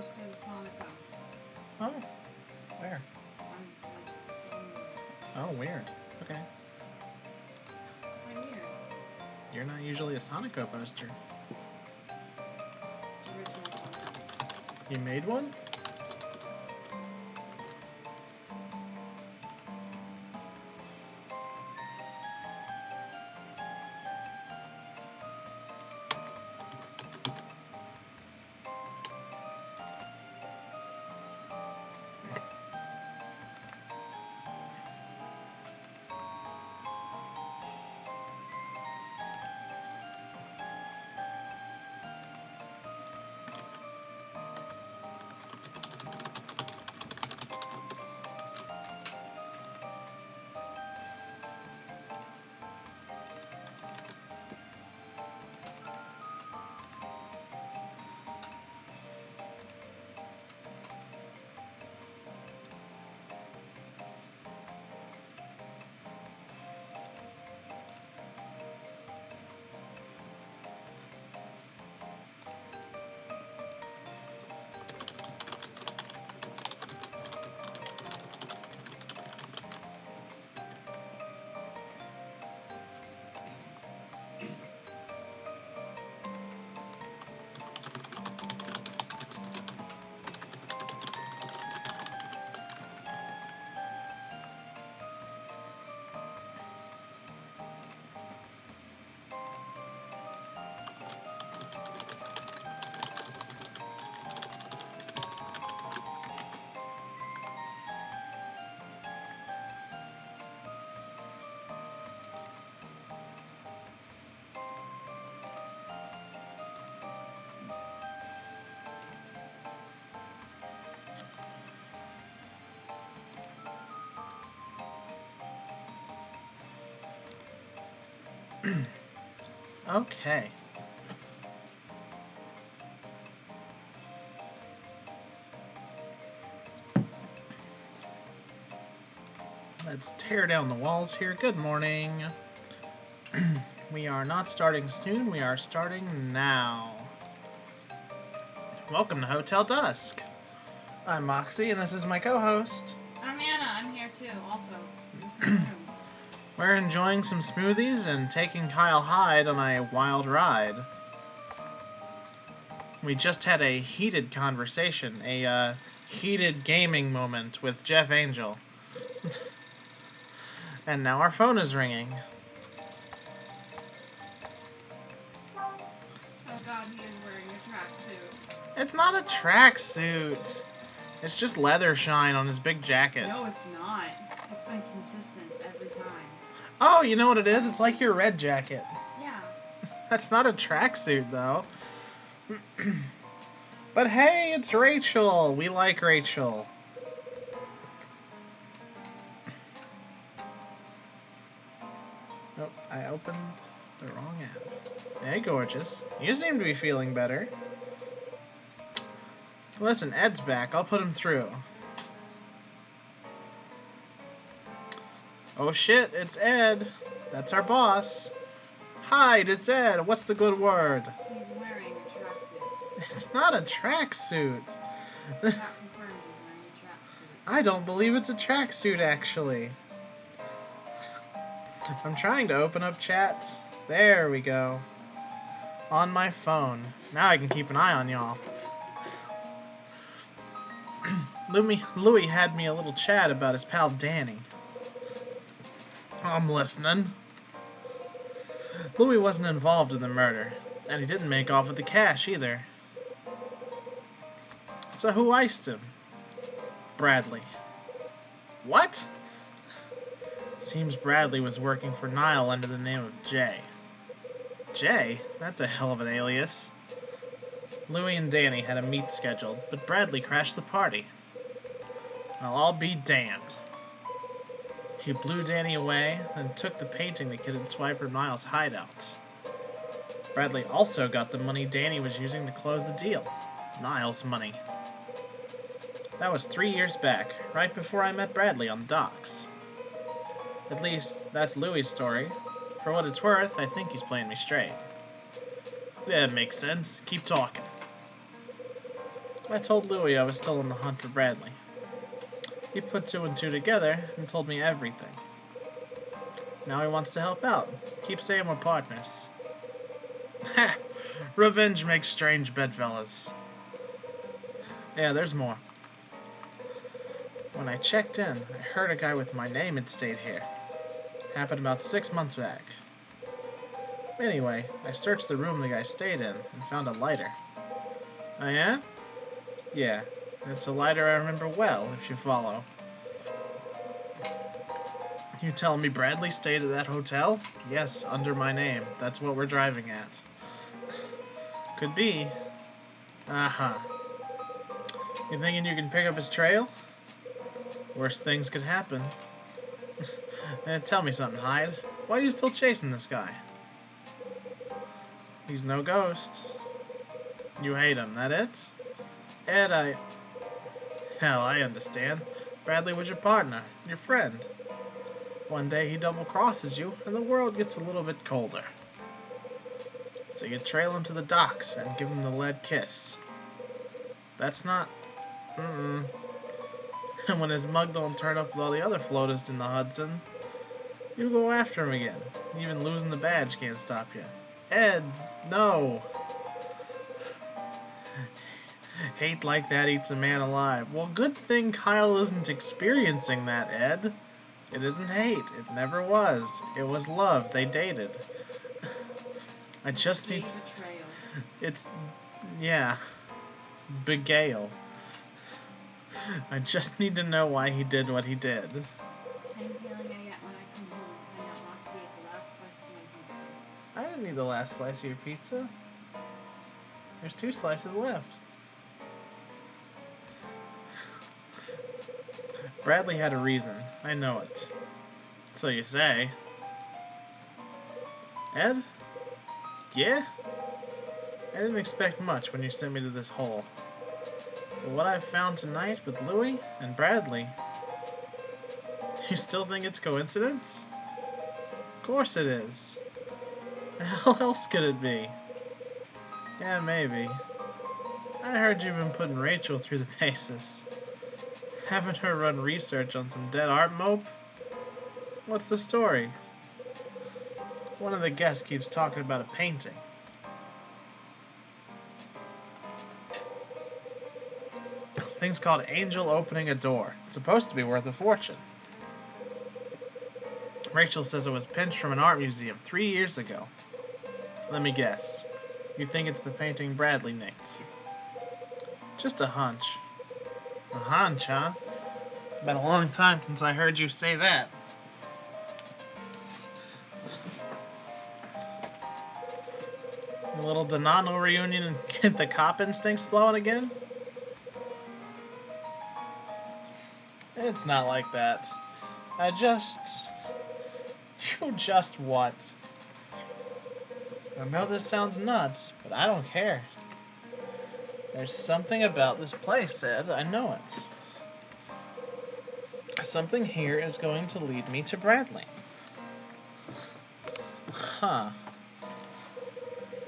Let's go to Sonica. Oh, where? Oh, weird. Okay. Why weird? You're not usually a Sonico poster. It's original one. You made one? Okay. Let's tear down the walls here. Good morning. We are not starting soon, we are starting now. Welcome to Hotel Dusk. I'm Moxie, and this is my co-host. I'm Anna. I'm here too, also. We're enjoying some smoothies and taking Kyle Hyde on a wild ride. We just had a heated conversation, a heated gaming moment with Jeff Angel. And now our phone is ringing. Oh god, he is wearing a tracksuit. It's not a tracksuit. It's just leather shine on his big jacket. No, it's not. It's been consistent every time. Oh, you know what it is? It's like your red jacket. Yeah. That's not a tracksuit, though. But hey, it's Rachel. We like Rachel. Oh, I opened the wrong app. Hey, gorgeous. You seem to be feeling better. Listen, Ed's back. I'll put him through. Oh shit, it's Ed. That's our boss. Hyde, it's Ed. What's the good word? He's wearing a tracksuit. It's not a tracksuit. That confirmed he's wearing a tracksuit. I don't believe it's a tracksuit, actually. I'm trying to open up chats. There we go. On my phone. Now I can keep an eye on y'all. Louis had me a little chat about his pal Danny. I'm listening. Louis wasn't involved in the murder, and he didn't make off with the cash either. So who iced him? Bradley. What? Seems Bradley was working for Niall under the name of Jay. Jay? That's a hell of an alias. Louis and Danny had a meet scheduled, but Bradley crashed the party. Well, I'll be damned. He blew Danny away, then took the painting the kid had swiped from Niall's hideout. Bradley also got the money Danny was using to close the deal. Niall's money. That was 3 years back, right before I met Bradley on the docks. At least, that's Louis' story. For what it's worth, I think he's playing me straight. Yeah, it makes sense. Keep talking. I told Louie I was still on the hunt for Bradley. He put two and two together and told me everything. Now he wants to help out. Keep saying we're partners. Ha! Revenge makes strange bedfellas. Yeah, there's more. When I checked in, I heard a guy with my name had stayed here. Happened about 6 months back. Anyway, I searched the room the guy stayed in and found a lighter. Oh yeah? Yeah, it's a lighter I remember well, if you follow. You telling me Bradley stayed at that hotel? Yes, under my name. That's what we're driving at. Could be. Uh-huh. You thinking you can pick up his trail? Worst things could happen. Tell me something, Hyde. Why are you still chasing this guy? He's no ghost. You hate him, that it? Ed, Hell, I understand. Bradley was your partner, your friend. One day he double-crosses you, and the world gets a little bit colder. So you trail him to the docks and give him the lead kiss. That's not... And when his mug don't turn up with all the other floaters in the Hudson, you go after him again. Even losing the badge can't stop you. Ed, no! Hate like that eats a man alive. Well, good thing Kyle isn't experiencing that, Ed. It isn't hate. It never was. It was love. They dated. I just need... Betrayal. It's... Yeah. Beguile. I just need to know why he did what he did. Same feeling I get when I come home and find out Moxie ate the last slice of my pizza. I didn't need the last slice of your pizza. There's 2 slices left. Bradley had a reason. I know it. So you say. Ed? Yeah? I didn't expect much when you sent me to this hole. But what I've found tonight with Louie and Bradley... You still think it's coincidence? Of course it is. How else could it be? Yeah, maybe. I heard you've been putting Rachel through the paces. Having her run research on some dead art mope? What's the story? One of the guests keeps talking about a painting. Thing's called Angel Opening a Door. It's supposed to be worth a fortune. Rachel says it was pinched from an art museum 3 years ago. Let me guess. You think it's the painting Bradley nicked? Just a hunch. A hunch, huh? Been a long time since I heard you say that. A little Donano reunion and get the cop instincts flowing again? It's not like that. You just what? I know this sounds nuts, but I don't care. There's something about this place, Ed. I know it. Something here is going to lead me to Bradley. Huh.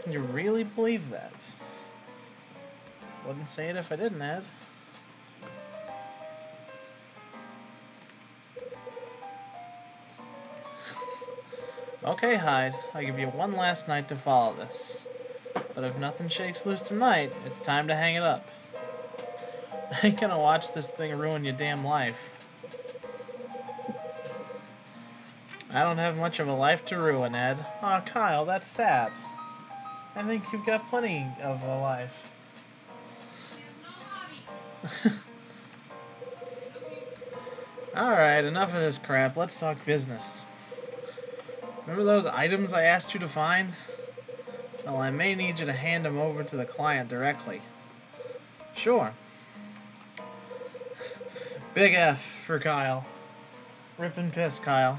You really believe that? Wouldn't say it if I didn't, Ed. Okay, Hyde. I'll give you one last night to follow this. But if nothing shakes loose tonight, it's time to hang it up. I ain't gonna watch this thing ruin your damn life. I don't have much of a life to ruin, Ed. Aw, Kyle, that's sad. I think you've got plenty of a life. Alright, enough of this crap. Let's talk business. Remember those items I asked you to find? Well, I may need you to hand them over to the client directly. Sure. Big F for Kyle. Rip and piss, Kyle.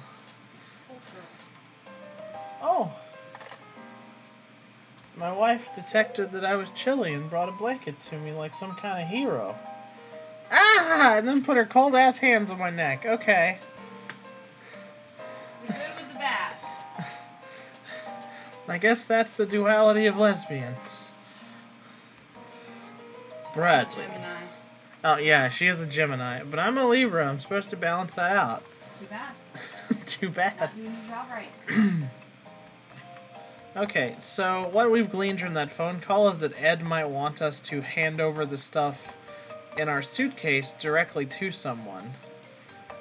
Oh. My wife detected that I was chilly and brought a blanket to me like some kind of hero. Ah! And then put her cold-ass hands on my neck. Okay. The good with the bad. I guess that's the duality of lesbians. Bradley. Gemini. Oh, yeah, she is a Gemini. But I'm a Libra. I'm supposed to balance that out. Too bad. Too bad. Not doing your job right. Okay, so what we've gleaned from that phone call is that Ed might want us to hand over the stuff in our suitcase directly to someone.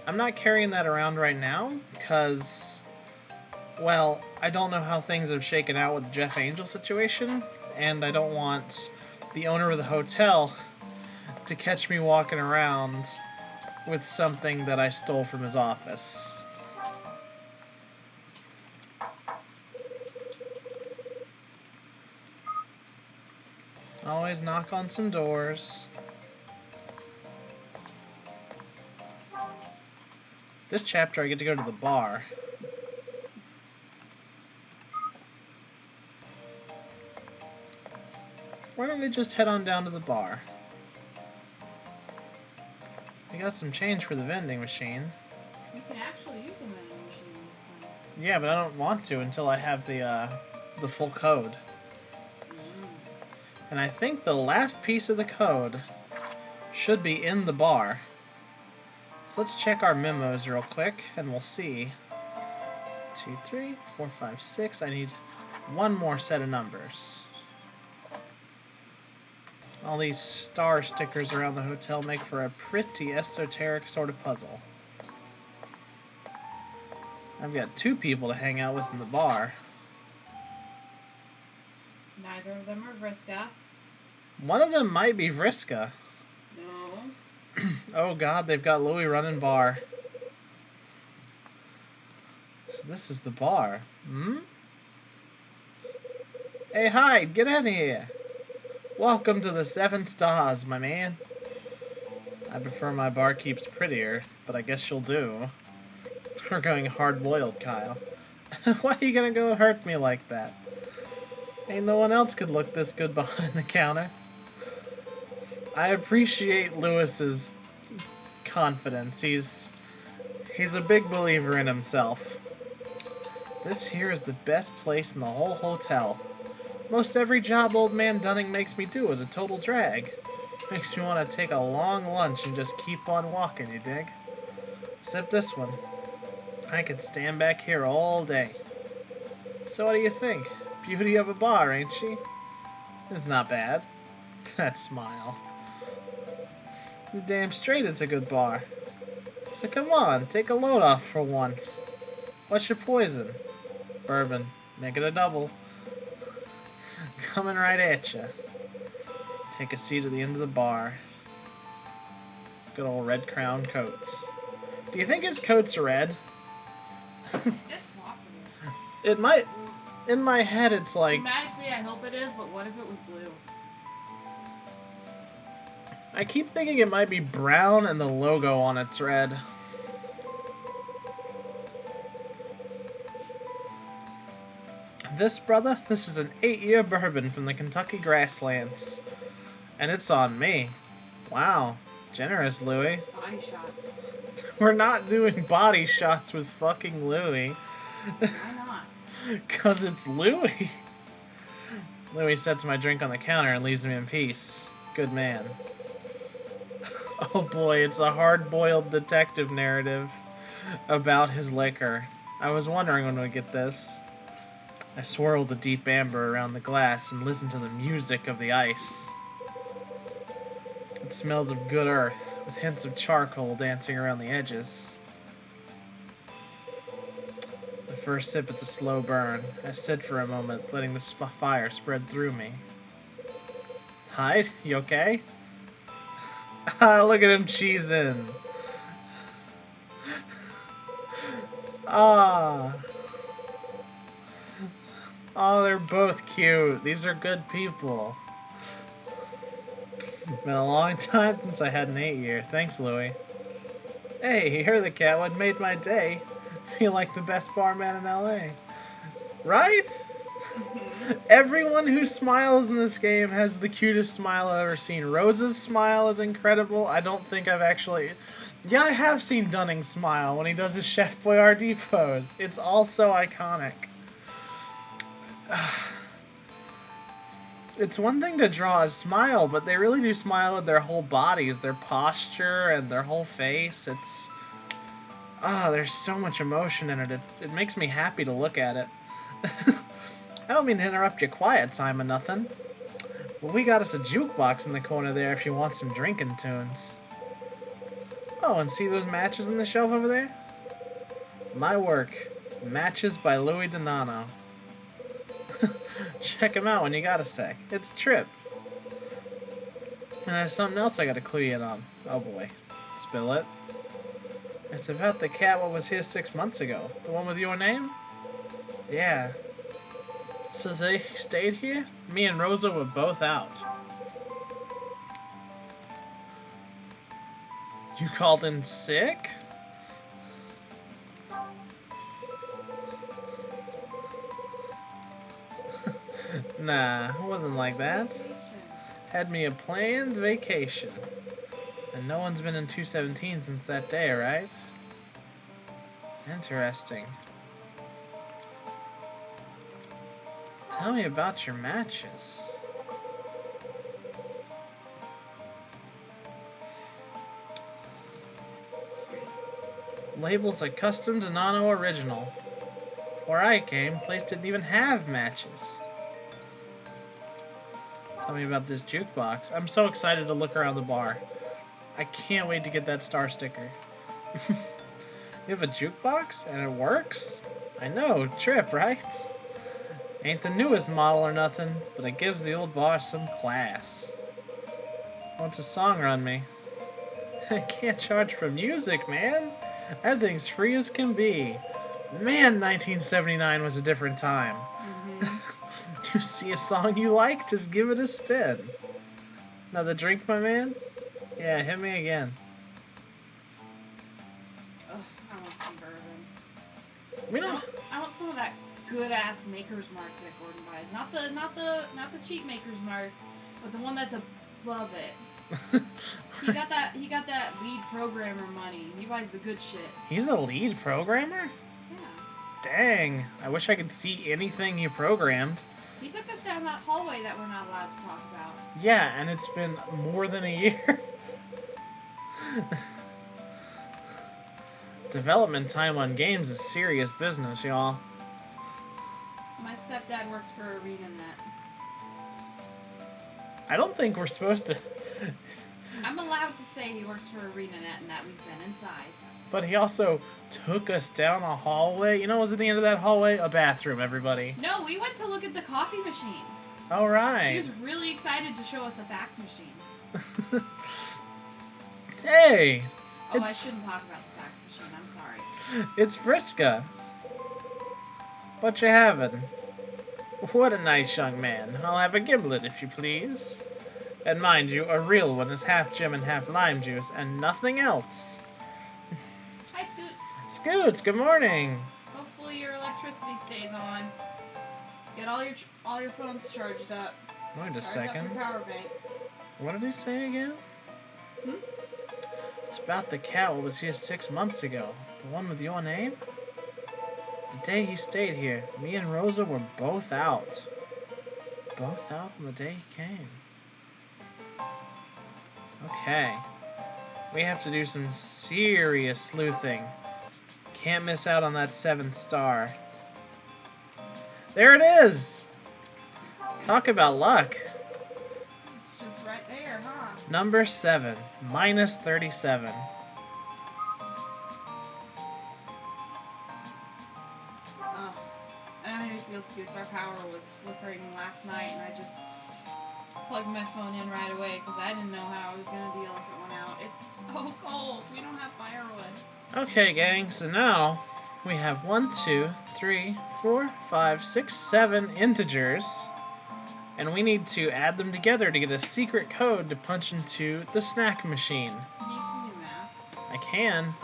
I'm not carrying that around right now because, well, I don't know how things have shaken out with the Jeff Angel situation, and I don't want the owner of the hotel to catch me walking around with something that I stole from his office. Always knock on some doors. This chapter I get to go to the bar. Why don't we just head on down to the bar? We got some change for the vending machine. You can actually use the vending machine this time. Yeah, but I don't want to until I have the full code. And I think the last piece of the code should be in the bar. So let's check our memos real quick, and we'll see. 2, 3, 4, 5, 6. I need one more set of numbers. All these star stickers around the hotel make for a pretty esoteric sort of puzzle. I've got 2 people to hang out with in the bar. Neither of them are Vriska. One of them might be Vriska. No. Oh god, they've got Louie running bar. So this is the bar. Hmm? Hey, Hyde, get in here. Welcome to the 7 Stars, my man. I prefer my barkeeps prettier, but I guess you'll do. We're going hard-boiled, Kyle. Why are you gonna go hurt me like that? Ain't no one else could look this good behind the counter. I appreciate Lewis's confidence. He's a big believer in himself. This here is the best place in the whole hotel. Most every job old man Dunning makes me do is a total drag. Makes me want to take a long lunch and just keep on walking, you dig? Except this one. I could stand back here all day. So what do you think? Beauty of a bar, ain't she? It's not bad. That smile. You're damn straight it's a good bar. So come on, take a load off for once. What's your poison? Bourbon. Make it a double. Coming right at ya. Take a seat at the end of the bar. Good old red crown coats. Do you think his coat's red? It's possible. It might. In my head, it's like. Thematically, I hope it is, but what if it was blue? I keep thinking it might be brown and the logo on it's red. This, brother, this is an 8-year bourbon from the Kentucky grasslands. And it's on me. Wow. Generous, Louie. Body shots. We're not doing body shots with fucking Louie. Why not? 'Cause it's Louie. Louie sets my drink on the counter and leaves me in peace. Good man. Oh boy, it's a hard-boiled detective narrative about his liquor. I was wondering when we'd get this. I swirl the deep amber around the glass and listen to the music of the ice. It smells of good earth, with hints of charcoal dancing around the edges. The first sip is a slow burn. I sit for a moment, letting the fire spread through me. Hyde, you okay? Ah, look at him cheesing. Ah. Oh, they're both cute. These are good people. Been a long time since I had an 8-year. Thanks, Louie. Hey, you're the cat what made my day. Feel like the best barman in LA. Right? Everyone who smiles in this game has the cutest smile I've ever seen. Rose's smile is incredible. I don't think I've actually... Yeah, I have seen Dunning smile when he does his Chef Boyardee pose. It's all so iconic. It's one thing to draw a smile, but they really do smile with their whole bodies, their posture, and their whole face. It's... Ah, there's so much emotion in it. It makes me happy to look at it. I don't mean to interrupt your quiet time or nothing. Well, we got us a jukebox in the corner there if you want some drinking tunes. Oh, and see those matches on the shelf over there? My work. Matches by Louis Donano. Check him out when you got a sec. It's Trip. And there's something else I gotta clue you in on. Oh boy. Spill it. It's about the cat what was here 6 months ago. The one with your name? Yeah. So they stayed here? Me and Rosa were both out. You called in sick? Nah, it wasn't like that. Vacation. Had me a planned vacation. And no one's been in 217 since that day, right? Interesting. Tell me about your matches. Labels like custom to Nano original. Where I came, place didn't even have matches. Tell me about this jukebox. I'm so excited to look around the bar. I can't wait to get that star sticker. You have a jukebox? And it works? I know, Trip, right? Ain't the newest model or nothing, but it gives the old bar some class. What's a song run me? I can't charge for music, man. That thing's free as can be. Man, 1979 was a different time. You see a song you like, just give it a spin. Another drink, my man? Yeah, hit me again. Ugh, I want some bourbon. We don't... I want some of that good ass Maker's Mark that Gordon buys. Not the cheap Maker's Mark, but the one that's above it. He got that lead programmer money. He buys the good shit. He's a lead programmer? Yeah. Dang, I wish I could see anything he programmed. He took us down that hallway that we're not allowed to talk about. Yeah, and it's been more than a year. Development time on games is serious business, y'all. My stepdad works for ArenaNet. I don't think we're supposed to... I'm allowed to say he works for ArenaNet and that we've been inside. But he also took us down a hallway. You know what was at the end of that hallway? A bathroom, everybody. No, we went to look at the coffee machine. All right. He was really excited to show us a fax machine. Hey! Oh, I shouldn't talk about the fax machine. I'm sorry. It's Vriska. What you having? What a nice young man. I'll have a giblet, if you please. And mind you, a real one is half gem and half lime juice, and nothing else. Hi, Scoots. Scoots, good morning. Hopefully your electricity stays on. Get all your phones charged up. Wait a Charge second. up your power banks. What did he say again? Hmm? It's about the cat what was here 6 months ago. The one with your name? The day he stayed here, me and Rosa were both out. Both out on the day he came. Okay. We have to do some serious sleuthing. Can't miss out on that 7th star. There it is! Talk about luck. It's just right there, huh? Number 7, minus 37. Oh, I don't know how you feel, Scoots. Our power was flickering last night, and I just plugged my phone in right away because I didn't know how I was going to deal if it went out. It's so cold. We don't have firewood. Okay, gang, so now we have 1, 2, 3, 4, 5, 6, 7 integers, and we need to add them together to get a secret code to punch into the snack machine. You can do math. I can.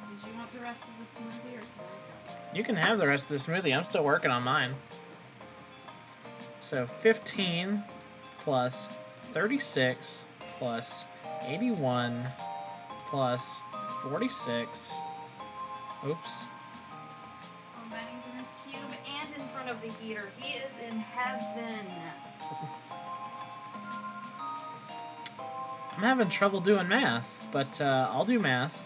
Did you want the rest of the smoothie, or can I go? You can have the rest of the smoothie. I'm still working on mine. So 15 plus 36 plus 81 plus 46. Oops. Oh man, He's in his cube and in front of the heater. He is in heaven. I'm having trouble doing math, but I'll do math.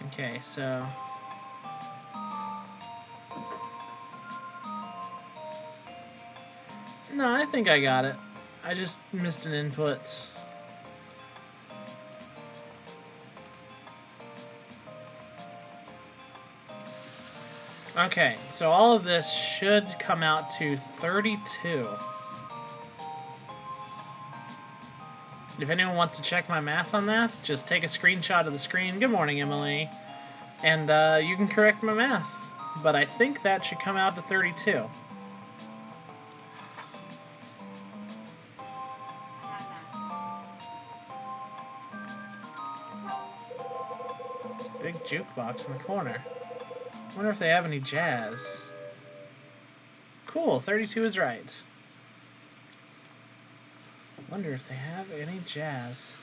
Okay, so... No, I think I got it. I just missed an input. Okay, so all of this should come out to 32. If anyone wants to check my math on that, just take a screenshot of the screen. Good morning, Emily. And you can correct my math. But I think that should come out to 32. It's a big jukebox in the corner. I wonder if they have any jazz. Cool, 32 is right. Wonder if they have any jazz.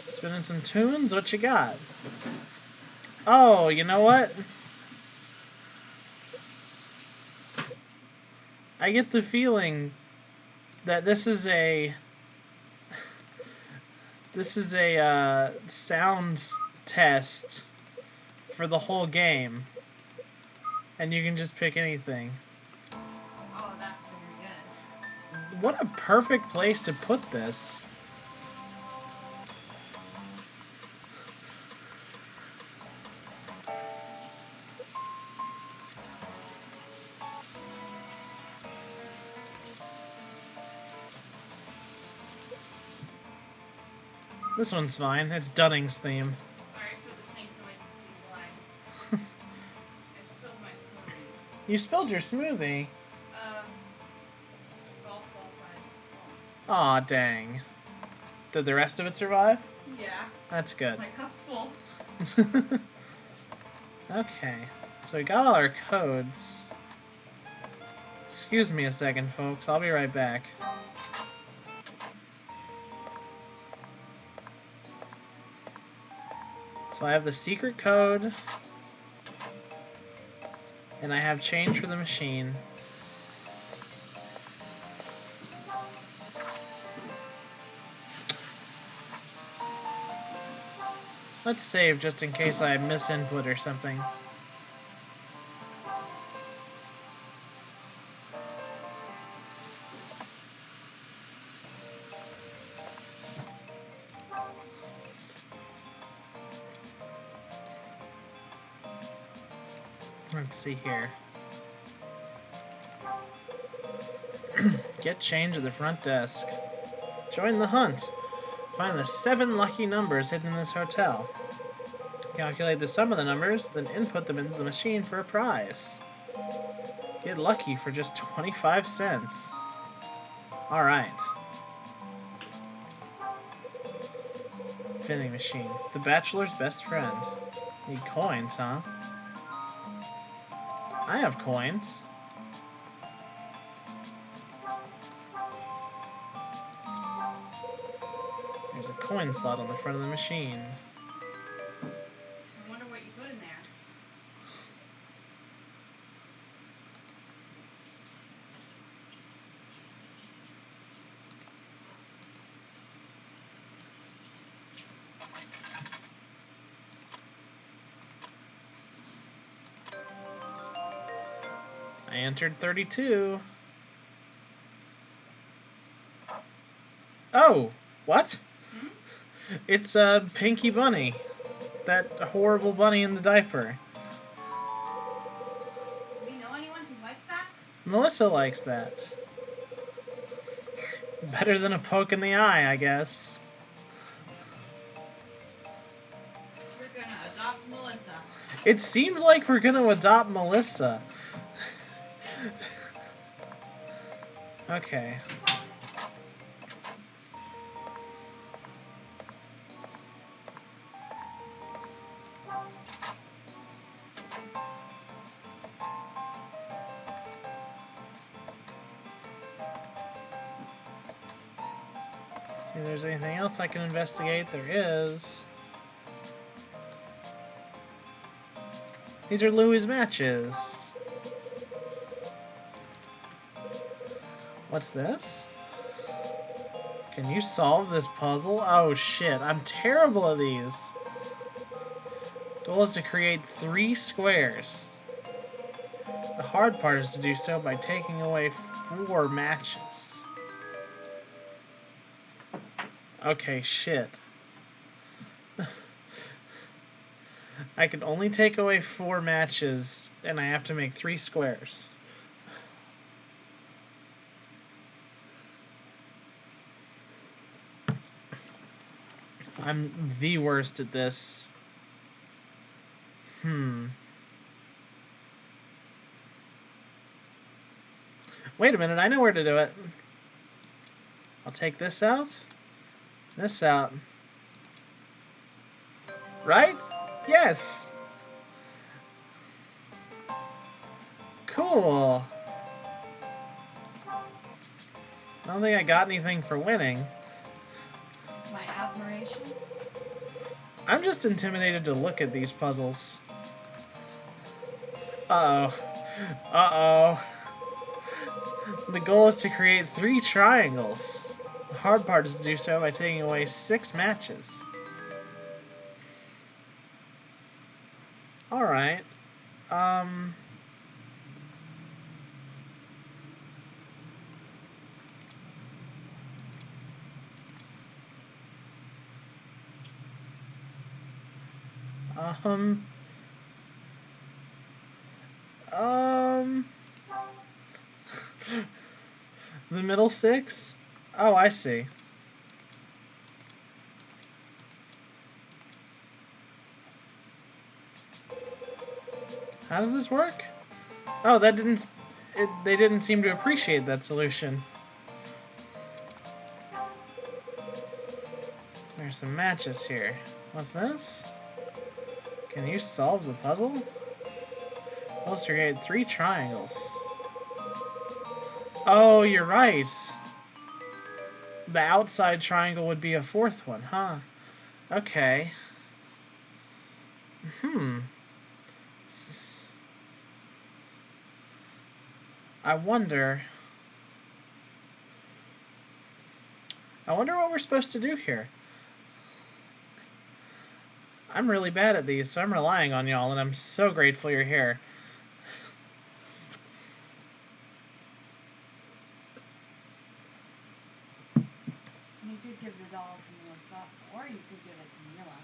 Spinning some tunes? What you got? Oh, you know what? I get the feeling that this is a sound test for the whole game, and you can just pick anything. Oh, that's very good. What a perfect place to put this. This one's fine. It's Dunning's theme. Sorry for the same noises people. I spilled my smoothie. You spilled your smoothie. Golf ball size. Aw, dang. Did the rest of it survive? Yeah. That's good. My cup's full. Okay, so we got all our codes. Excuse me a second, folks. I'll be right back. So I have the secret code, and I have change for the machine. Let's save just in case I miss input or something. Let's see here. Get change at the front desk. Join the hunt. Find the 7 lucky numbers hidden in this hotel. Calculate the sum of the numbers, then input them into the machine for a prize. Get lucky for just 25 cents. Alright. Vending machine. The bachelor's best friend. Need coins, huh? I have coins. There's a coin slot on the front of the machine. I wonder what you put in there. I entered 32. Oh, what? Hmm? It's Pinky Bunny. That horrible bunny in the diaper. Do we know anyone who likes that? Melissa likes that. Better than a poke in the eye, I guess. We're gonna adopt Melissa. It seems like we're gonna adopt Melissa. Okay. See if there's anything else I can investigate. There is. These are Louie's matches. What's this? Can you solve this puzzle? Oh shit, I'm terrible at these. Goal is to create 3 squares. The hard part is to do so by taking away 4 matches. Okay, shit. I can only take away 4 matches, and I have to make 3 squares. I'm the worst at this. Wait a minute, I know where to do it. I'll take this out. This out. Right? Yes! Cool. I don't think I got anything for winning. My admiration? I'm just intimidated to look at these puzzles. Uh-oh. Uh-oh. The goal is to create 3 triangles. The hard part is to do so by taking away 6 matches. Alright. The middle 6? Oh, I see. How does this work? Oh, that didn't... they didn't seem to appreciate that solution. There's some matches here. What's this? Can you solve the puzzle? Let's create 3 triangles. Oh, you're right. The outside triangle would be a 4th one, huh? Okay. I wonder what we're supposed to do here. I'm really bad at these, so I'm relying on y'all, and I'm so grateful you're here. You could give the doll to Melissa, or you could give it to Mila.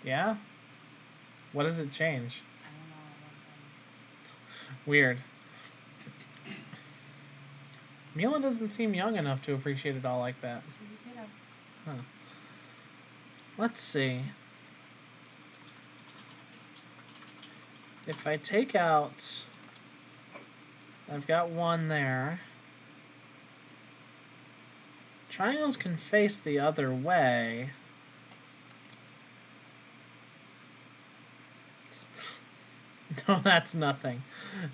Yeah? What does it change? I don't know. I won't tell you. Weird. Mila doesn't seem young enough to appreciate it all like that. She's a kiddo. Huh. Let's see. If I take out... I've got 1 there. Triangles can face the other way. No, that's nothing.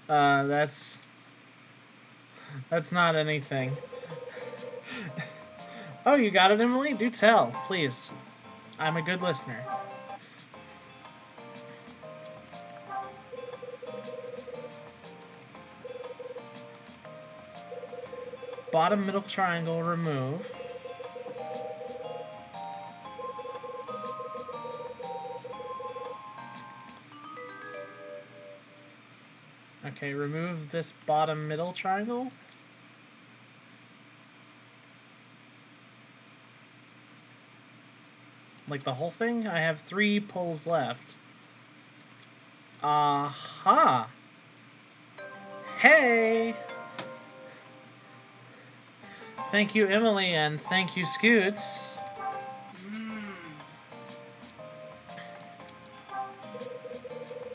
That's not anything. Oh, you got it, Emily? Do tell, please. I'm a good listener. Bottom middle triangle, remove. Okay, remove this bottom middle triangle. Like the whole thing? I have 3 pulls left. Aha! Hey! Thank you, Emily, and thank you, Scoots.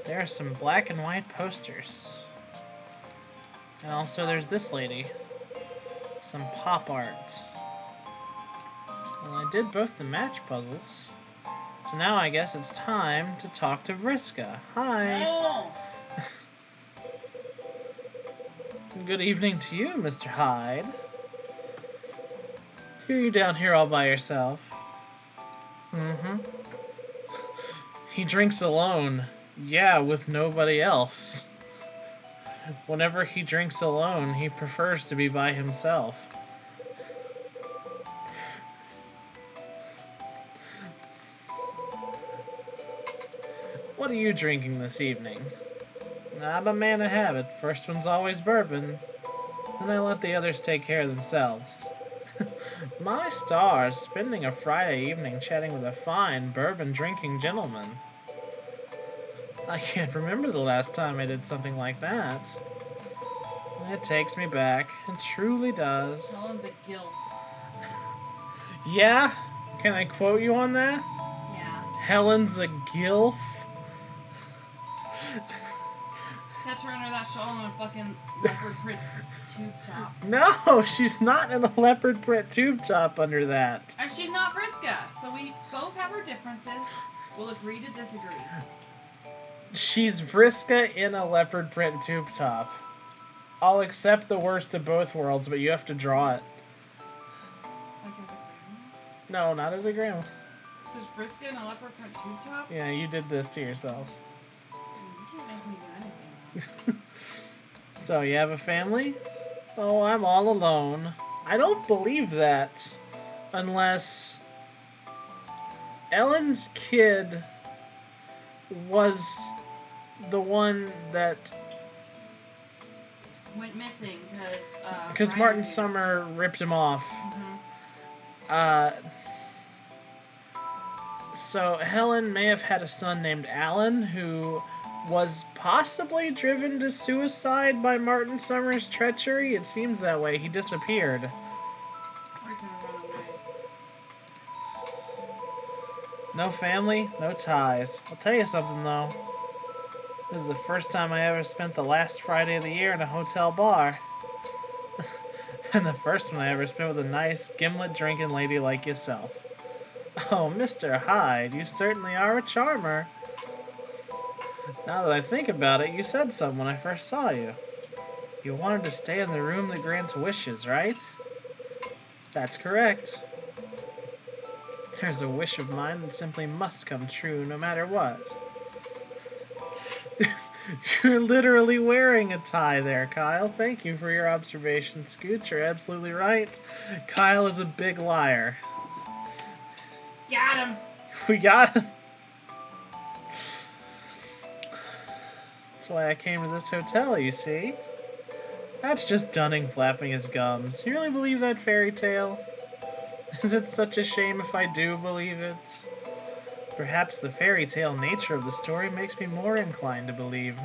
There are some black and white posters. And also there's this lady. Some pop art. Well, I did both the match puzzles. So now I guess it's time to talk to Vriska. Hi! Oh. Good evening to you, Mr. Hyde. Hear you down here all by yourself. Mm-hmm. He drinks alone. Yeah, with nobody else. Whenever he drinks alone, he prefers to be by himself. What are you drinking this evening? I'm a man of habit. First one's always bourbon. Then I let the others take care of themselves. My stars, spending a Friday evening chatting with a fine, bourbon-drinking gentleman. I can't remember the last time I did something like that. It takes me back. It truly does. Helen's a gilf. Yeah? Can I quote you on that? Yeah. Helen's a gilf? Catch her under that shawl on a fucking leopard print tube top. No, she's not in a leopard print tube top under that. And she's not Vriska, so we both have our differences. We'll agree to disagree. She's Vriska in a leopard print tube top. I'll accept the worst of both worlds, but you have to draw it. Like as a grandma? No, not as a grandma. There's Vriska in a leopard print tube top? Yeah, you did this to yourself. You can't make me do anything. So, you have a family? Oh, I'm all alone. I don't believe that. Unless Ellen's kid was the one that... Went missing because Martin Summer ripped him off. Mm-hmm. So Helen may have had a son named Alan who was possibly driven to suicide by Martin Summer's treachery. It seems that way. He disappeared. We're gonna run away. No family, no ties. I'll tell you something though. This is the first time I ever spent the last Friday of the year in a hotel bar. And the first one I ever spent with a nice, gimlet-drinking lady like yourself. Oh, Mr. Hyde, you certainly are a charmer. Now that I think about it, you said something when I first saw you. You wanted to stay in the room that grants wishes, right? That's correct. There's a wish of mine that simply must come true no matter what. You're literally wearing a tie there, Kyle. Thank you for your observation, Scooch. You're absolutely right. Kyle is a big liar. Got him! We got him. That's why I came to this hotel, you see. That's just Dunning flapping his gums. You really believe that fairy tale? Is it such a shame if I do believe it? Perhaps the fairy tale nature of the story makes me more inclined to believe,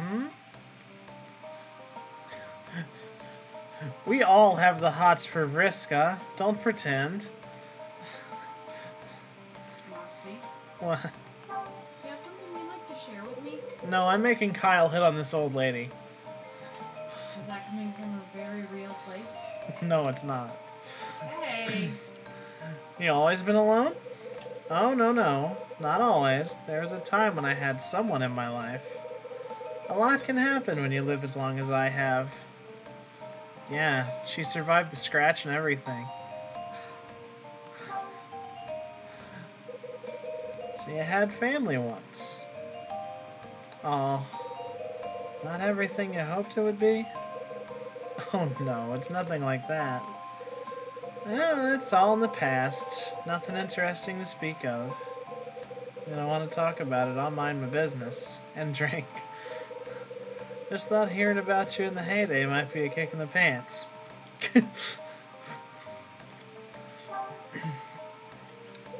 We all have the hots for Vriska. Don't pretend. Moxie, What? do you have something you'd like to share with me? No, I'm making Kyle hit on this old lady. Is that coming from a very real place? No, it's not. Hey! You always been alone? Oh, no, not always. There was a time when I had someone in my life. A lot can happen when you live as long as I have. Yeah, she survived the scratch and everything. So you had family once. Oh, not everything you hoped it would be? Oh no, it's nothing like that. Well, it's all in the past. Nothing interesting to speak of. I don't want to talk about it. I'll mind my business. And drink. Just thought hearing about you in the heyday might be a kick in the pants.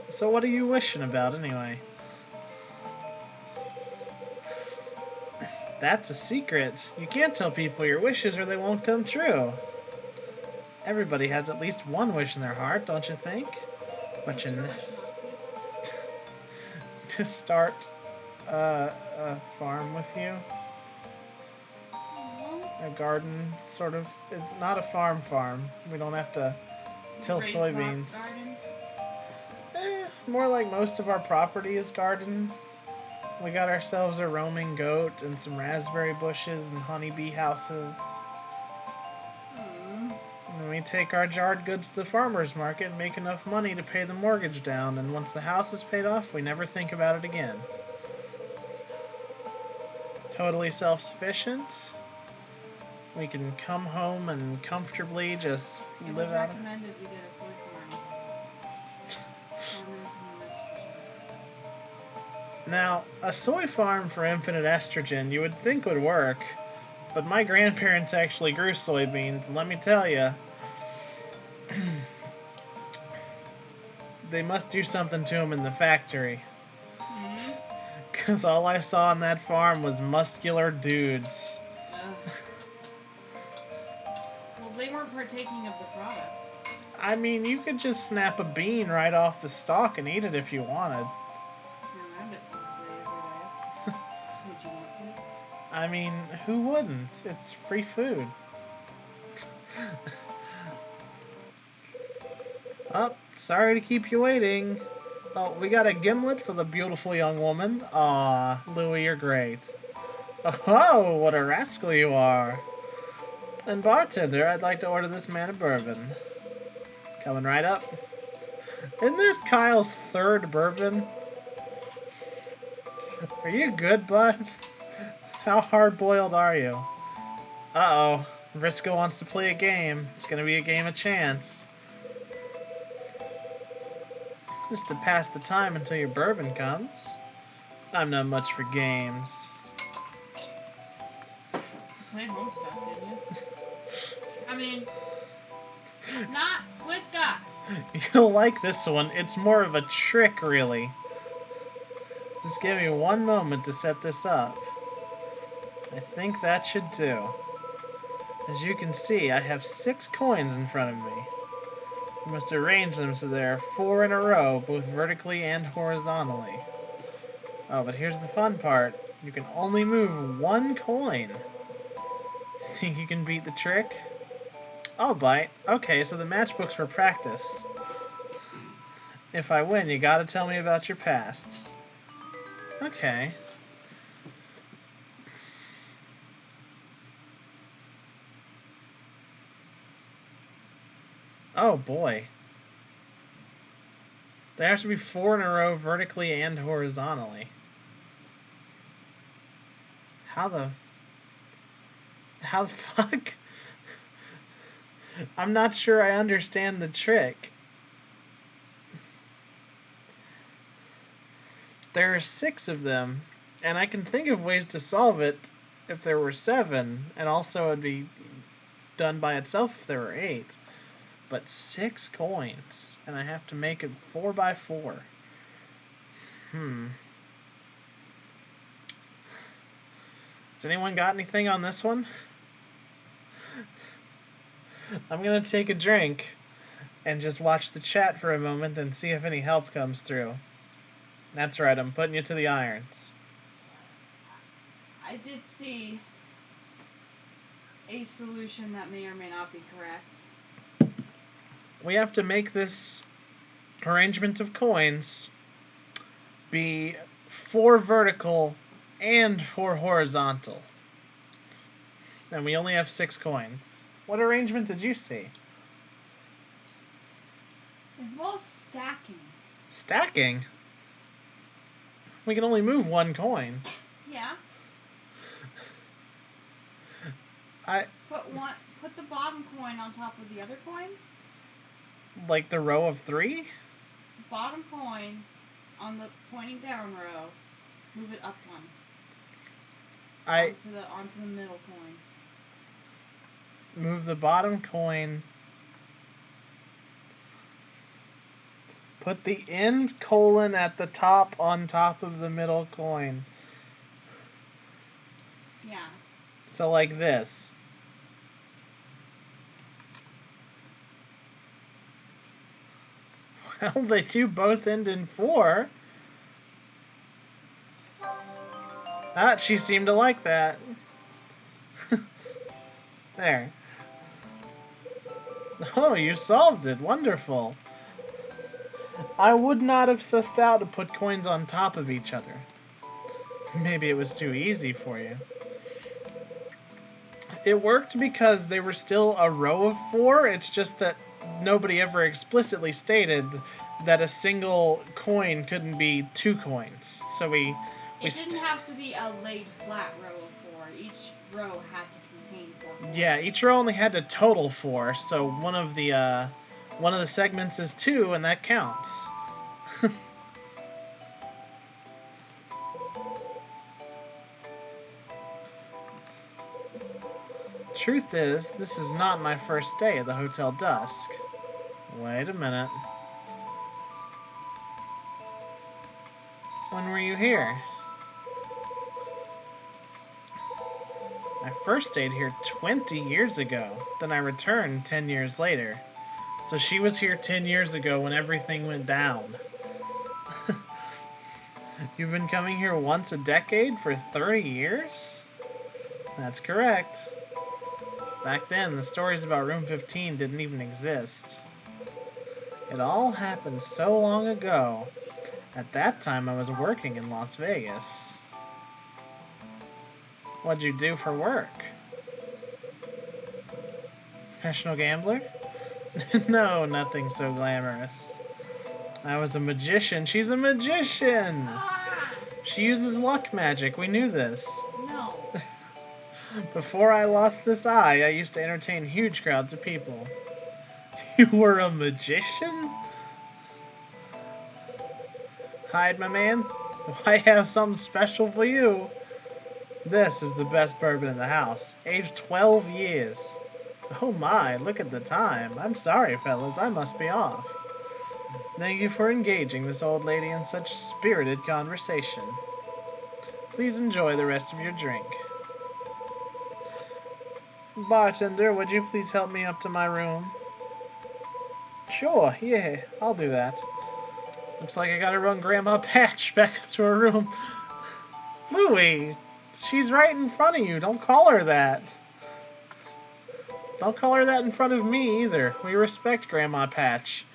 So what are you wishing about anyway? That's a secret. You can't tell people your wishes or they won't come true. Everybody has at least one wish in their heart, don't you think? But you to start a farm with you. A garden, sort of. It's not a farm. We don't have to till soybeans. More like most of our property is garden. We got ourselves a roaming goat and some raspberry bushes and honeybee houses. And we take our jarred goods to the farmer's market and make enough money to pay the mortgage down, and once the house is paid off, we never think about it again. Totally self-sufficient. We can come home and comfortably just live out. It was recommended we get a soy farm. Now, a soy farm for infinite estrogen you would think would work, but my grandparents actually grew soybeans, and let me tell you, they must do something to them in the factory. Because all I saw on that farm was muscular dudes. Well, they weren't partaking of the product. I mean, you could just snap a bean right off the stalk and eat it if you wanted. Around it every day. Would you want to? I mean, who wouldn't? It's free food. Oh, sorry to keep you waiting. Oh, we got a gimlet for the beautiful young woman. Aw, Louie, you're great. Oh, what a rascal you are. And bartender, I'd like to order this man a bourbon. Coming right up. Isn't this Kyle's third bourbon? Are you good, bud? How hard-boiled are you? Uh-oh. Risco wants to play a game. It's gonna be a game of chance. Just to pass the time until your bourbon comes. I'm not much for games. You played home stuff, didn't you? I mean, it's not Bliska. You'll like this one. It's more of a trick, really. Just give me one moment to set this up. I think that should do. As you can see, I have 6 coins in front of me. You must arrange them so there are 4 in a row, both vertically and horizontally. Oh, but here's the fun part. You can only move 1 coin. Think you can beat the trick? I'll bite. Okay, so the matchbook's for practice. If I win, you gotta tell me about your past. Okay. Oh boy. There has to be 4 in a row vertically and horizontally. How the fuck? I'm not sure I understand the trick. There are 6 of them, and I can think of ways to solve it if there were 7, and also it'd be done by itself if there were 8. But 6 coins, and I have to make it 4 by 4. Has anyone got anything on this one? I'm gonna take a drink and just watch the chat for a moment and see if any help comes through. That's right, I'm putting you to the irons. I did see a solution that may or may not be correct. We have to make this arrangement of coins be 4 vertical and 4 horizontal. And we only have 6 coins. What arrangement did you see? It involves stacking. Stacking? We can only move 1 coin. Yeah. Put the bottom coin on top of the other coins. Like the row of 3? Bottom coin on the pointing down row. Move it up 1. Onto the middle coin. Move the bottom coin. Put the end colon at the top on top of the middle coin. Yeah. So like this. Well, they do both end in 4. Ah, she seemed to like that. There. Oh, you solved it. Wonderful. I would not have sussed out to put coins on top of each other. Maybe it was too easy for you. It worked because they were still a row of 4. It's just that nobody ever explicitly stated that a single coin couldn't be 2 coins. So it didn't have to be a laid flat row of 4. Each row had to contain 4 coins. Yeah, each row only had to total 4. So one of the segments is 2, and that counts. Truth is, this is not my first day at the Hotel Dusk. Wait a minute. When were you here? I first stayed here 20 years ago. Then I returned 10 years later. So she was here 10 years ago when everything went down. You've been coming here once a decade for 30 years? That's correct. Back then, the stories about Room 15 didn't even exist. It all happened so long ago. At that time, I was working in Las Vegas. What'd you do for work? Professional gambler? No, nothing so glamorous. I was a magician. She's a magician! Ah! She uses luck magic. We knew this. No. Before I lost this eye, I used to entertain huge crowds of people. You were a magician? Hyde, my man. I have something special for you. This is the best bourbon in the house. Aged 12 years. Oh my, look at the time. I'm sorry, fellas. I must be off. Thank you for engaging this old lady in such spirited conversation. Please enjoy the rest of your drink. Bartender, would you please help me up to my room? Sure, yeah, I'll do that. Looks like I gotta run Grandma Patch back up to her room. Louie, she's right in front of you. Don't call her that. Don't call her that in front of me either. We respect Grandma Patch.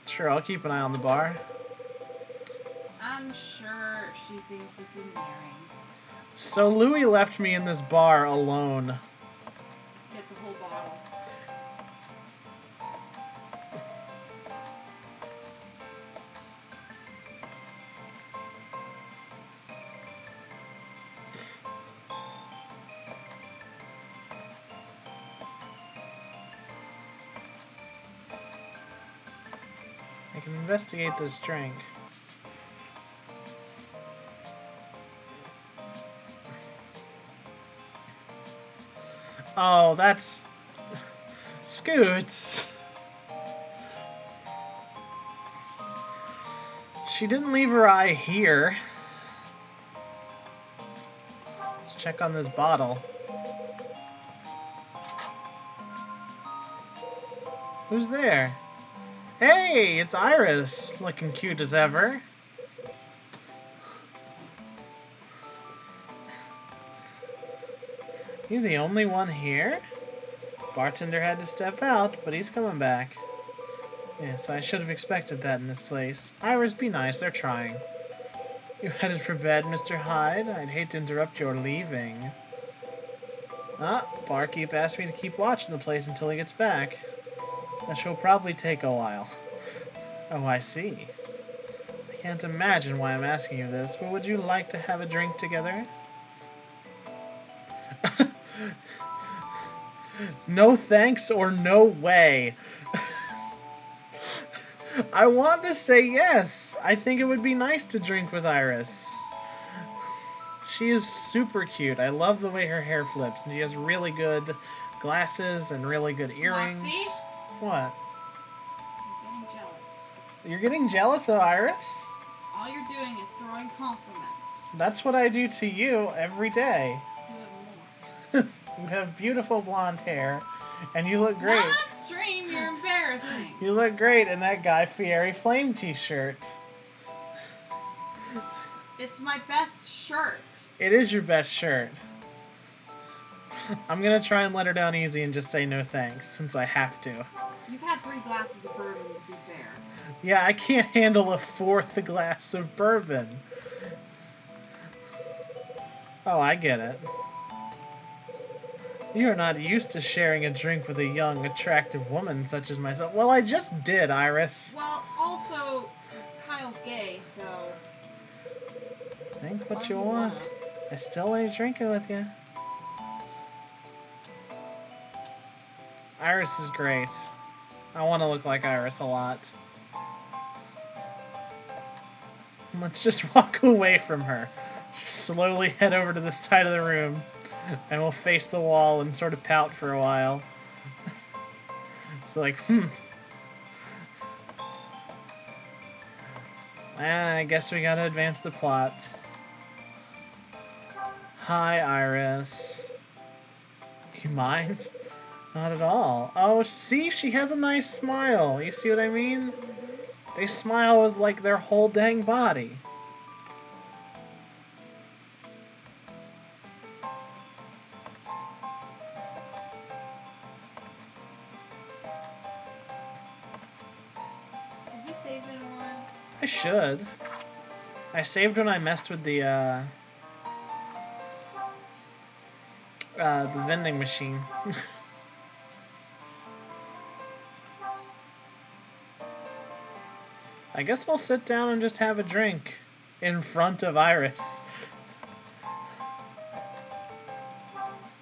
Sure, I'll keep an eye on the bar. I'm sure she thinks it's endearing. So Louie left me in this bar alone. Get the whole bottle. I can investigate this drink. Oh, that's... Scoots. She didn't leave her eye here. Let's check on this bottle. Who's there? Hey, it's Iris, looking cute as ever. You the only one here? Bartender had to step out, but he's coming back. Yes, I should have expected that in this place. Iris, be nice, they're trying. You headed for bed, Mr. Hyde? I'd hate to interrupt your leaving. Ah, Barkeep asked me to keep watching the place until he gets back. That shall probably take a while. Oh, I see. I can't imagine why I'm asking you this, but would you like to have a drink together? No thanks or no way. I want to say yes. I think it would be nice to drink with Iris. She is super cute. I love the way her hair flips, and she has really good glasses and really good earrings. Moxie? What? I'm getting jealous. You're getting jealous of Iris? All you're doing is throwing compliments. That's what I do to you every day. Do it more. You have beautiful blonde hair, and you look great. Not on stream, you're embarrassing. You look great in that Guy Fieri Flame t-shirt. It's my best shirt. It is your best shirt. I'm gonna try and let her down easy and just say no thanks, since I have to. You've had 3 glasses of bourbon, to be fair. Yeah, I can't handle a 4th glass of bourbon. Oh, I get it. You are not used to sharing a drink with a young, attractive woman such as myself. Well, I just did, Iris. Well, also, Kyle's gay, so... Think what you want. I still ain't drinking with you. Iris is great. I want to look like Iris a lot. Let's just walk away from her. Just slowly head over to the side of the room, and we'll face the wall and sort of pout for a while. It's like, I guess we gotta advance the plot. Hi, Iris. You mind? Not at all. Oh, see? She has a nice smile. You see what I mean? They smile with, like, their whole dang body. Have you saved in a while? I should. I saved when I messed with the vending machine. I guess we'll sit down and just have a drink in front of Iris.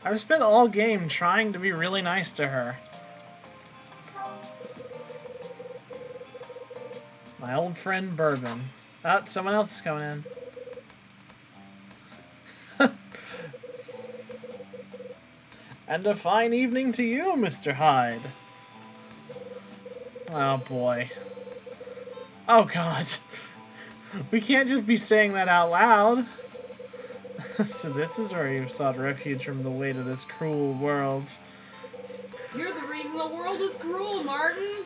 I've spent all game trying to be really nice to her. My old friend Bourbon. Oh, someone else is coming in. And a fine evening to you, Mr. Hyde. Oh boy. Oh god. We can't just be saying that out loud. So this is where you've sought refuge from the weight of this cruel world. You're the reason the world is cruel, Martin!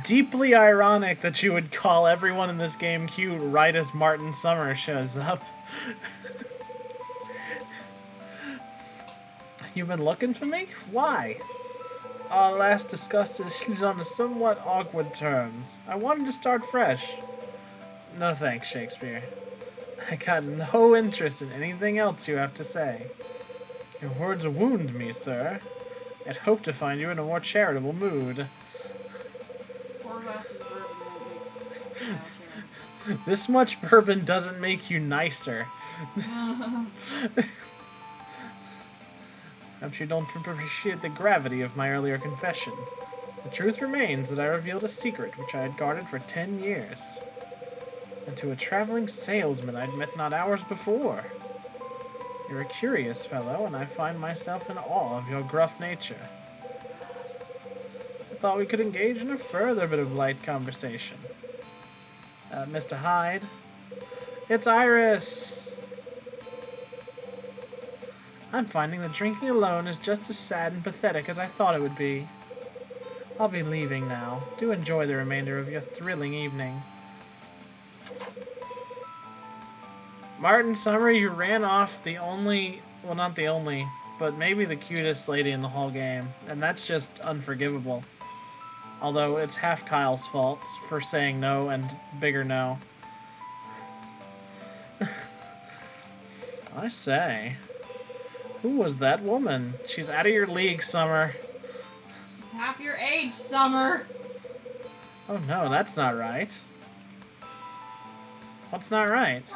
Deeply ironic that you would call everyone in this game cute right as Martin Summer shows up. You've been looking for me? Why? Our last discussion is on somewhat awkward terms. I wanted to start fresh. No thanks, Shakespeare. I got no interest in anything else you have to say. Your words wound me, sir. I'd hoped to find you in a more charitable mood. 4 glasses of bourbon won't make me This much bourbon doesn't make you nicer. Perhaps you don't appreciate the gravity of my earlier confession. The truth remains that I revealed a secret which I had guarded for 10 years. And to a traveling salesman I'd met not hours before. You're a curious fellow, and I find myself in awe of your gruff nature. I thought we could engage in a further bit of light conversation. Mr. Hyde? It's Iris! I'm finding that drinking alone is just as sad and pathetic as I thought it would be. I'll be leaving now. Do enjoy the remainder of your thrilling evening. Martin Summer, you ran off the only, well, not the only, but maybe the cutest lady in the whole game, and that's just unforgivable. Although it's half Kyle's fault for saying no and bigger no. I say, who was that woman? She's out of your league, Summer. She's half your age, Summer! Oh no, that's not right. What's not right?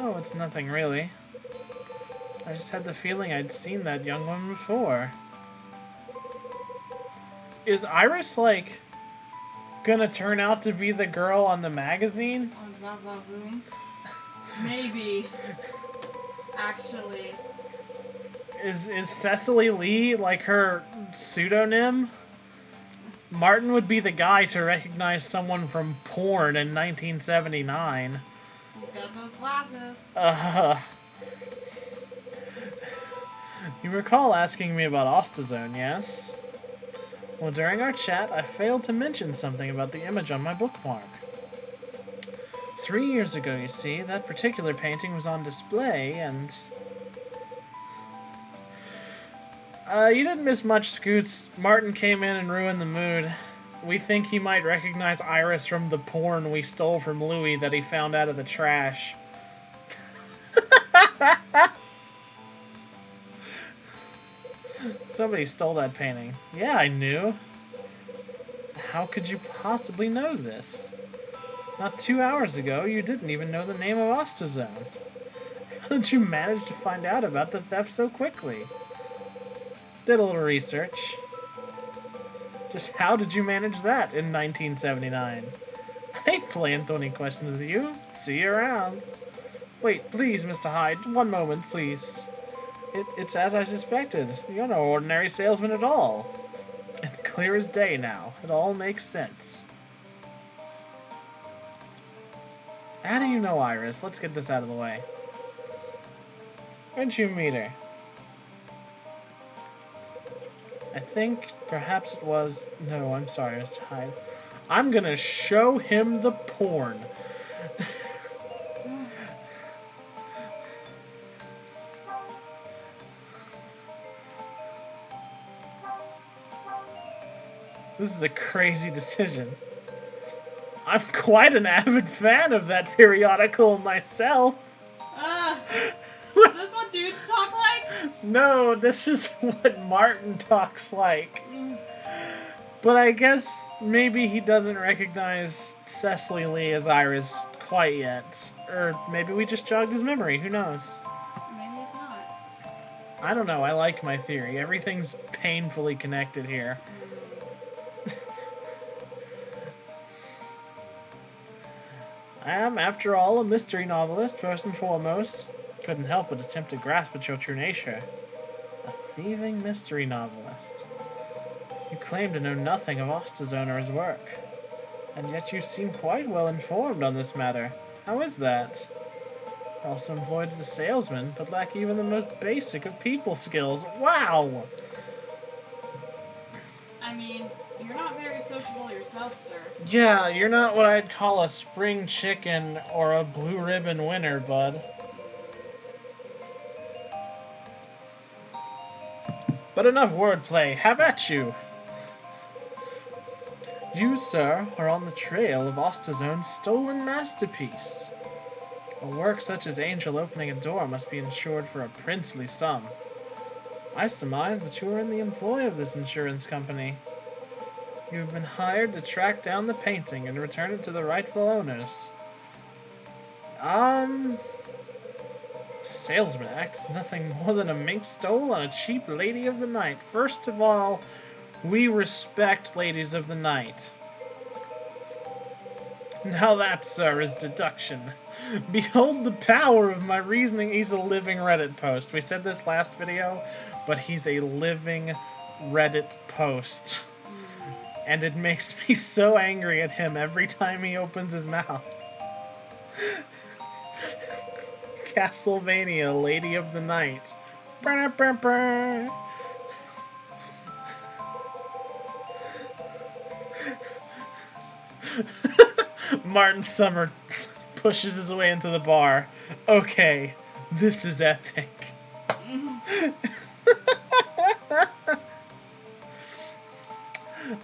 Oh, it's nothing really. I just had the feeling I'd seen that young woman before. Is Iris, like, gonna turn out to be the girl on the magazine? On Va-Va-Voom? Maybe. Actually. Is Cecily Lee, like, her pseudonym? Martin would be the guy to recognize someone from porn in 1979. He's got those glasses. You recall asking me about Ostazone, yes? Well, during our chat, I failed to mention something about the image on my bookmark. 3 years ago, you see, that particular painting was on display, and... you didn't miss much, Scoots. Martin came in and ruined the mood. We think he might recognize Iris from the porn we stole from Louis that he found out of the trash. Somebody stole that painting. Yeah, I knew. How could you possibly know this? Not 2 hours ago, you didn't even know the name of Ostazone. How did you manage to find out about the theft so quickly? Did a little research. Just how did you manage that in 1979? I ain't playing 20 questions with you. See you around. Wait, please, Mr. Hyde. One moment, please. It's as I suspected. You're no ordinary salesman at all. It's clear as day now. It all makes sense. How do you know Iris? Let's get this out of the way. Where'd you meet her? I think perhaps it was... No, I'm sorry, Mr. Hyde. I'm gonna show him the porn. This is a crazy decision. I'm quite an avid fan of that periodical myself. Is this what dudes talk like? No, this is what Martin talks like. But I guess maybe he doesn't recognize Cecily Lee as Iris quite yet. Or maybe we just jogged his memory, who knows? Maybe it's not. I don't know, I like my theory. Everything's painfully connected here. I am, after all, a mystery novelist, first and foremost. Couldn't help but attempt to grasp at your true nature. A thieving mystery novelist. You claim to know nothing of Ostazone or his work. And yet you seem quite well informed on this matter. How is that? You're also employed as a salesman, but lack even the most basic of people skills. Wow! I mean, you're not very sociable yourself, sir. Yeah, you're not what I'd call a spring chicken or a blue ribbon winner, bud. But enough wordplay. Have at you! You, sir, are on the trail of Ostazone's stolen masterpiece. A work such as Angel opening a door must be insured for a princely sum. I surmise that you are in the employ of this insurance company. You have been hired to track down the painting and return it to the rightful owners. Salesman act is nothing more than a mink stole on a cheap lady of the night. First of all, we respect ladies of the night. Now that, sir, is deduction. Behold the power of my reasoning. He's a living Reddit post. We said this last video, but he's a living Reddit post. And it makes me so angry at him every time he opens his mouth. Castlevania, Lady of the Night. Martin Summer pushes his way into the bar. Okay, this is epic.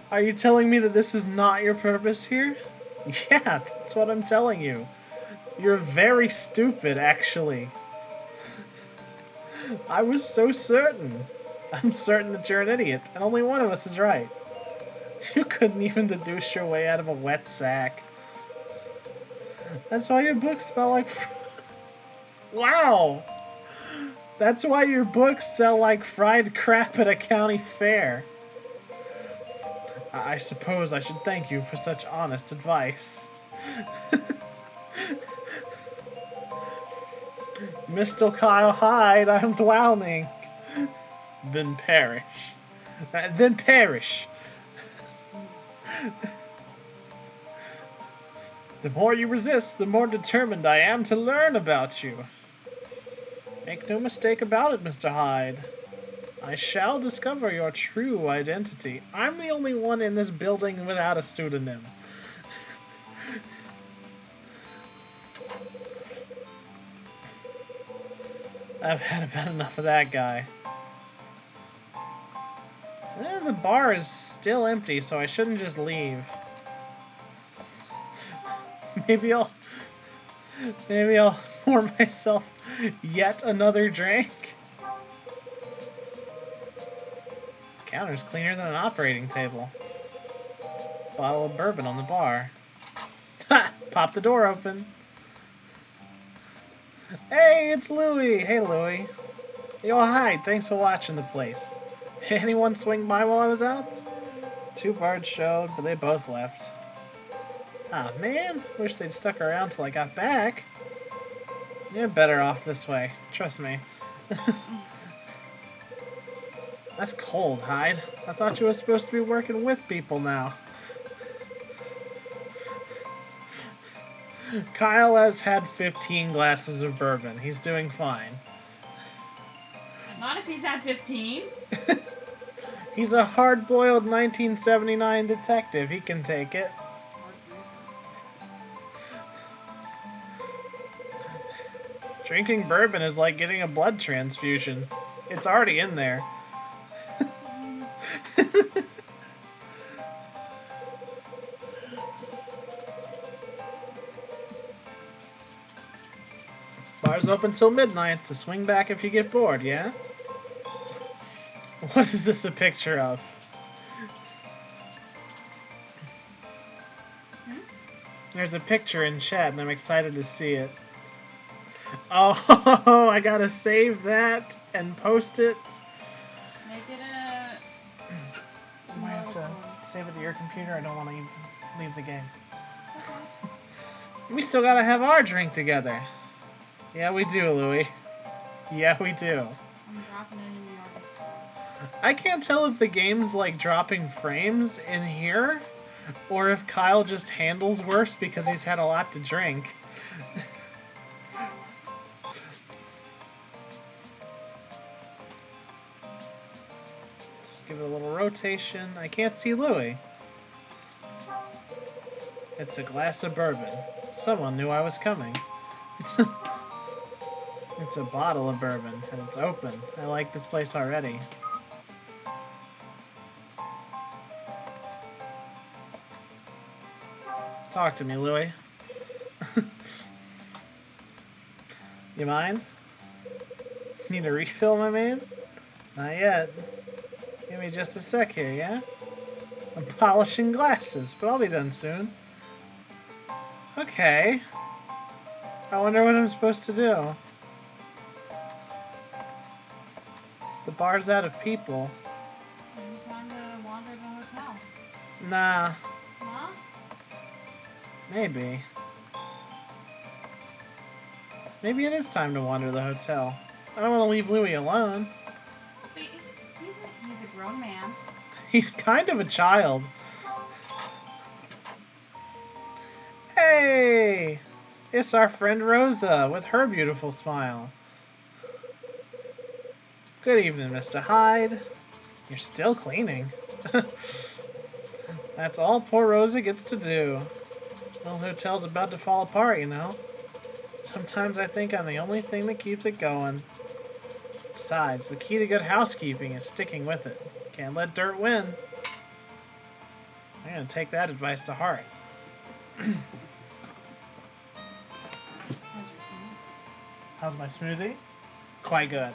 Are you telling me that this is not your purpose here? Yeah, that's what I'm telling you. You're very stupid, actually. I was so certain. I'm certain that you're an idiot, and only one of us is right. You couldn't even deduce your way out of a wet sack. That's why your books smell like... Wow! That's why your books sell like fried crap at a county fair. I suppose I should thank you for such honest advice. Mr. Kyle Hyde, I'm drowning. Then perish. Then perish. The more you resist, the more determined I am to learn about you. Make no mistake about it, Mr. Hyde. I shall discover your true identity. I'm the only one in this building without a pseudonym. I've had about enough of that guy. The bar is still empty, so I shouldn't just leave. Maybe I'll pour myself yet another drink. Counter's cleaner than an operating table. Bottle of bourbon on the bar. Ha! Pop the door open. Hey, it's Louie. Hey, Louie. Yo, hi. Thanks for watching the place. Anyone swing by while I was out? 2 birds showed, but they both left. Ah, man. Wish they'd stuck around till I got back. You're better off this way. Trust me. That's cold, Hyde. I thought you were supposed to be working with people now. Kyle has had 15 glasses of bourbon. He's doing fine. Not if he's had 15. He's a hard-boiled 1979 detective. He can take it. Drinking bourbon is like getting a blood transfusion. It's already in there. Bar's open till midnight, so swing back if you get bored, yeah? What is this a picture of? There's a picture in chat, and I'm excited to see it. Oh, I gotta save that and post it. Make it a... I might have to save it to your computer. I don't want to even leave the game. We still gotta have our drink together. Yeah, we do, Louie. Yeah, we do. I'm dropping it in your Discord. I can't tell if the game's like dropping frames in here, or if Kyle just handles worse because he's had a lot to drink. Let's give it a little rotation. I can't see Louie. It's a glass of bourbon. Someone knew I was coming. It's a bottle of bourbon, and it's open. I like this place already. Talk to me, Louie. You mind? Need a refill, my man? Not yet. Give me just a sec here, yeah? I'm polishing glasses, but I'll be done soon. Okay. I wonder what I'm supposed to do. The bar's out of people. Maybe time to wander the hotel. Nah. Huh? Maybe. Maybe it is time to wander the hotel. I don't want to leave Louie alone. But he's a grown man. He's kind of a child. Hey! It's our friend Rosa with her beautiful smile. Good evening, Mr. Hyde. You're still cleaning. That's all poor Rosa gets to do. Well, the hotel's about to fall apart, you know. Sometimes I think I'm the only thing that keeps it going. Besides, the key to good housekeeping is sticking with it. Can't let dirt win. I'm gonna take that advice to heart. How's my smoothie? Quite good.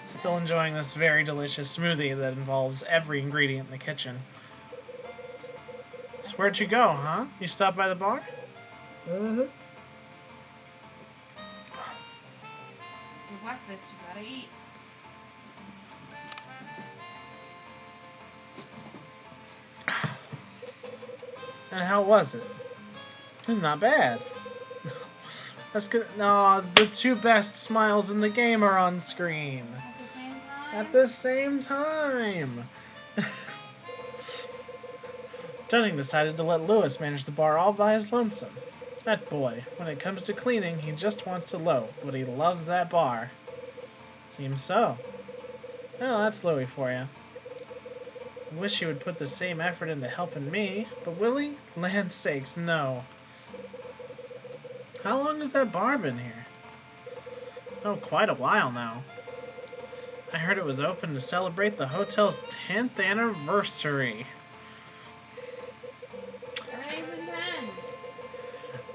Still enjoying this very delicious smoothie that involves every ingredient in the kitchen. So where'd you go, huh? You stopped by the bar? Mm-hmm. It's your breakfast, you gotta eat. And how was it? Not bad. That's good. No, the 2 best smiles in the game are on screen. At the same time? At the same time. Dunning decided to let Lewis manage the bar all by his lonesome. That boy, when it comes to cleaning, he just wants to loaf, but he loves that bar. Seems so. Well, that's Louie for you. I wish he would put the same effort into helping me, but will he? Land's sakes, no. How long has that bar been here? Oh, quite a while now. I heard it was open to celebrate the hotel's 10th anniversary. Everything's intense.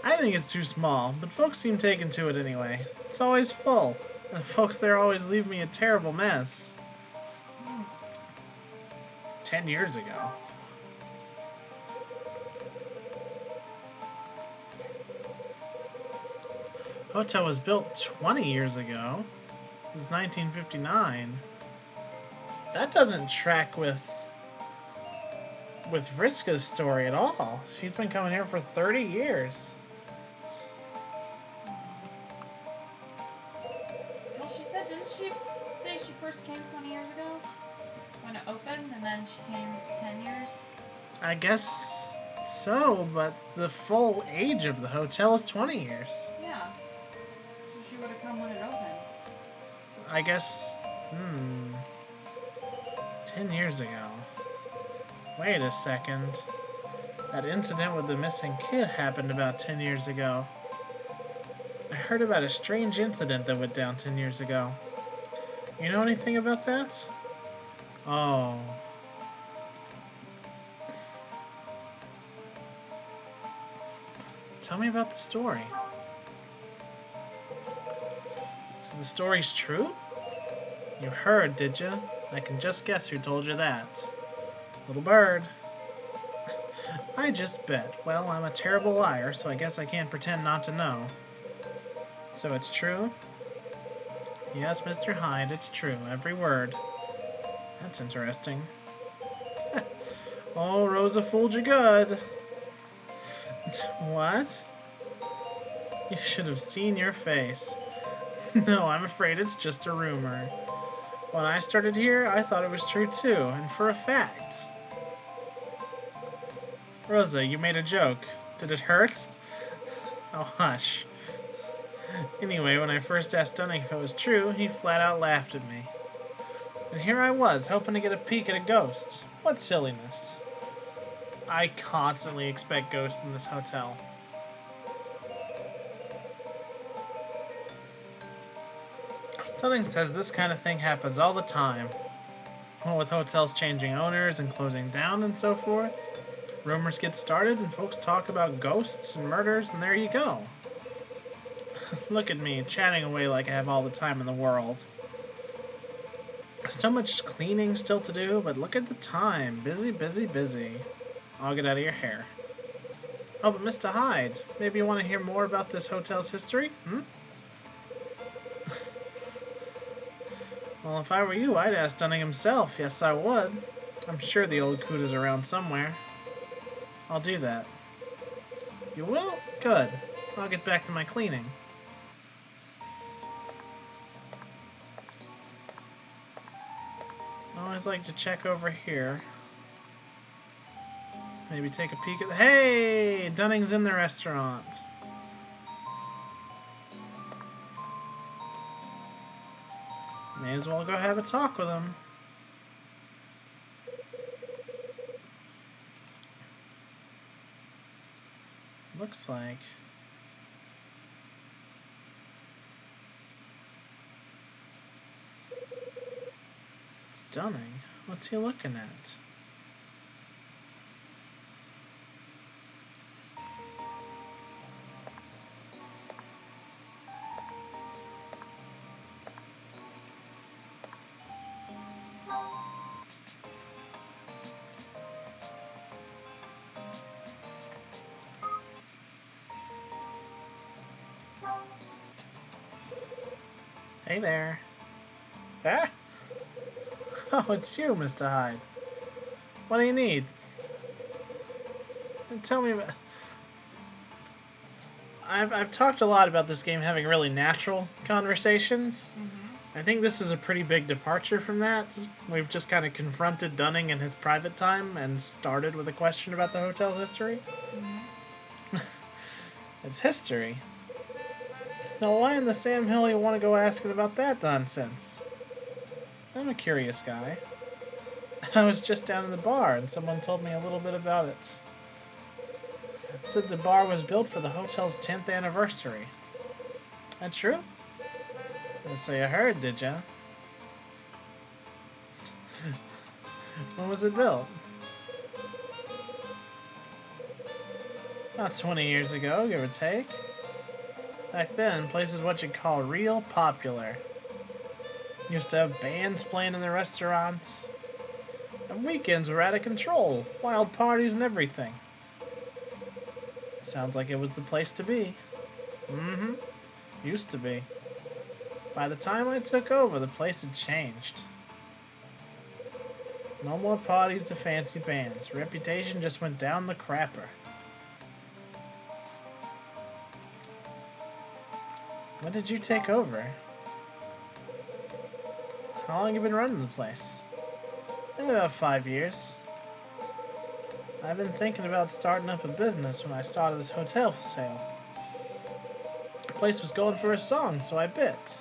I think it's too small, but folks seem taken to it anyway. It's always full. The folks there always leave me a terrible mess. 10 years ago. Hotel was built 20 years ago. It was 1959. That doesn't track with Vriska's story at all. She's been coming here for 30 years. Well, she said, didn't she say she first came 20 years ago? When it opened, and then she came 10 years? I guess so, but the full age of the hotel is 20 years. Yeah. So she would have come when it opened. I guess, 10 years ago. Wait a second. That incident with the missing kid happened about 10 years ago. I heard about a strange incident that went down 10 years ago. You know anything about that? Oh. Tell me about the story. So the story's true? You heard, did you? I can just guess who told you that. Little bird. I just bet. Well, I'm a terrible liar, so I guess I can't pretend not to know. So it's true? Yes, Mr. Hyde, it's true. Every word. That's interesting. Oh, Rosa fooled you good. What? You should have seen your face. No, I'm afraid it's just a rumor. When I started here, I thought it was true too, and for a fact. Rosa, you made a joke. Did it hurt? Oh, hush. Anyway, when I first asked Dunning if it was true, he flat out laughed at me. And here I was, hoping to get a peek at a ghost. What silliness. I constantly expect ghosts in this hotel. Dunning says this kind of thing happens all the time. Well, with hotels changing owners and closing down and so forth. Rumors get started and folks talk about ghosts and murders, and there you go. Look at me, chatting away like I have all the time in the world. So much cleaning still to do, but look at the time. Busy, busy, busy. I'll get out of your hair. Oh, but Mr. Hyde, maybe you want to hear more about this hotel's history? Well, if I were you, I'd ask Dunning himself. Yes, I would. I'm sure the old coot is around somewhere. I'll do that. You will? Good. I'll get back to my cleaning. I always like to check over here. Maybe take a peek at the... Hey! Dunning's in the restaurant. May as well go have a talk with him. Looks like... It's Dunning. What's he looking at? Hey there. Ah? Oh, it's you, Mr. Hyde. What do you need? Tell me about... I've talked a lot about this game having really natural conversations. I think this is a pretty big departure from that. We've just kind of confronted Dunning in his private time and started with a question about the hotel's history. It's history. Now, why in the Sam Hill you want to go asking about that nonsense? I'm a curious guy. I was just down in the bar and someone told me a little bit about it. Said the bar was built for the hotel's 10th anniversary. That true? So you heard, did ya? When was it built? About 20 years ago, give or take. Back then, places what you'd call real popular. Used to have bands playing in the restaurants. And weekends were out of control. Wild parties and everything. Sounds like it was the place to be. Mm-hmm. Used to be. By the time I took over, the place had changed. No more parties to fancy bands. Reputation just went down the crapper. When did you take over? How long have you been running the place? About 5 years. I've been thinking about starting up a business when I started this hotel for sale. The place was going for a song, so I bit.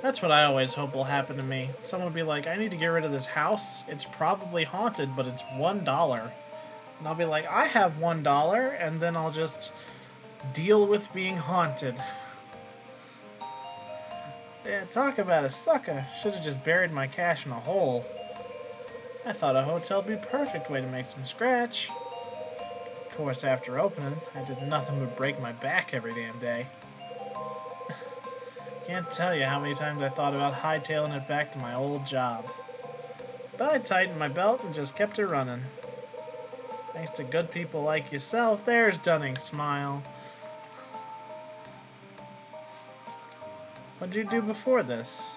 That's what I always hope will happen to me. Someone will be like, I need to get rid of this house. It's probably haunted, but it's $1. And I'll be like, I have $1, and then I'll just deal with being haunted. Yeah, talk about a sucker. Should have just buried my cash in a hole. I thought a hotel would be a perfect way to make some scratch. Of course, after opening, I did nothing but break my back every damn day. Can't tell you how many times I thought about hightailing it back to my old job. But I tightened my belt and just kept it running. Thanks to good people like yourself, there's Dunning, smile. What did you do before this?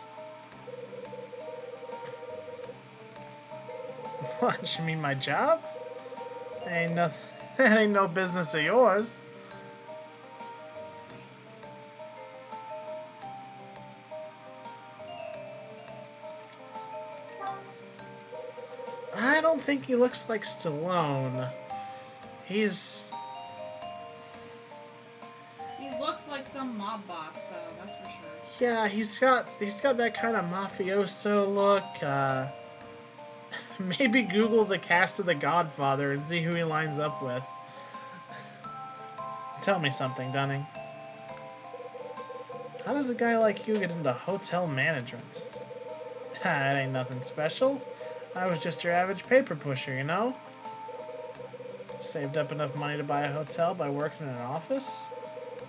What, you mean my job? That ain't no business of yours. I don't think he looks like Stallone. He looks like some mob boss, though, that's for sure. Yeah, he's got that kind of mafioso look. Maybe Google the cast of The Godfather and see who he lines up with. Tell me something, Dunning. How does a guy like you get into hotel management? That ain't nothing special. I was just your average paper pusher, you know? Saved up enough money to buy a hotel by working in an office?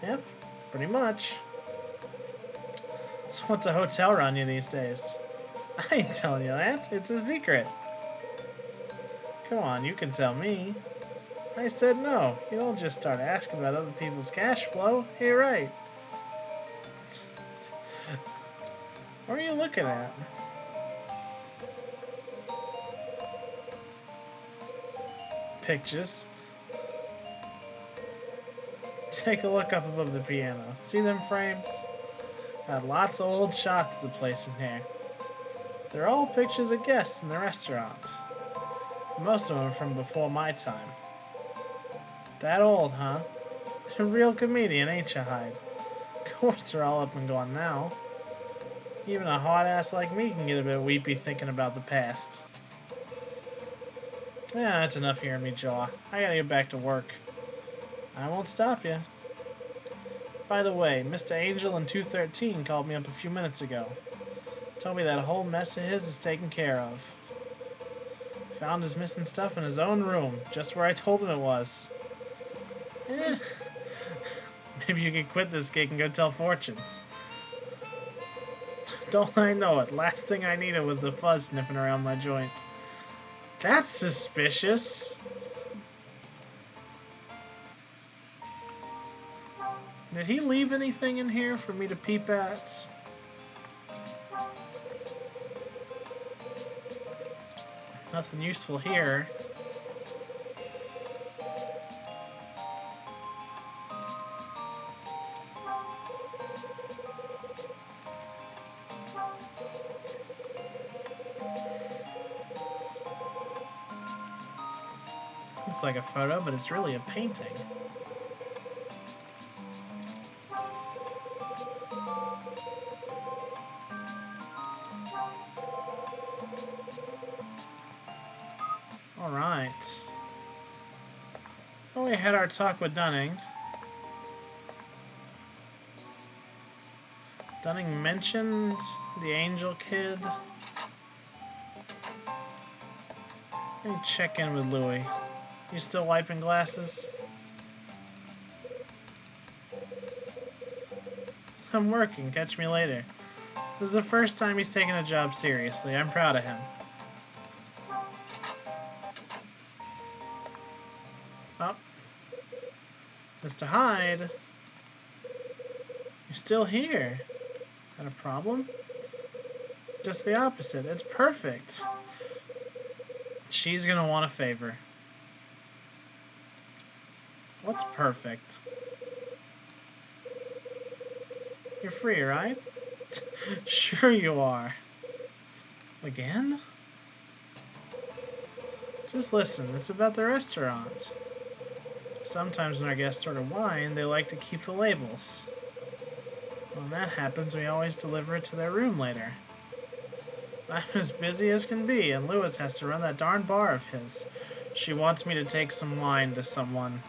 Yep, pretty much. So what's a hotel run you these days? I ain't telling you that. It's a secret. Come on, you can tell me. I said no. You don't just start asking about other people's cash flow. Hey, right. What are you looking at? Pictures. Take a look up above the piano. See them frames? Got lots of old shots of the place in here. They're all pictures of guests in the restaurant. Most of them from before my time. That old, huh? A real comedian, ain't you, Hyde? Of course they're all up and gone now. Even a hot ass like me can get a bit weepy thinking about the past. Yeah, that's enough hearing me jaw. I gotta get back to work. I won't stop you. By the way, Mr. Angel in 213 called me up a few minutes ago. Told me that whole mess of his is taken care of. Found his missing stuff in his own room, just where I told him it was. Maybe you could quit this gig and go tell fortunes. Don't I know it? Last thing I needed was the fuzz sniffing around my joint. That's suspicious. Did he leave anything in here for me to peep at? Nothing useful here. Looks like a photo, but it's really a painting. Alright. Well, we had our talk with Dunning. Dunning mentioned the Angel Kid. Let me check in with Louie. You still wiping glasses? I'm working. Catch me later. This is the first time he's taken a job seriously. I'm proud of him. Oh. Mr. Hyde. You're still here. Got a problem? Just the opposite. It's perfect. She's gonna want a favor. What's perfect? You're free, right? Sure you are. Again? Just listen, it's about the restaurant. Sometimes when our guests order wine, they like to keep the labels. When that happens, we always deliver it to their room later. I'm as busy as can be, and Lewis has to run that darn bar of his. She wants me to take some wine to someone.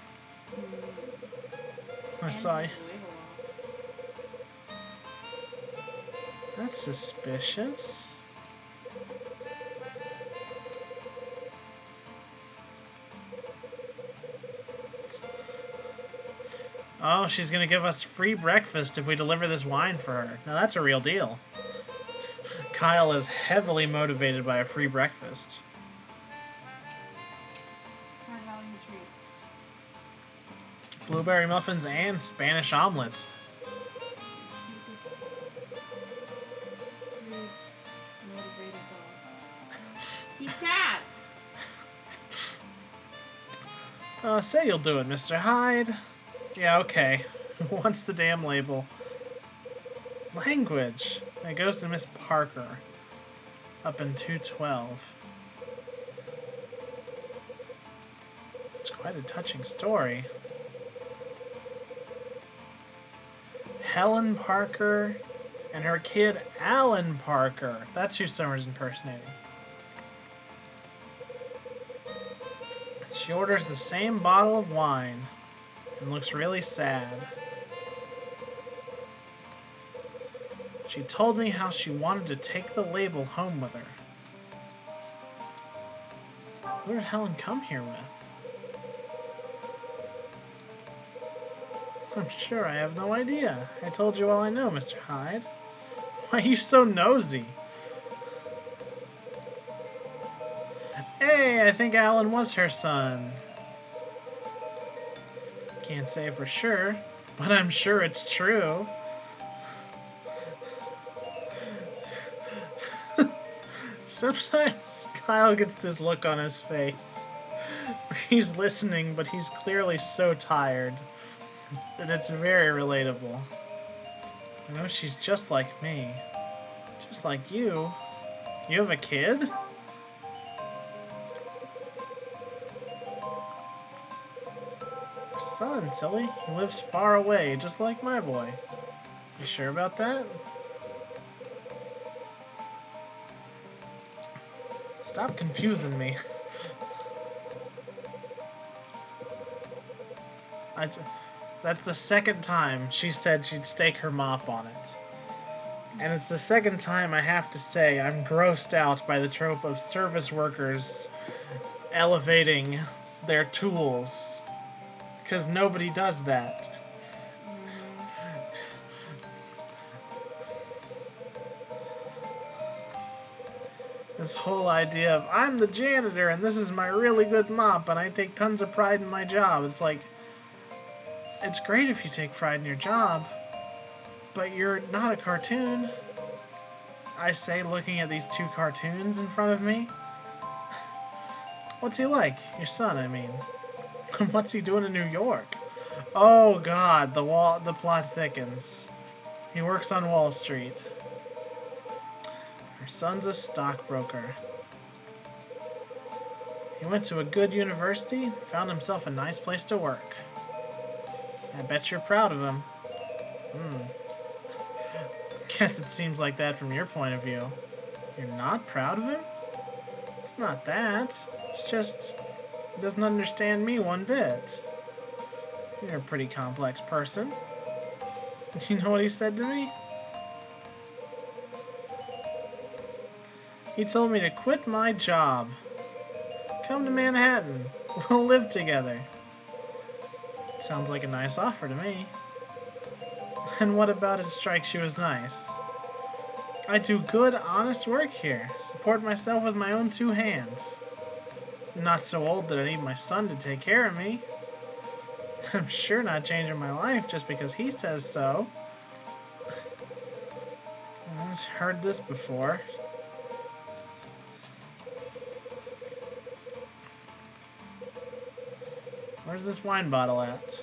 I saw you. That's suspicious. Oh, she's gonna give us free breakfast if we deliver this wine for her. Now that's a real deal. Kyle is heavily motivated by a free breakfast. High value treats. Blueberry muffins and Spanish omelets. Motivated dog. Keep tabs. Say you'll do it, Mr. Hyde. Yeah, okay. What's the damn label? Language. It goes to Miss Parker. Up in 212. It's quite a touching story. Helen Parker and her kid Alan Parker. That's who Summer's impersonating. She orders the same bottle of wine and looks really sad. She told me how she wanted to take the label home with her. Who did Helen come here with? I'm sure I have no idea. I told you all I know, Mr. Hyde. Why are you so nosy? Hey, I think Alan was her son. Can't say for sure, but I'm sure it's true. Sometimes Kyle gets this look on his face where he's listening, but he's clearly so tired that it's very relatable. I know she's just like me. Just like you. You have a kid? Your son, silly. He lives far away, just like my boy. You sure about that? Stop confusing me. That's the second time she said she'd stake her mop on it. And it's the second time I have to say I'm grossed out by the trope of service workers elevating their tools. Because nobody does that. This whole idea of, I'm the janitor and this is my really good mop and I take tons of pride in my job. It's like, it's great if you take pride in your job, but you're not a cartoon. I say, looking at these two cartoons in front of me. What's he like? Your son, I mean. What's he doing in New York? Oh God, the plot thickens. He works on Wall Street. Her son's a stockbroker. He went to a good university, found himself a nice place to work. I bet you're proud of him. Guess it seems like that from your point of view. You're not proud of him? It's not that. It's just, he doesn't understand me one bit. You're a pretty complex person. You know what he said to me? He told me to quit my job. Come to Manhattan. We'll live together. Sounds like a nice offer to me. And what about it strikes you as nice? I do good, honest work here. Support myself with my own two hands. I'm not so old that I need my son to take care of me. I'm sure not changing my life just because he says so. I've heard this before. Where's this wine bottle at?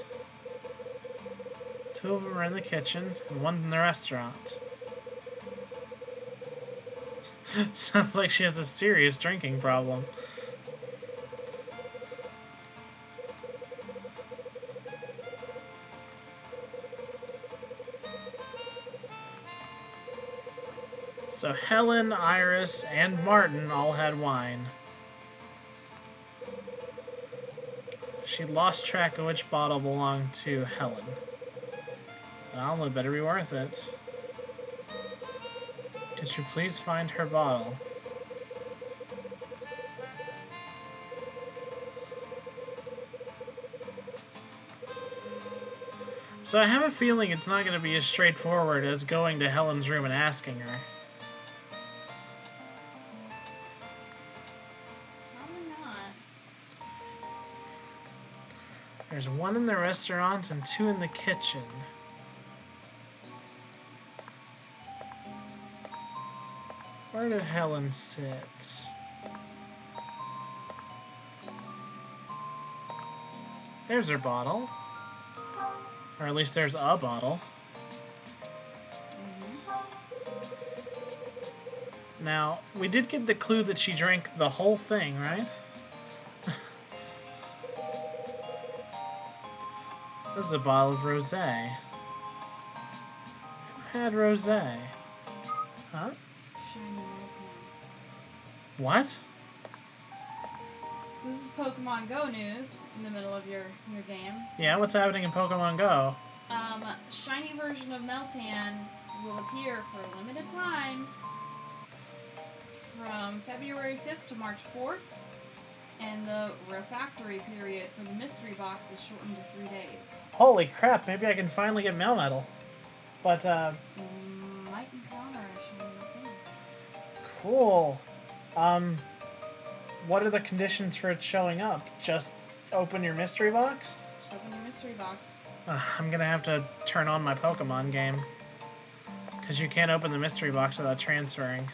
2 of them are in the kitchen, and 1 in the restaurant. Sounds like she has a serious drinking problem. So Helen, Iris, and Martin all had wine. She lost track of which bottle belonged to Helen. Well, it better be worth it. Could you please find her bottle? So I have a feeling it's not going to be as straightforward as going to Helen's room and asking her. Probably not. There's 1 in the restaurant and 2 in the kitchen. Where did Helen sit? There's her bottle. Or at least there's a bottle. Now, we did get the clue that she drank the whole thing, right? This is a bottle of rosé. Who had rosé? Huh? Shiny Meltan. What? So this is Pokemon Go news in the middle of your game. Yeah, what's happening in Pokemon Go? Shiny version of Meltan will appear for a limited time from February 5th to March 4th, and the refractory period for the mystery box is shortened to 3 days. Holy crap, maybe I can finally get Melmetal. But, Might encounter a shiny Meltan. cool. What are the conditions for it showing up? Just open your mystery box? Just open your mystery box. I'm gonna have to turn on my Pokemon game. Because you can't open the mystery box without transferring.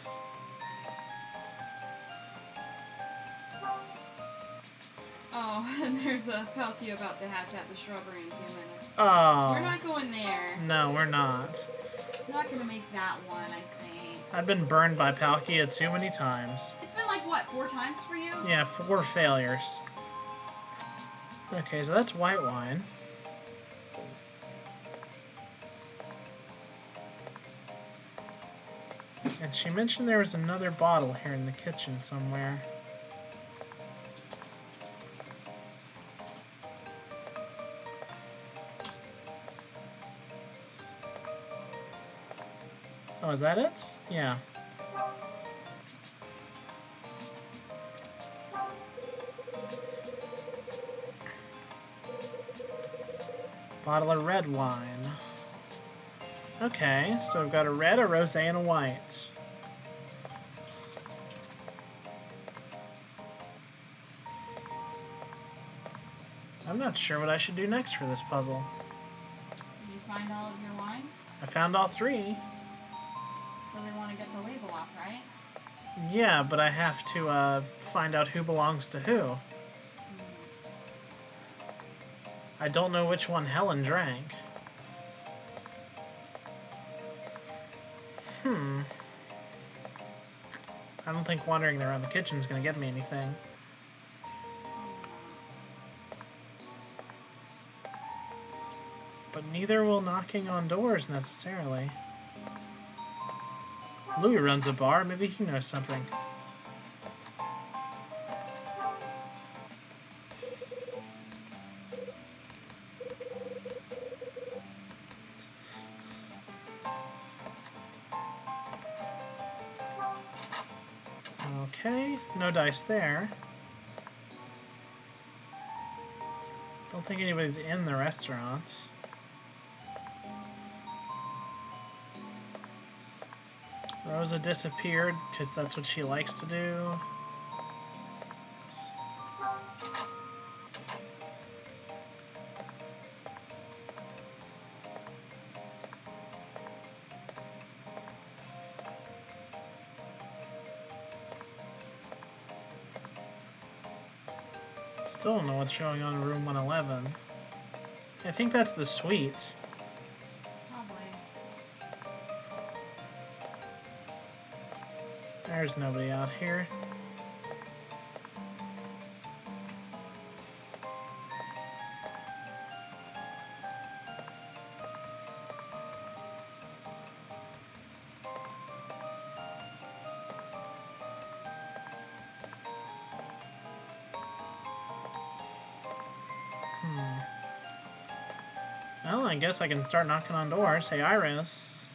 Oh, and there's a Palkia about to hatch at the shrubbery in 2 minutes. Oh. So we're not going there. No, we're not. I'm not gonna make that one, I think. I've been burned by Palkia too many times. It's been like, what, 4 times for you? Yeah, 4 failures. Okay, so that's white wine. And she mentioned there was another bottle here in the kitchen somewhere. Oh, is that it? Yeah. Bottle of red wine. Okay, so we've got a red, a rosé, and a white. I'm not sure what I should do next for this puzzle. Did you find all of your wines? I found all 3. So they want to get the label off, right? Yeah, but I have to find out who belongs to who. I don't know which one Helen drank. I don't think wandering around the kitchen is going to get me anything. But neither will knocking on doors necessarily. Louis runs a bar, maybe he knows something. Okay, no dice there. Don't think anybody's in the restaurant. Rosa disappeared because that's what she likes to do. Still don't know what's showing on room 111. I think that's the suite. Probably. There's nobody out here. Well, I guess I can start knocking on doors. Hey, Iris.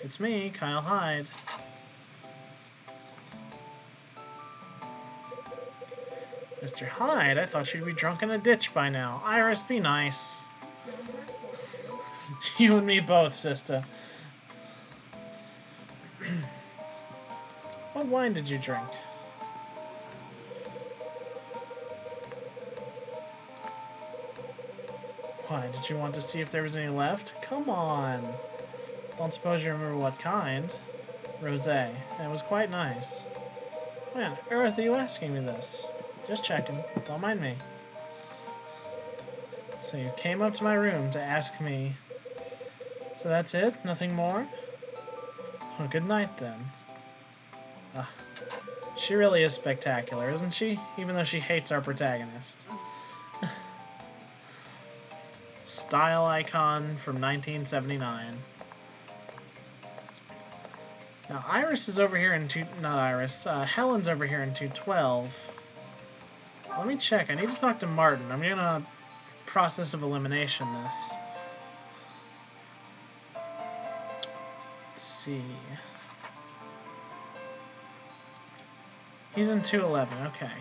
It's me, Kyle Hyde. Mr. Hyde, I thought you'd be drunk in a ditch by now. Iris, be nice. It's really hard for You and me both, sister. What wine did you drink? Why, did you want to see if there was any left? Come on. Don't suppose you remember what kind? Rosé. And it was quite nice. Why on earth are you asking me this? Just checking. Don't mind me. So you came up to my room to ask me. So that's it? Nothing more? Well, good night then. She really is spectacular, isn't she? Even though she hates our protagonist. Style icon from 1979. Now, Iris is over here in not Iris, Helen's over here in 212. Let me check. I need to talk to Martin. I'm gonna process of elimination this. Let's see. He's in 211, okay.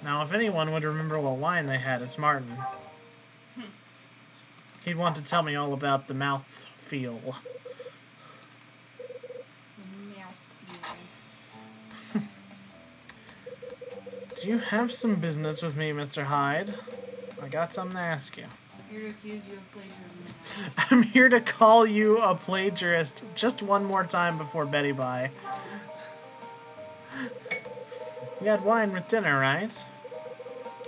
Now, if anyone would remember what wine they had, it's Martin. He'd want to tell me all about the mouth feel. Do you have some business with me, Mr. Hyde? I got something to ask you. I'm here to accuse you of plagiarism. I'm here to call you a plagiarist just one more time before Betty Bye. You had wine with dinner, right?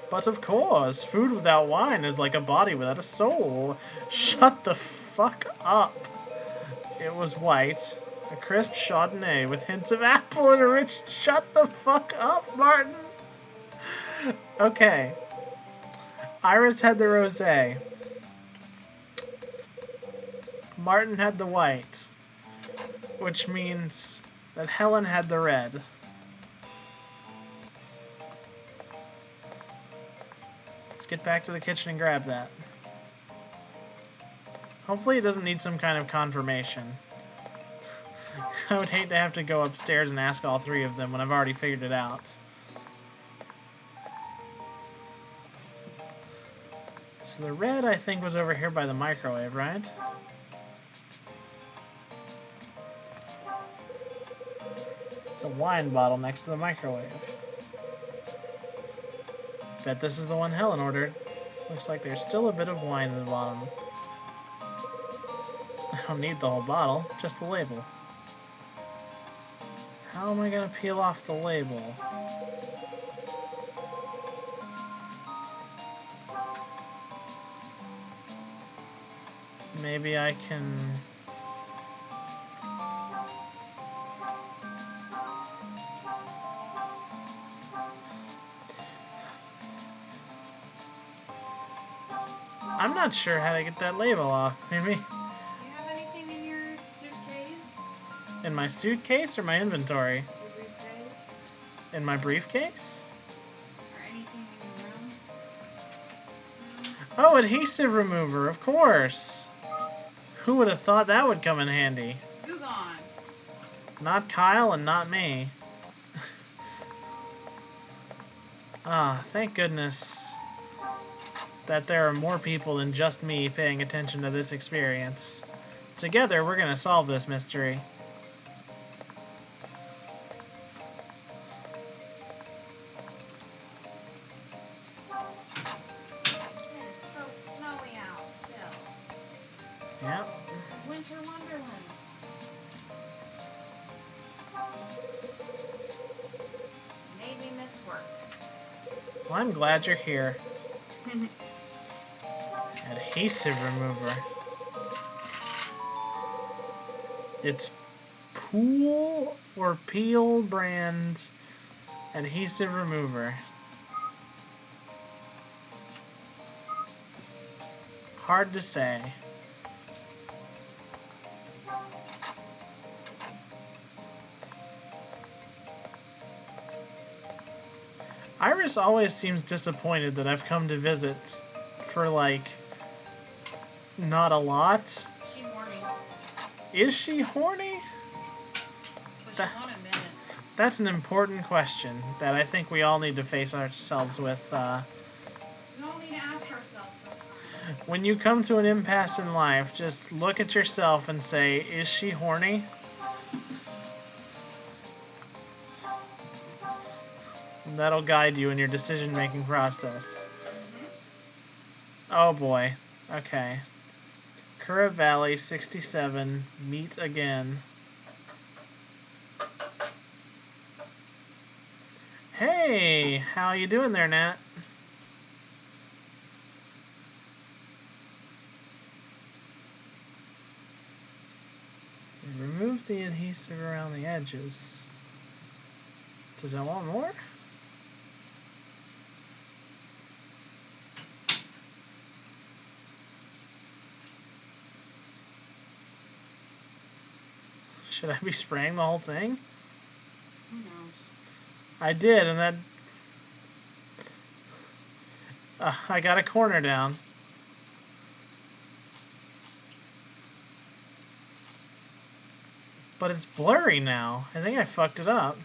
But of course, food without wine is like a body without a soul. Shut the fuck up. It was white, a crisp Chardonnay with hints of apple and a rich... Shut the fuck up, Martin. Okay. Iris had the rosé. Martin had the white, which means that Helen had the red. Let's get back to the kitchen and grab that. Hopefully it doesn't need some kind of confirmation. I would hate to have to go upstairs and ask all three of them when I've already figured it out. So the red, I think, was over here by the microwave, right? It's a wine bottle next to the microwave. Bet this is the one Helen ordered. Looks like there's still a bit of wine in the bottom. I don't need the whole bottle, just the label. How am I gonna peel off the label? Maybe I can... I'm not sure how to get that label off. Maybe... Do you have anything in your suitcase? In my suitcase or my inventory? Your briefcase? In my briefcase? Or anything in your room? Oh, adhesive remover, of course! Who would have thought that would come in handy? You gone. Not Kyle and not me. Ah, thank goodness that there are more people than just me paying attention to this experience. Together, we're gonna solve this mystery. It is so snowy out still. Yep. Winter Wonderland. Made me miss work. Well, I'm glad you're here. Adhesive remover. It's Pool or Peel brand adhesive remover. Hard to say. Iris always seems disappointed that I've come to visit for, like, not a lot. She's horny. Is she horny? But she won't admit it. That's an important question that I think we all need to face ourselves with. We all need to ask ourselves sometimes. When you come to an impasse in life, just look at yourself and say, is she horny? And that'll guide you in your decision-making process. Oh boy. Okay. Kura Valley 67, meet again. Hey, how you doing there, Nat? It removes the adhesive around the edges. Does it want more? Should I be spraying the whole thing? Who knows? I did, and that... I got a corner down. But it's blurry now. I think I fucked it up.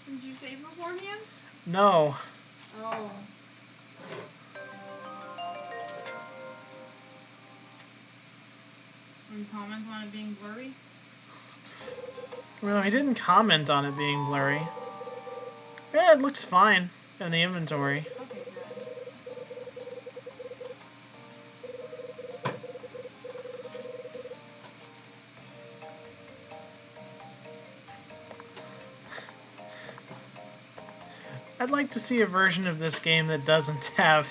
Did you save beforehand? No. Oh. Any comments on it being blurry? No, he didn't comment on it being blurry. Yeah, it looks fine in the inventory. Okay, good. I'd like to see a version of this game that doesn't have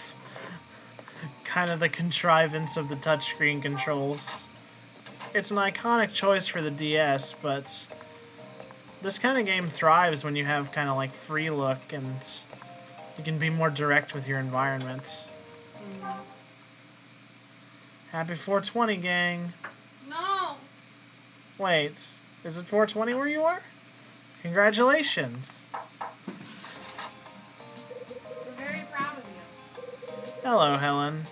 kind of the contrivance of the touchscreen controls. It's an iconic choice for the DS, but this kind of game thrives when you have kind of like free look and you can be more direct with your environment. Mm. Happy 420, gang. No! Wait, is it 420 where you are? Congratulations. We're very proud of you. Hello, Helen.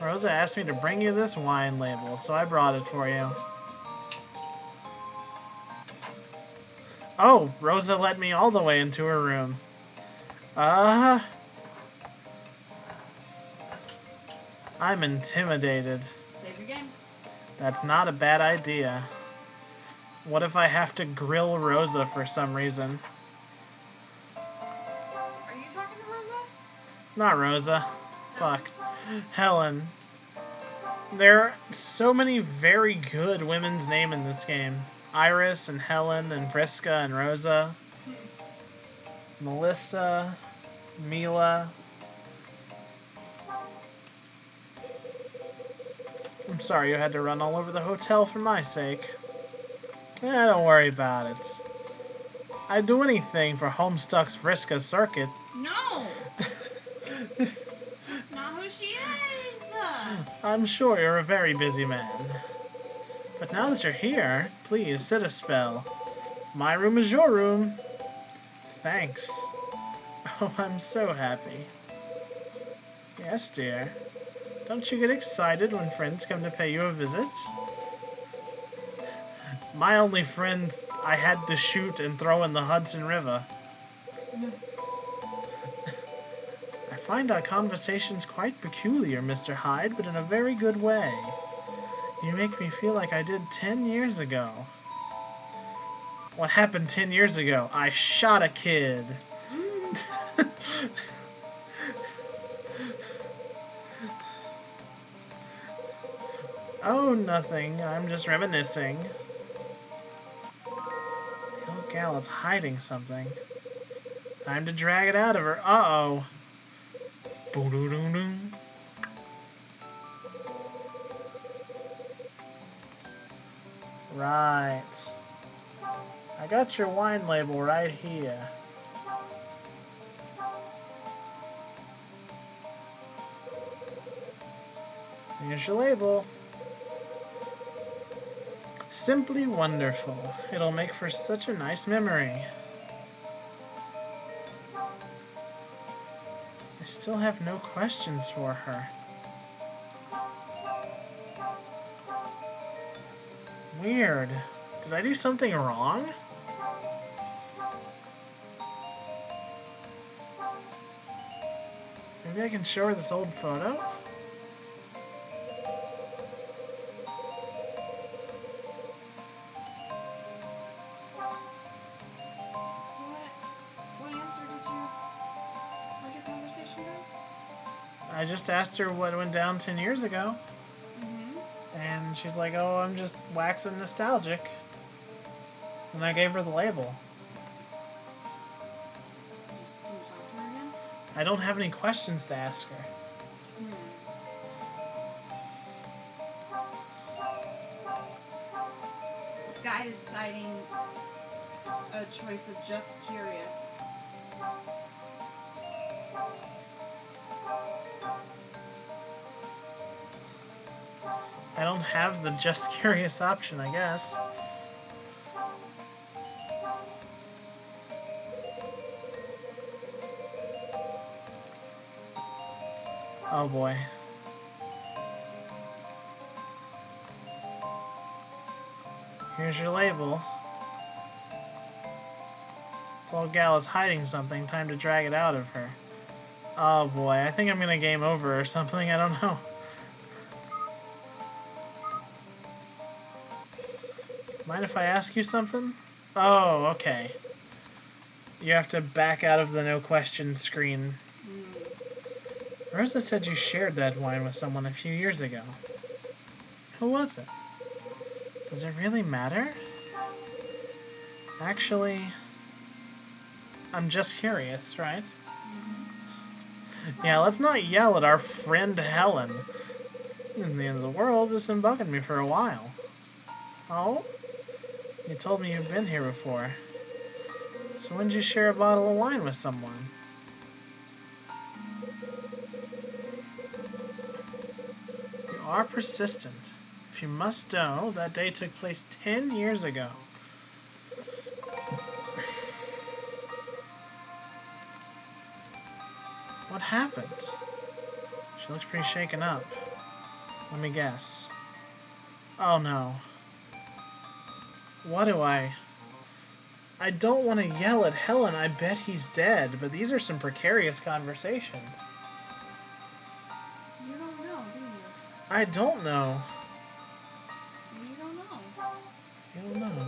Rosa asked me to bring you this wine label, so I brought it for you. Oh, Rosa let me all the way into her room. I'm intimidated. Save your game. That's not a bad idea. What if I have to grill Rosa for some reason? Are you talking to Rosa? Not Rosa. Fuck. Helen. There are so many very good women's names in this game. Iris and Helen and Vriska and Rosa. Melissa. Mila. I'm sorry you had to run all over the hotel for my sake. Don't worry about it. I'd do anything for Homestuck's Vriska circuit. No! That's not who she is! I'm sure you're a very busy man. But now that you're here, please sit a spell. My room is your room. Thanks. Oh, I'm so happy. Yes, dear. Don't you get excited when friends come to pay you a visit? My only friend I had to shoot and throw in the Hudson River. I find our conversations quite peculiar, Mr. Hyde, but in a very good way. You make me feel like I did 10 years ago. What happened 10 years ago? I shot a kid. Oh, nothing. I'm just reminiscing. The old gal is hiding something. Time to drag it out of her. Uh-oh. Boom-doo-doo-doo. Right. I got your wine label right here. Here's your label. Simply wonderful. It'll make for such a nice memory. I still have no questions for her. Weird. Did I do something wrong? Maybe I can show her this old photo? What answer did you... How'd your conversation go? I just asked her what went down 10 years ago. And she's like, oh, I'm just waxing nostalgic. And I gave her the label. Can you talk to her again? I don't have any questions to ask her. This guy is citing a choice of just curious. I don't have the just curious option, I guess. Oh boy. Here's your label. This old gal is hiding something. Time to drag it out of her. Oh boy, I think I'm gonna game over or something. I don't know. Mind if I ask you something? Oh, okay. You have to back out of the no question screen. Rosa said you shared that wine with someone a few years ago. Who was it? Does it really matter? Actually, I'm just curious, right? Yeah, let's not yell at our friend Helen. This isn't the end of the world, it's been bugging me for a while. Oh? You told me you've been here before. So when did you share a bottle of wine with someone? You are persistent. If you must know, that day took place 10 years ago. What happened? She looks pretty shaken up. Let me guess. Oh no. What do I don't want to yell at Helen. I bet he's dead, but these are some precarious conversations. You don't know, do you? I don't know. So you don't know. You don't know.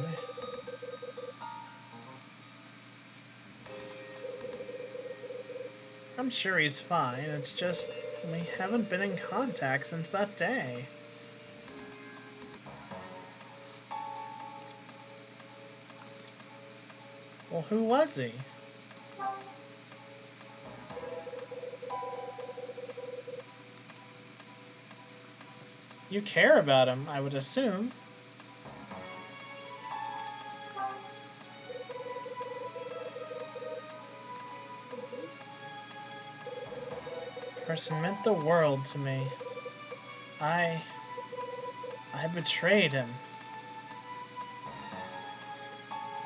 I'm sure he's fine. It's just we haven't been in contact since that day. Well, who was he? You care about him, I would assume. Person meant the world to me. I betrayed him.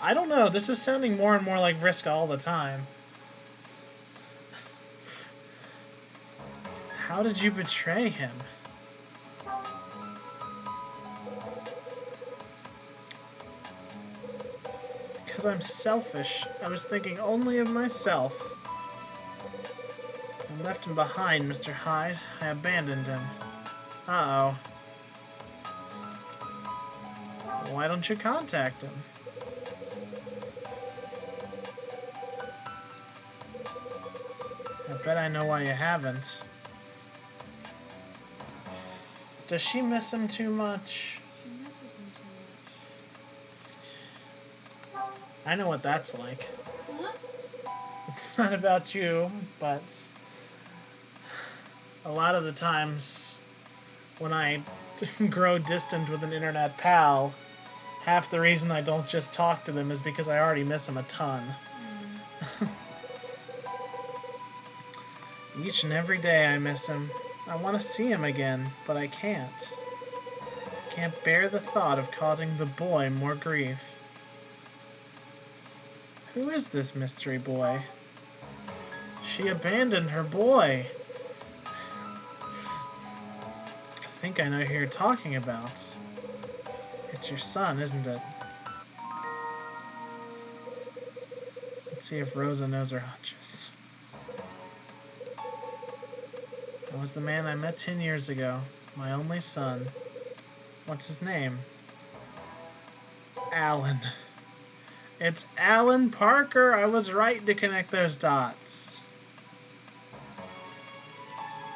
I don't know, this is sounding more and more like Vriska all the time. How did you betray him? Because I'm selfish. I was thinking only of myself. I left him behind, Mr. Hyde. I abandoned him. Uh-oh. Why don't you contact him? I bet I know why you haven't. Does she miss him too much? She misses him too much. I know what that's like. Huh? It's not about you, but a lot of the times when I grow distant with an internet pal, half the reason I don't just talk to them is because I already miss them a ton. Each and every day I miss him. I want to see him again, but I can't. Can't bear the thought of causing the boy more grief. Who is this mystery boy? She abandoned her boy. I think I know who you're talking about. It's your son, isn't it? Let's see if Rosa knows her hunches. That was the man I met 10 years ago. My only son. What's his name? Alan. It's Alan Parker. I was right to connect those dots.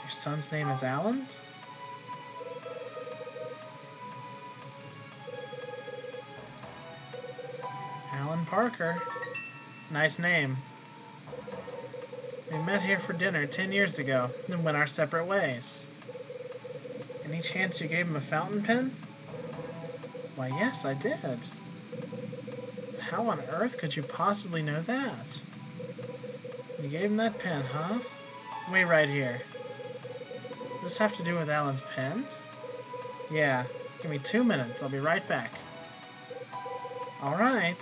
Your son's name is Alan? Alan Parker. Nice name. We met here for dinner 10 years ago and went our separate ways. Any chance you gave him a fountain pen? Why, yes, I did. How on earth could you possibly know that? You gave him that pen, huh? Wait right here. Does this have to do with Alan's pen? Yeah. Give me 2 minutes. I'll be right back. Alright.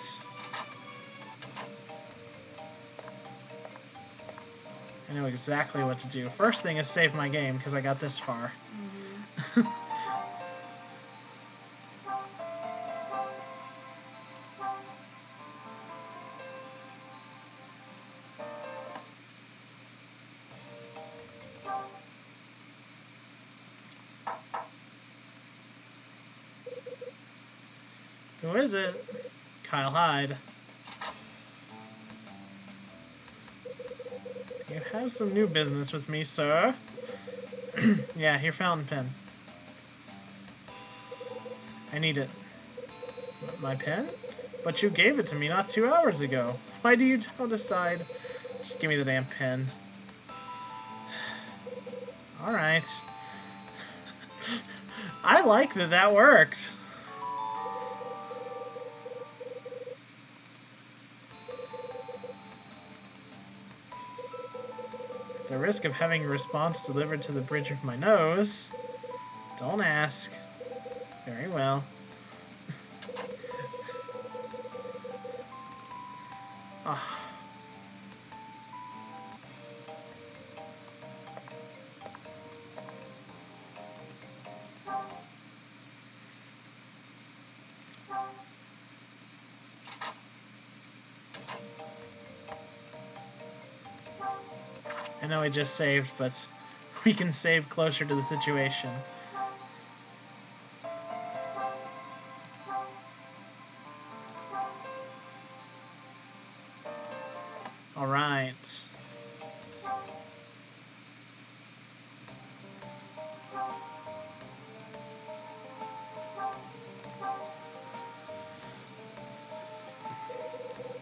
I know exactly what to do. First thing is save my game, because I got this far. Who is it? Kyle Hyde. You have some new business with me, sir. Yeah, your fountain pen. I need it. My pen? But you gave it to me not 2 hours ago. Why do you now decide? Just give me the damn pen. Alright. I like that that worked. At the risk of having a response delivered to the bridge of my nose. Don't ask. Very well. Ah. I know I just saved, but we can save closer to the situation. Alright.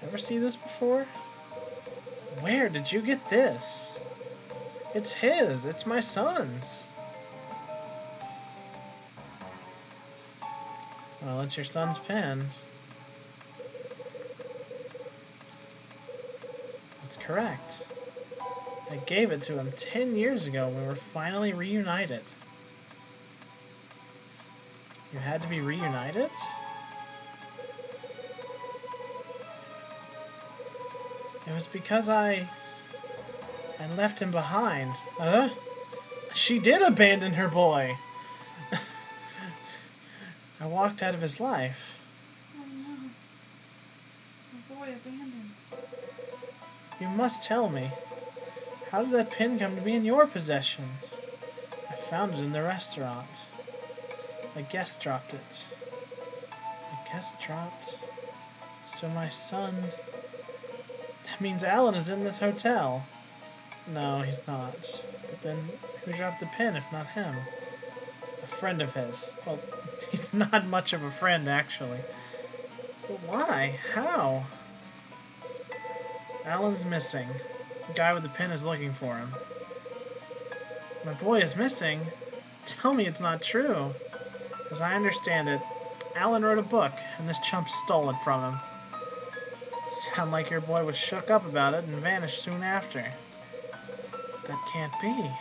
Ever see this before? Where did you get this? It's his. It's my son's. Well, it's your son's pen. That's correct. I gave it to him 10 years ago when we were finally reunited. You had to be reunited? It was because I left him behind. She did abandon her boy. I walked out of his life. Oh no. My boy abandoned. You must tell me. How did that pin come to be in your possession? I found it in the restaurant. A guest dropped it. A guest dropped? So my son... That means Alan is in this hotel. No, he's not. But then, who dropped the pin if not him? A friend of his. Well, he's not much of a friend, actually. But why? How? Alan's missing. The guy with the pin is looking for him. My boy is missing? Tell me it's not true. As I understand it, Alan wrote a book, and this chump stole it from him. Sound like your boy was shook up about it and vanished soon after. That can't be.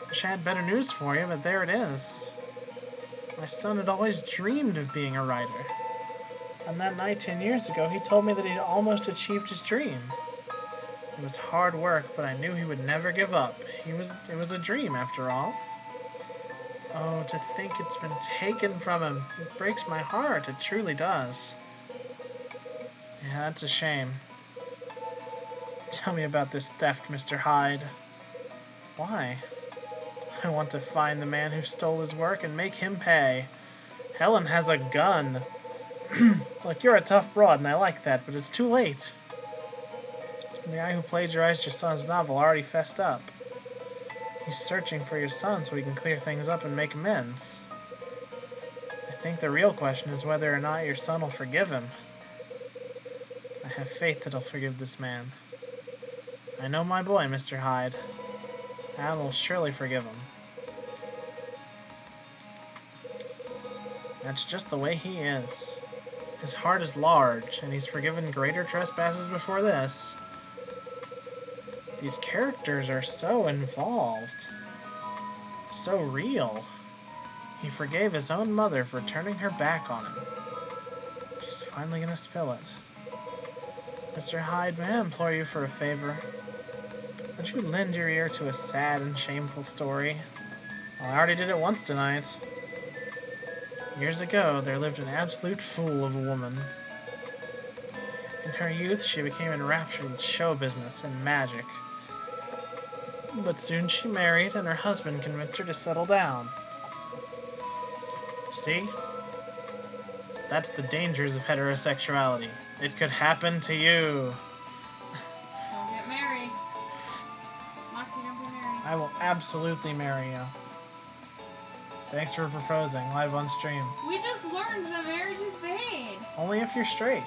Wish I had better news for you, but there it is. My son had always dreamed of being a writer. On that night 10 years ago, he told me that he'd almost achieved his dream. It was hard work, but I knew he would never give up. It was a dream, after all. Oh, to think it's been taken from him. It breaks my heart, it truly does. Yeah, that's a shame. Tell me about this theft, Mr. Hyde. Why? I want to find the man who stole his work and make him pay. Helen has a gun. Look, you're a tough broad, and I like that, but it's too late. The guy who plagiarized your son's novel already fessed up. He's searching for your son so he can clear things up and make amends. I think the real question is whether or not your son will forgive him. I have faith that he'll forgive this man. I know my boy, Mr. Hyde. Alan will surely forgive him. That's just the way he is. His heart is large, and he's forgiven greater trespasses before this. These characters are so involved. So real. He forgave his own mother for turning her back on him. She's finally gonna spill it. Mr. Hyde, may I implore you for a favor? Would you lend your ear to a sad and shameful story? Well, I already did it once tonight. Years ago, there lived an absolute fool of a woman. In her youth, she became enraptured with show business and magic. But soon she married, and her husband convinced her to settle down. See? That's the dangers of heterosexuality. It could happen to you. Don't get married. Moxie, don't get married. I will absolutely marry you. Thanks for proposing, live on stream. We just learned that marriage is bad. Only if you're straight.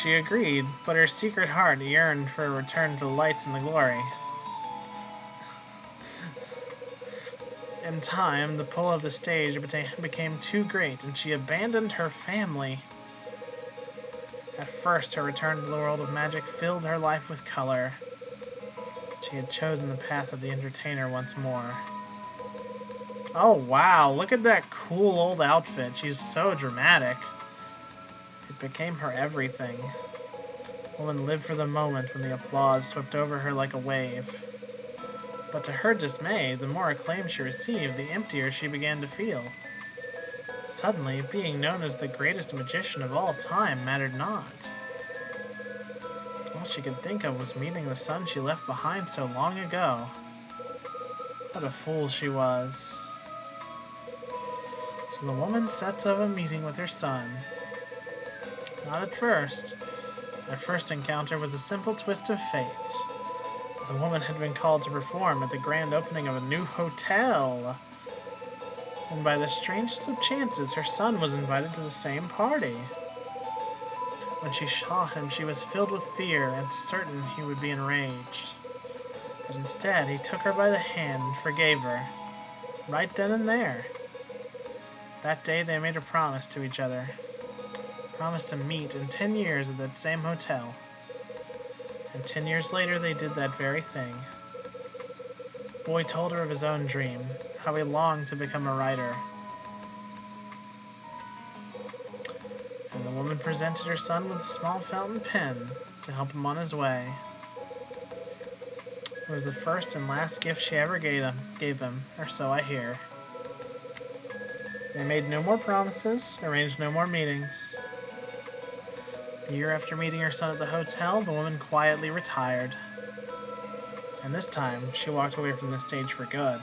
She agreed, but her secret heart yearned for a return to the lights and the glory. In time, the pull of the stage became too great, and she abandoned her family. At first, her return to the world of magic filled her life with color. She had chosen the path of the entertainer once more. Oh wow, look at that cool old outfit. She's so dramatic. It became her everything. The woman lived for the moment when the applause swept over her like a wave. But to her dismay, the more acclaim she received, the emptier she began to feel. Suddenly, being known as the greatest magician of all time mattered not. All she could think of was meeting the son she left behind so long ago. What a fool she was. So the woman sets up a meeting with her son. Not at first. Their first encounter was a simple twist of fate. The woman had been called to perform at the grand opening of a new hotel. And by the strangest of chances, her son was invited to the same party. When she saw him, she was filled with fear and certain he would be enraged. But instead, he took her by the hand and forgave her, right then and there. That day, they made a promise to each other. Promised to meet in 10 years at that same hotel. And 10 years later, they did that very thing. The boy told her of his own dream, how he longed to become a writer. And the woman presented her son with a small fountain pen to help him on his way. It was the first and last gift she ever gave him, or so I hear. They made no more promises, arranged no more meetings. The year after meeting her son at the hotel, the woman quietly retired. And this time, she walked away from the stage for good.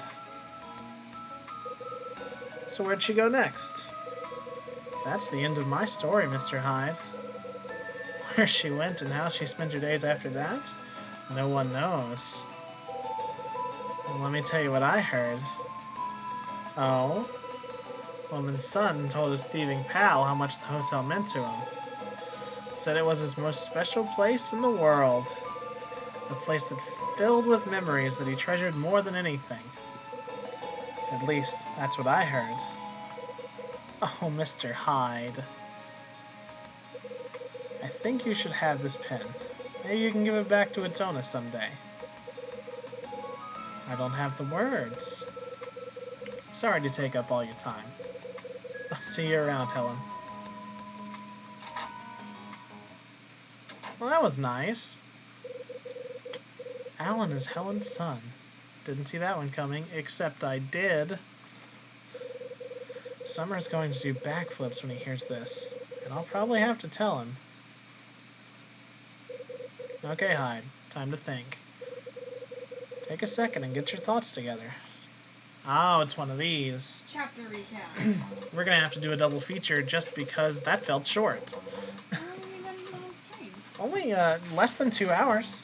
So where'd she go next? That's the end of my story, Mr. Hyde. Where she went and how she spent her days after that, No one knows. Well, let me tell you what I heard. Oh? Woman's son told his thieving pal how much the hotel meant to him. Said it was his most special place in the world. A place that filled with memories that he treasured more than anything. At least, that's what I heard. Oh, Mr. Hyde. I think you should have this pen. Maybe you can give it back to Atona someday. I don't have the words. Sorry to take up all your time. I'll see you around, Helen. Well, that was nice. Alan is Helen's son. Didn't see that one coming, except I did. Summer's going to do backflips when he hears this, and I'll probably have to tell him. Okay, Hyde, time to think. Take a second and get your thoughts together. Oh, it's one of these. Chapter recap. We're gonna have to do a double feature just because that felt short. How long have you been on stream? Only less than 2 hours.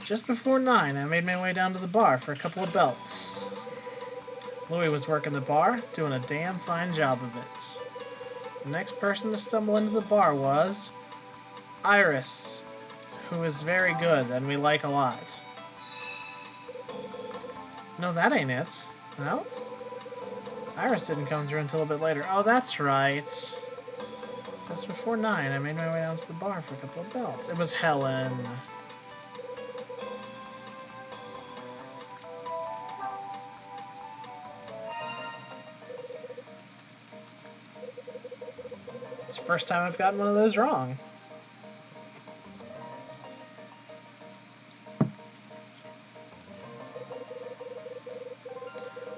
Just before 9, I made my way down to the bar for a couple of belts. Louis was working the bar, doing a damn fine job of it. The next person to stumble into the bar was Iris, who is very good and we like a lot. No, that ain't it. No? Iris didn't come through until a bit later. Oh, that's right. Just before 9, I made my way down to the bar for a couple of belts. It was Helen. It's the first time I've gotten one of those wrong.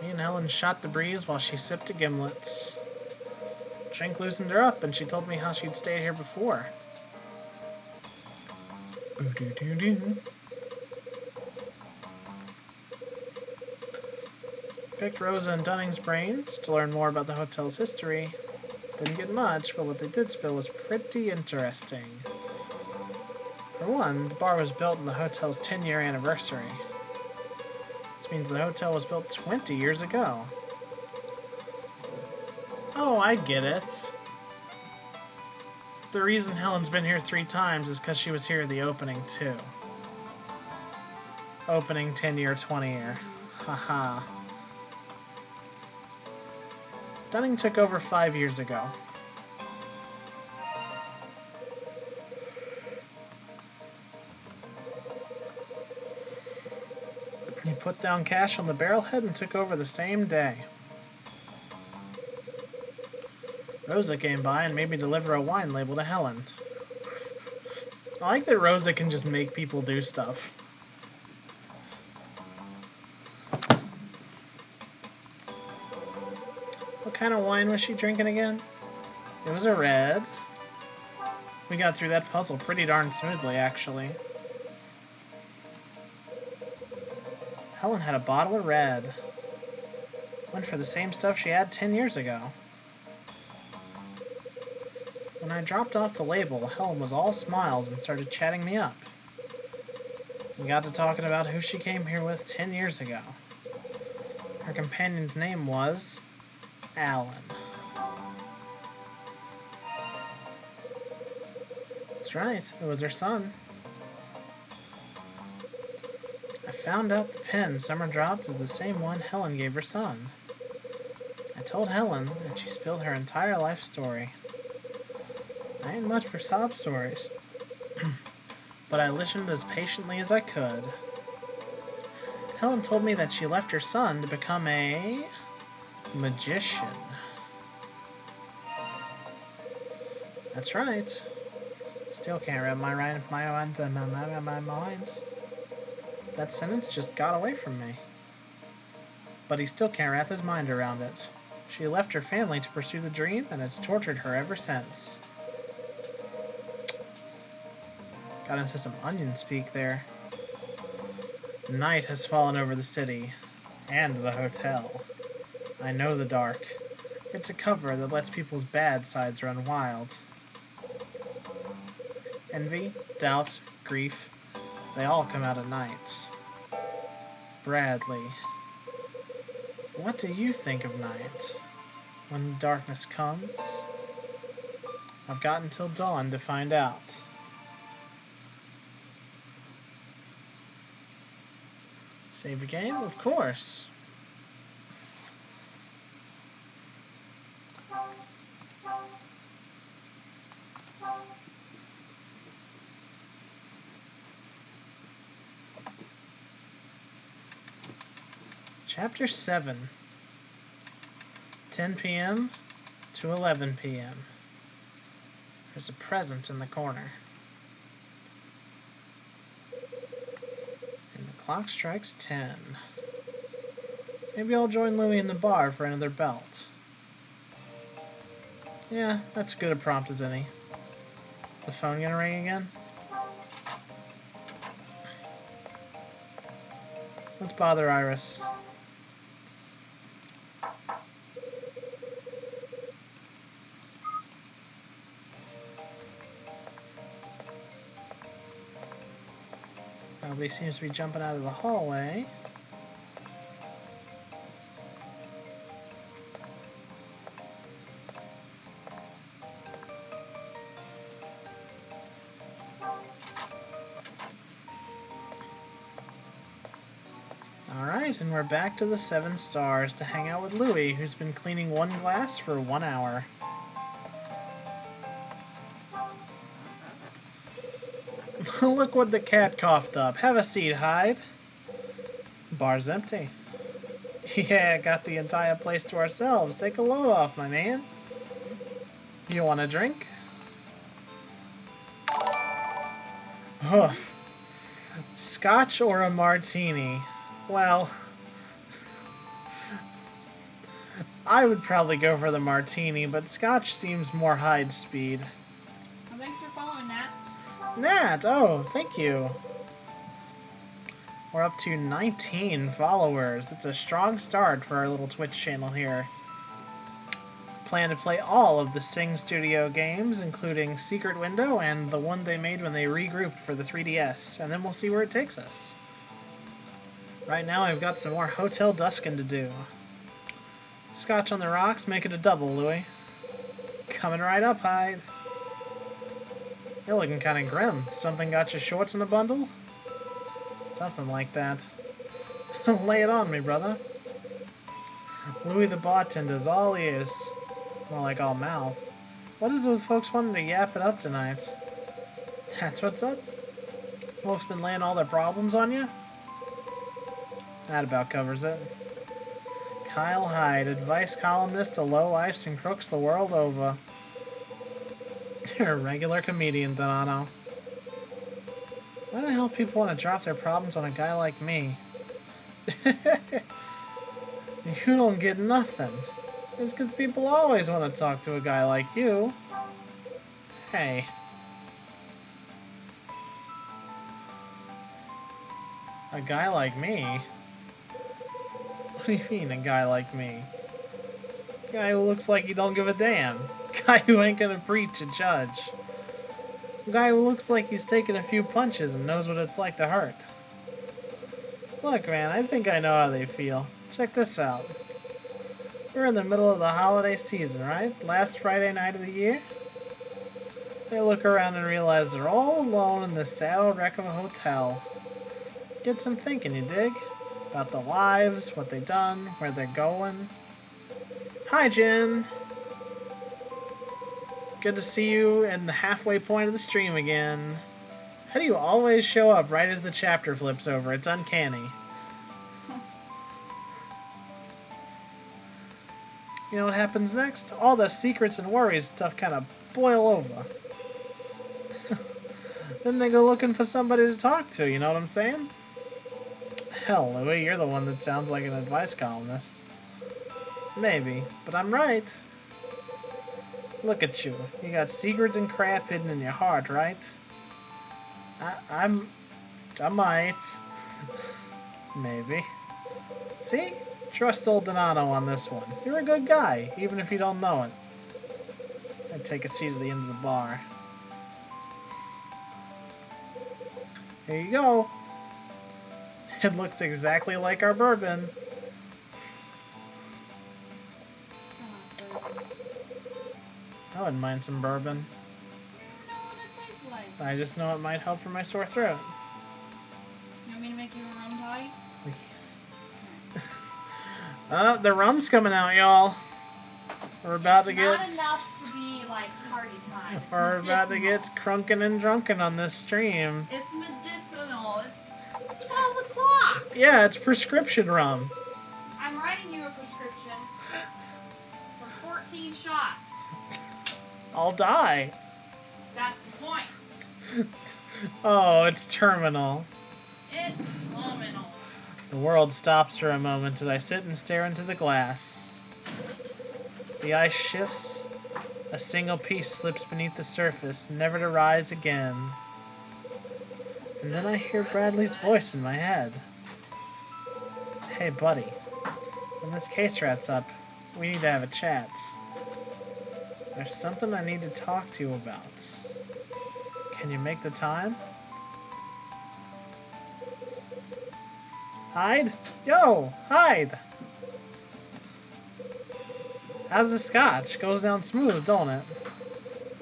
Me and Helen shot the breeze while she sipped the gimlets. Drink loosened her up, and she told me how she'd stayed here before. Boo-doo-doo-doo. Picked Rosa and Dunning's brains to learn more about the hotel's history. Didn't get much, but what they did spill was pretty interesting. For one, the bar was built on the hotel's 10-year anniversary. This means the hotel was built 20 years ago. Oh, I get it. The reason Helen's been here 3 times is because she was here at the opening, too. Opening 10-year, 20-year. Haha. Dunning took over 5 years ago. He put down cash on the barrelhead and took over the same day. Rosa came by and made me deliver a wine label to Helen. I like that Rosa can just make people do stuff. What kind of wine was she drinking again? It was a red. We got through that puzzle pretty darn smoothly, actually. Helen had a bottle of red. Went for the same stuff she had 10 years ago. When I dropped off the label, Helen was all smiles and started chatting me up. We got to talking about who she came here with 10 years ago. Her companion's name was Alan. That's right, it was her son. I found out the pen Summer dropped is the same one Helen gave her son. I told Helen, and she spilled her entire life story. I ain't much for sob stories, but I listened as patiently as I could. Helen told me that she left her son to become a magician. That's right. Still can't wrap my mind. That sentence just got away from me. But he still can't wrap his mind around it. She left her family to pursue the dream, and it's tortured her ever since. Got into some onion speak there. Night has fallen over the city, and the hotel. I know the dark. It's a cover that lets people's bad sides run wild. Envy, doubt, grief, they all come out at night. Bradley, what do you think of night? When darkness comes? I've got until dawn to find out. Save your game? Of course. Chapter 7. 10 p.m. to 11 p.m. There's a present in the corner. And the clock strikes 10. Maybe I'll join Louie in the bar for another belt. Yeah, that's good a prompt as any. The phone gonna ring again? Let's bother Iris. Nobody seems to be jumping out of the hallway. Alright, and we're back to the 7 stars to hang out with Louie, who's been cleaning one glass for 1 hour. Look what the cat coughed up. Have a seat, Hyde. Bar's empty. Yeah, got the entire place to ourselves. Take a load off, my man. You want a drink? Oh. Scotch or a martini? Well, I would probably go for the martini, but Scotch seems more Hyde's speed. Well, thanks for following, Nat. Nat, oh, thank you. We're up to 19 followers. That's a strong start for our little Twitch channel here. Plan to play all of the Sing Studio games, including Secret Window and the one they made when they regrouped for the 3DS, and then we'll see where it takes us. Right now I've got some more Hotel Duskin to do. Scotch on the rocks, make it a double, Louie. Coming right up, Hyde. You're looking kind of grim. Something got your shorts in a bundle? Something like that. Lay it on me, brother. Louie the bartender's all ears. More like all mouth. What is it with folks wanting to yap it up tonight? That's what's up? Folks been laying all their problems on you? That about covers it. Kyle Hyde, advice columnist to lowlifes and crooks the world over. You're a regular comedian, Donato. Why the hell people want to drop their problems on a guy like me? You don't get nothing. It's because people always want to talk to a guy like you. Hey. A guy like me? What do you mean, a guy like me? A guy who looks like he don't give a damn. A guy who ain't gonna preach and judge. A guy who looks like he's taken a few punches and knows what it's like to hurt. Look, man, I think I know how they feel. Check this out. We're in the middle of the holiday season, right? Last Friday night of the year. They look around and realize they're all alone in this sad old wreck of a hotel. Gets them thinking, you dig? About their lives, what they've done, where they're going. Hi, Jen! Good to see you in the halfway point of the stream again. How do you always show up right as the chapter flips over? It's uncanny. You know what happens next? All the secrets and worries stuff kind of boil over. Then they go looking for somebody to talk to, you know what I'm saying? Hell, Louie, you're the one that sounds like an advice columnist. Maybe, but I'm right. Look at you. You got secrets and crap hidden in your heart, right? I might. Maybe. See? Trust old Donato on this one. You're a good guy, even if you don't know it. I'd take a seat at the end of the bar. Here you go. It looks exactly like our bourbon. I wouldn't mind some bourbon. You know what it tastes like. I just know it might help for my sore throat. You want me to make you a rum toddy? Please. The rum's coming out, y'all. We're about to get... Not enough to be like party time. It's We're about to medicinal. get crunkin' and drunken on this stream. It's medicinal. It's 12 o'clock. Yeah, it's prescription rum. I'm writing you a prescription for 14 shots. I'll die. That's the point. Oh, it's terminal. It's terminal. The world stops for a moment as I sit and stare into the glass. The ice shifts. A single piece slips beneath the surface, never to rise again. And then I hear Bradley's voice in my head. Hey, buddy. When this case wraps up, we need to have a chat. There's something I need to talk to you about. Can you make the time? Hyde? Yo, Hyde! How's the scotch? Goes down smooth, don't it?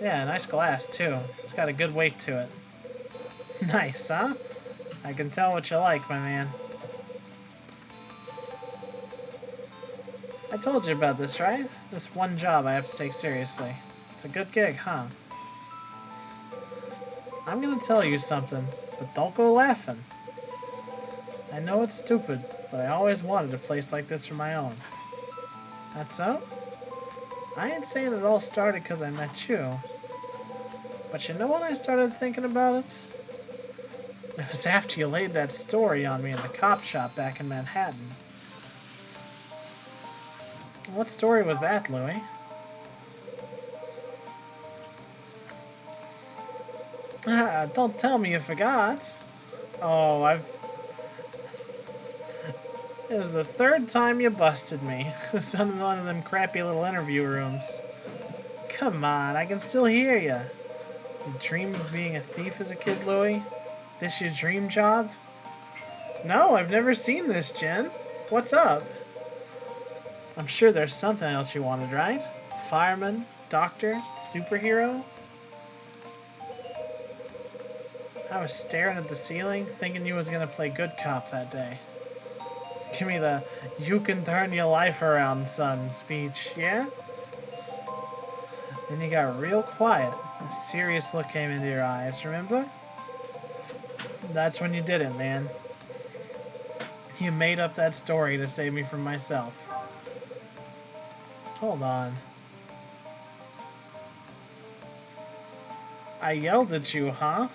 Yeah, nice glass, too. It's got a good weight to it. Nice, huh? I can tell what you like, my man. I told you about this, right? This one job I have to take seriously. It's a good gig, huh? I'm gonna tell you something, but don't go laughing. I know it's stupid, but I always wanted a place like this for my own. That's so? I ain't saying it all started because I met you. But you know when I started thinking about it? It was after you laid that story on me in the cop shop back in Manhattan. What story was that, Louie? Don't tell me you forgot. Oh, It was the third time you busted me. It was in one of them crappy little interview rooms. Come on, I can still hear you. You dream of being a thief as a kid, Louie? This your dream job? No, I've never seen this, Jen. What's up? I'm sure there's something else you wanted, right? Fireman? Doctor? Superhero? I was staring at the ceiling, thinking you was gonna play good cop that day. Give me the "you can turn your life around, son" speech, yeah? Then you got real quiet. A serious look came into your eyes, remember? That's when you did it, man. You made up that story to save me from myself. Hold on. I yelled at you, huh?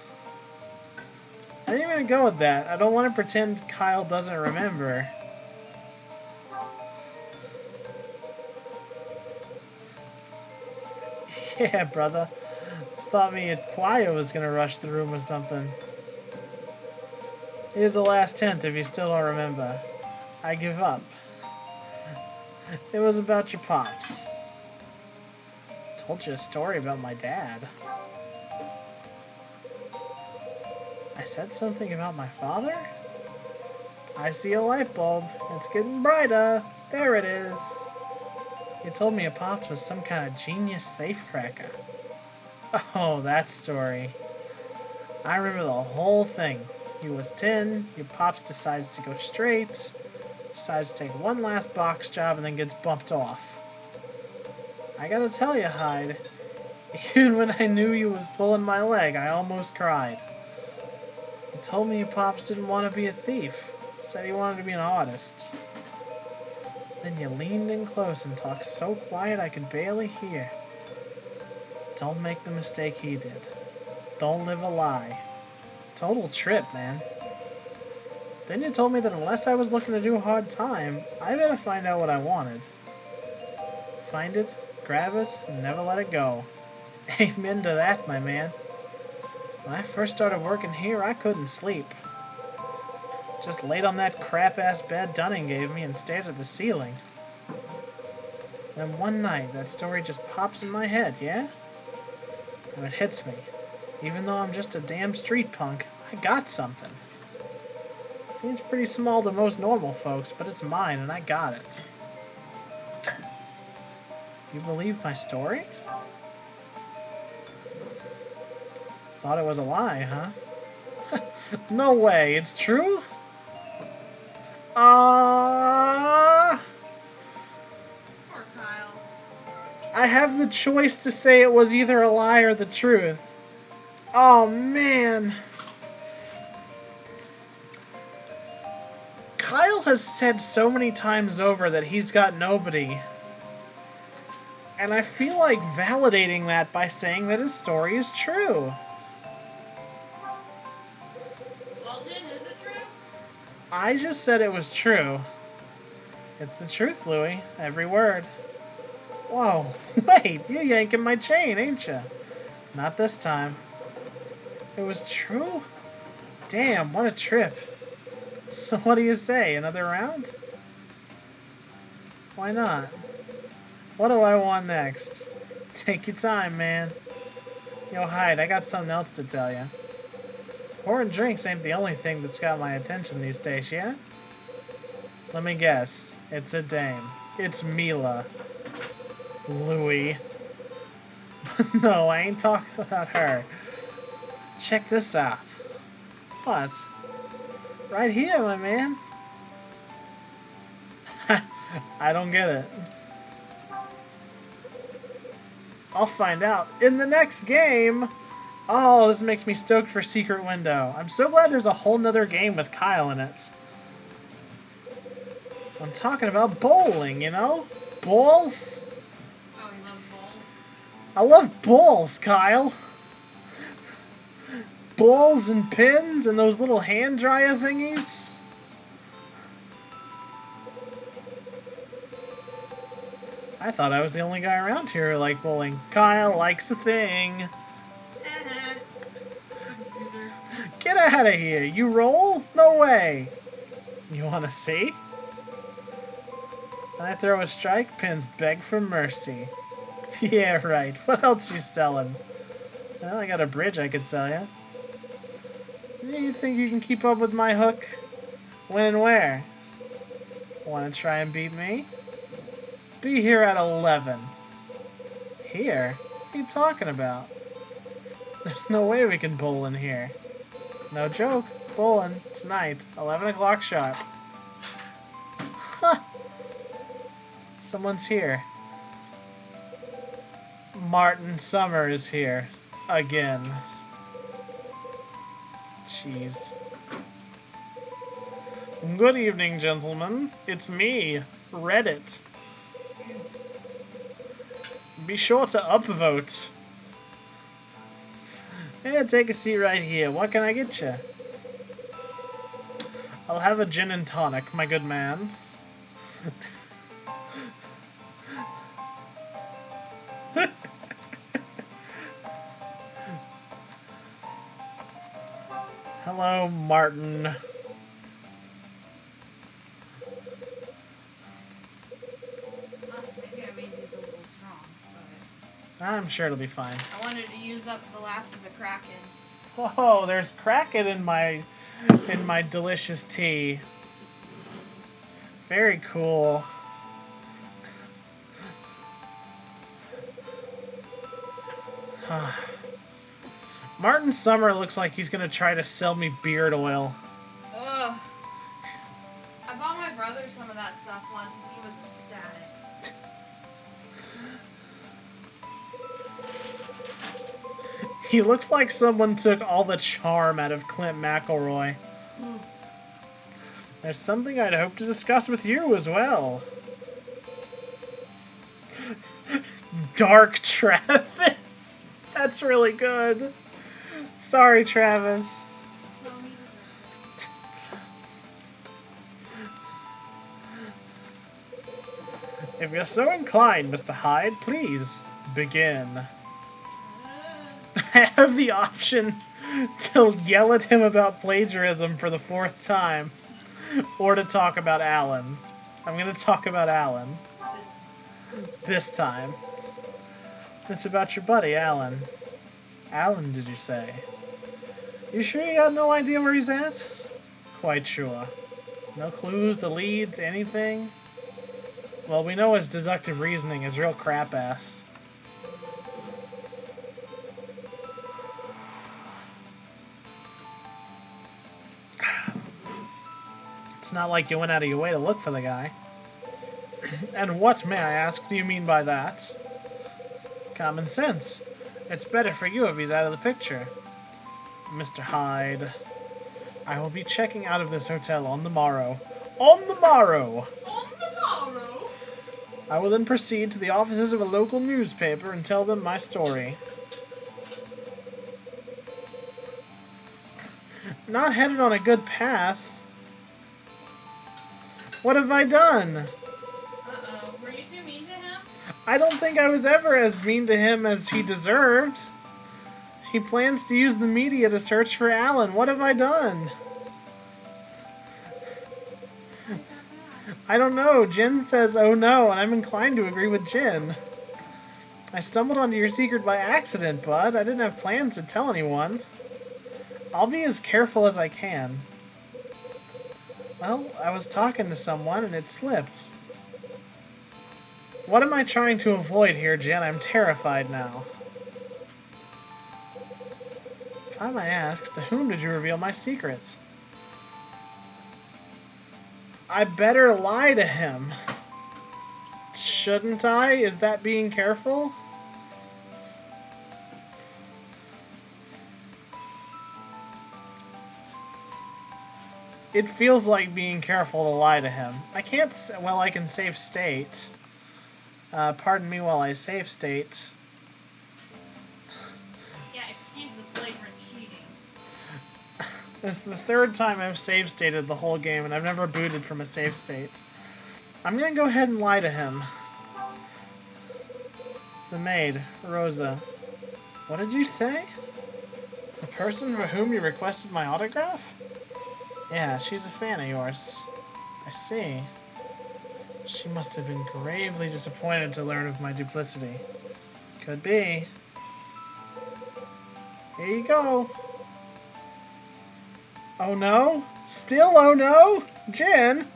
I didn't even go with that. I don't want to pretend Kyle doesn't remember. Yeah, brother. Thought me at choir was gonna rush the room or something. Here's the last hint if you still don't remember. I give up. It was about your pops. Told you a story about my dad. I said something about my father? I see a light bulb. It's getting brighter. There it is. You told me your pops was some kind of genius safecracker. Oh, that story. I remember the whole thing. You was 10, your pops decides to go straight, decides to take one last box job and then gets bumped off. I gotta tell you, Hyde, even when I knew you was pulling my leg, I almost cried. You told me your pops didn't want to be a thief, said he wanted to be an artist. Then you leaned in close and talked so quiet I could barely hear. Don't make the mistake he did. Don't live a lie. Total trip, man. Then you told me that unless I was looking to do a hard time, I better find out what I wanted. Find it, grab it, and never let it go. Amen to that, my man. When I first started working here, I couldn't sleep. Just laid on that crap-ass bed Dunning gave me and stared at the ceiling. Then one night, that story just pops in my head, yeah? And it hits me. Even though I'm just a damn street punk, I got something. Seems pretty small to most normal folks, but it's mine and I got it. You believe my story? Thought it was a lie, huh? No way, it's true? Poor Kyle. I have the choice to say it was either a lie or the truth. Oh, man. Kyle has said so many times over that he's got nobody. And I feel like validating that by saying that his story is true. Walton, is it true? I just said it was true. It's the truth, Louie. Every word. Whoa, wait, you're yanking my chain, ain't you? Not this time. It was true? Damn, what a trip. So what do you say, another round? Why not? What do I want next? Take your time, man. Yo, Hyde, I got something else to tell you. Pouring drinks ain't the only thing that's got my attention these days, yeah? Let me guess. It's a dame. It's Mila. Louie. No, I ain't talking about her. Check this out. What? Right here, my man. I don't get it. I'll find out in the next game. Oh, this makes me stoked for Secret Window. I'm so glad there's a whole nother game with Kyle in it. I'm talking about bowling, you know? Balls? Oh, he loves balls. I love balls, Kyle. Balls and pins and those little hand dryer thingies. I thought I was the only guy around here who liked bowling. Kyle likes a thing. Loser. Get out of here. You roll? No way. You want to see? When I throw a strike, pins beg for mercy. Yeah, right. What else you selling? Well, I got a bridge I could sell you. You think you can keep up with my hook? When and where? Want to try and beat me? Be here at 11. Here? What are you talking about? There's no way we can bowl in here. No joke. Bowling. Tonight. 11 o'clock sharp. Huh. Someone's here. Martin Summer is here. Again. Jeez. Good evening, gentlemen. It's me, Reddit. Be sure to upvote. Yeah, take a seat right here. What can I get you? I'll have a gin and tonic, my good man. Hello, Martin. Maybe I made these a little strong, but I'm sure it'll be fine. I wanted to use up the last of the Kraken. Whoa, there's Kraken in my delicious tea. Very cool. Martin Summer looks like he's gonna try to sell me beard oil. Ugh. I bought my brother some of that stuff once and he was ecstatic. He looks like someone took all the charm out of Clint McElroy. There's something I'd hope to discuss with you as well. Dark Travis. That's really good. Sorry, Travis. So he deserves it. If you're so inclined, Mr. Hyde, please begin. I have the option to yell at him about plagiarism for the 4th time, or to talk about Alan. I'm going to talk about Alan. This time. It's about your buddy, Alan. Alan, did you say? You sure you got no idea where he's at? Quite sure. No clues, the leads, anything? Well, we know his deductive reasoning is real crap-ass. It's not like you went out of your way to look for the guy. And what, may I ask, do you mean by that? Common sense. It's better for you if he's out of the picture. Mr. Hyde, I will be checking out of this hotel on the morrow. On the morrow! On the morrow? I will then proceed to the offices of a local newspaper and tell them my story. Not headed on a good path. What have I done? Uh-oh. Were you too mean to him? I don't think I was ever as mean to him as he deserved. He plans to use the media to search for Alan. What have I done? I don't know. Jin says, oh no, and I'm inclined to agree with Jin. I stumbled onto your secret by accident, bud. I didn't have plans to tell anyone. I'll be as careful as I can. Well, I was talking to someone and it slipped. What am I trying to avoid here, Jin? I'm terrified now. If I may ask, to whom did you reveal my secret? I better lie to him. Shouldn't I? Is that being careful? It feels like being careful to lie to him. I can't... Well, I can save state. Pardon me while I save state. Yeah, excuse the flagrant cheating. It's the third time I've save stated the whole game, and I've never booted from a save state. I'm gonna go ahead and lie to him. The maid, Rosa. What did you say? The person for whom you requested my autograph? Yeah, she's a fan of yours. I see. She must have been gravely disappointed to learn of my duplicity. Could be. Here you go. Oh no? Still oh no? Jin?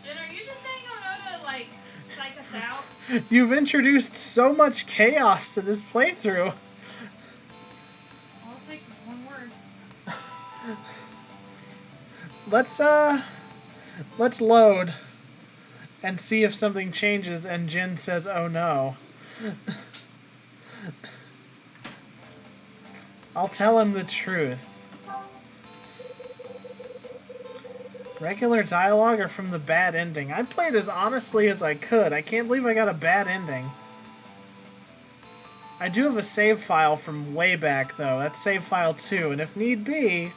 Jen, are you just saying oh no to, like, psych us out? You've introduced so much chaos to this playthrough. All it takes is one word. Let's load and see if something changes and Jin says, oh no. I'll tell him the truth. Regular dialogue or from the bad ending? I played as honestly as I could. I can't believe I got a bad ending. I do have a save file from way back though. That's save file 2, and if need be,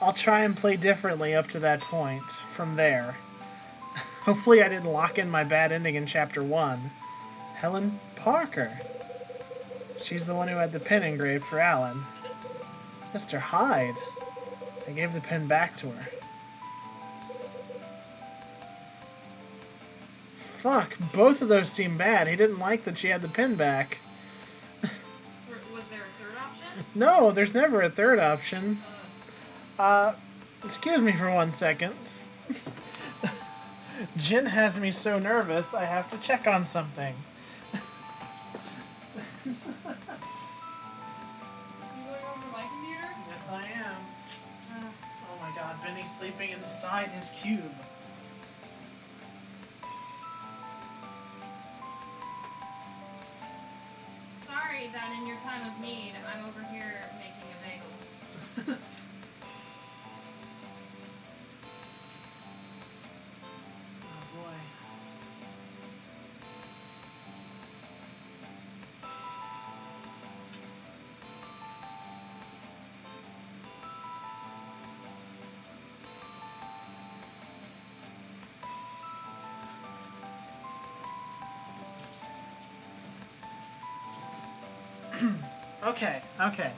I'll try and play differently up to that point, from there. Hopefully I didn't lock in my bad ending in Chapter 1. Helen Parker. She's the one who had the pin engraved for Alan. Mr. Hyde. I gave the pin back to her. Fuck, both of those seem bad. He didn't like that she had the pin back. Was there a third option? No, there's never a third option. Excuse me for 1 second. Jin has me so nervous, I have to check on something. You going over to my computer? Yes, I am. Oh my god, Benny's sleeping inside his cube. Sorry that in your time of need, I'm over here making a bagel. Oh boy.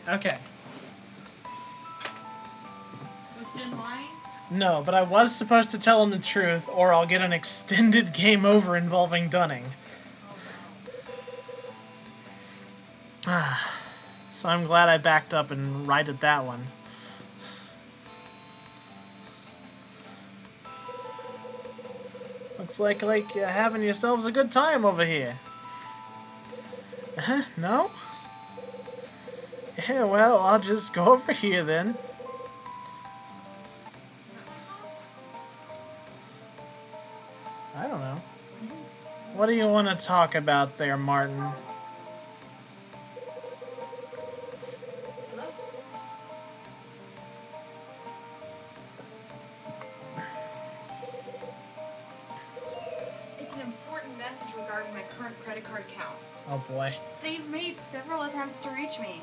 Okay. Was Jen lying? No, but I was supposed to tell him the truth, or I'll get an extended game over involving Dunning. Oh So I'm glad I backed up and righted that one. Looks like you're having yourselves a good time over here. No? Yeah, well, I'll just go over here then. I don't know. What do you want to talk about there, Martin? Hello? It's an important message regarding my current credit card account. Oh boy. They've made several attempts to reach me.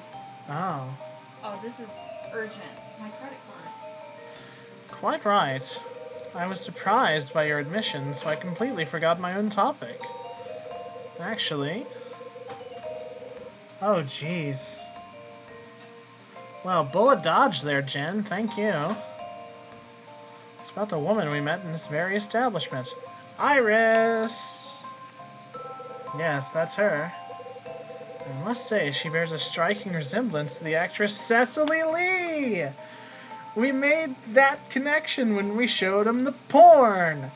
Oh. Oh, this is urgent. My credit card. Quite right. I was surprised by your admission, so I completely forgot my own topic. Actually... Oh, jeez. Well, bullet dodge there, Jen. Thank you. It's about the woman we met in this very establishment. Iris! Yes, that's her. I must say, she bears a striking resemblance to the actress Cecily Lee! We made that connection when we showed him the porn!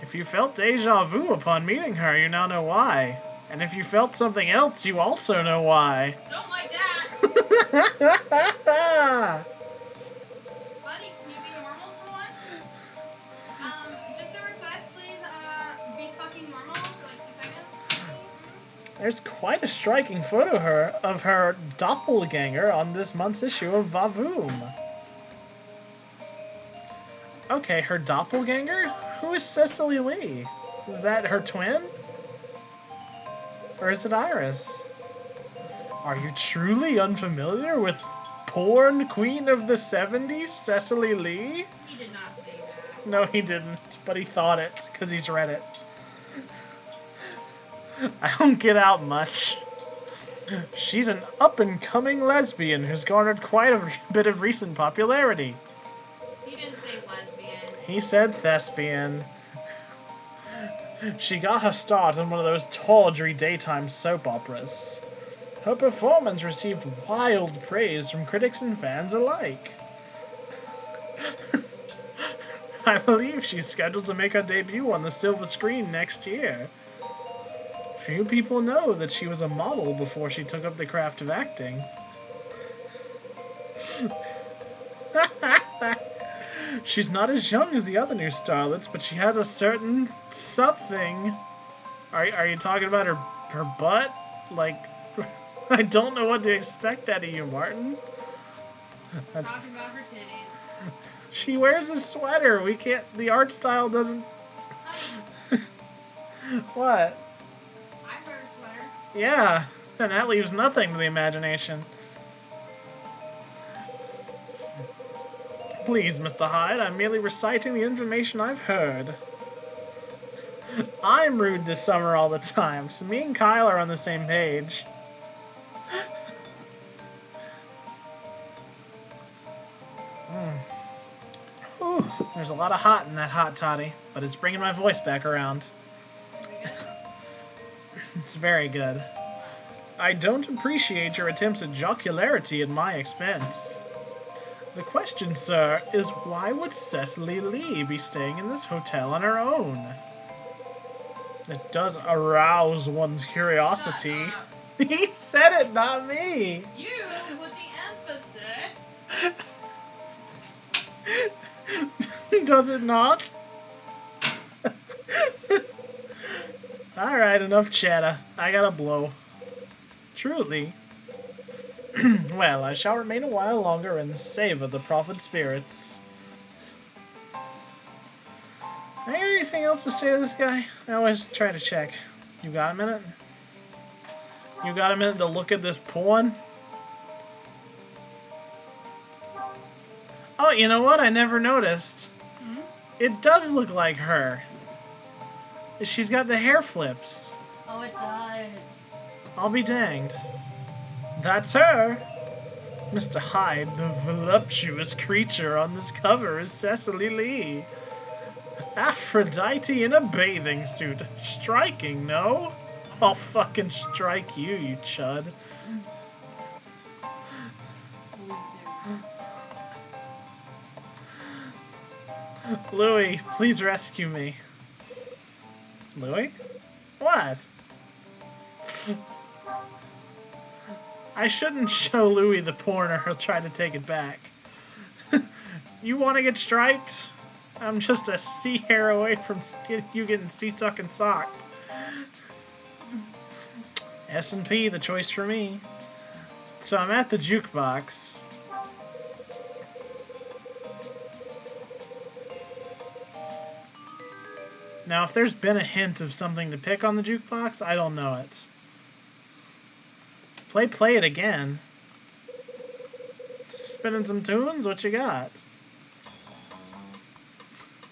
If you felt deja vu upon meeting her, you now know why. And if you felt something else, you also know why. Don't like that! Buddy, can you be normal for once? Just a request, please, be fucking normal for like 2 seconds. There's quite a striking photo of her doppelganger on this month's issue of Vavoom. Okay, her doppelganger? Who is Cecily Lee? Is that her twin? Or is it Iris? Are you truly unfamiliar with porn queen of the 70s, Cecily Lee? He did not say that. No, he didn't, but he thought it, because he's read it. I don't get out much. She's an up-and-coming lesbian who's garnered quite a bit of recent popularity. He didn't say lesbian. He said thespian. She got her start in one of those tawdry daytime soap operas. Her performance received wild praise from critics and fans alike. I believe she's scheduled to make her debut on the silver screen next year. Few people know that she was a model before she took up the craft of acting. She's not as young as the other new starlets, but she has a certain something. Are you talking about her butt? Like, I don't know what to expect out of you, Martin. That's... Talking about her titties. She wears a sweater. We can't. The art style doesn't. What? I wear a sweater. Yeah, and that leaves nothing to the imagination. Please, Mr. Hyde, I'm merely reciting the information I've heard. I'm rude to Summer all the time, so me and Kyle are on the same page. Whew, there's a lot of hot in that hot toddy, but it's bringing my voice back around. It's very good. I don't appreciate your attempts at jocularity at my expense. The question, sir, is why would Cecily Lee be staying in this hotel on her own? It does arouse one's curiosity. He said it, not me! You with the emphasis. Does it not? Alright, enough chatter. I gotta blow. Truly. Well, I shall remain a while longer and savor the prophet's spirits. Anything else to say to this guy? I always try to check. You got a minute? You got a minute to look at this porn? Oh, you know what? I never noticed. Hmm? It does look like her. She's got the hair flips. Oh, it does. I'll be danged. That's her. Mr. Hyde, the voluptuous creature on this cover is Cecily Lee. Aphrodite in a bathing suit. Striking, no? I'll fucking strike you, you chud. Please do. Louie, please rescue me. Louie? What? I shouldn't show Louie the porn or he'll try to take it back. You want to get striped? I'm just a sea hair away from you getting sea-sucking socked. S&P, the choice for me. So I'm at the jukebox. Now, if there's been a hint of something to pick on the jukebox, I don't know it. Play it again. Spinning some tunes? What you got?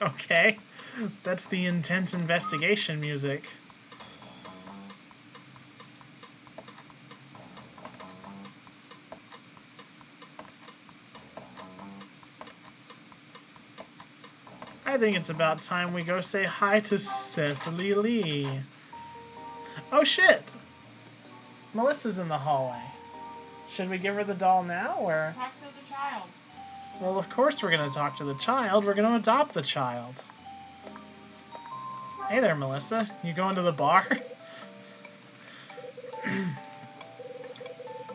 Okay. That's the intense investigation music. I think it's about time we go say hi to Cecily Lee. Oh shit! Melissa's in the hallway. Should we give her the doll now, or...? Talk to the child. Well, of course we're gonna talk to the child. We're gonna adopt the child. Hey there, Melissa. You going to the bar?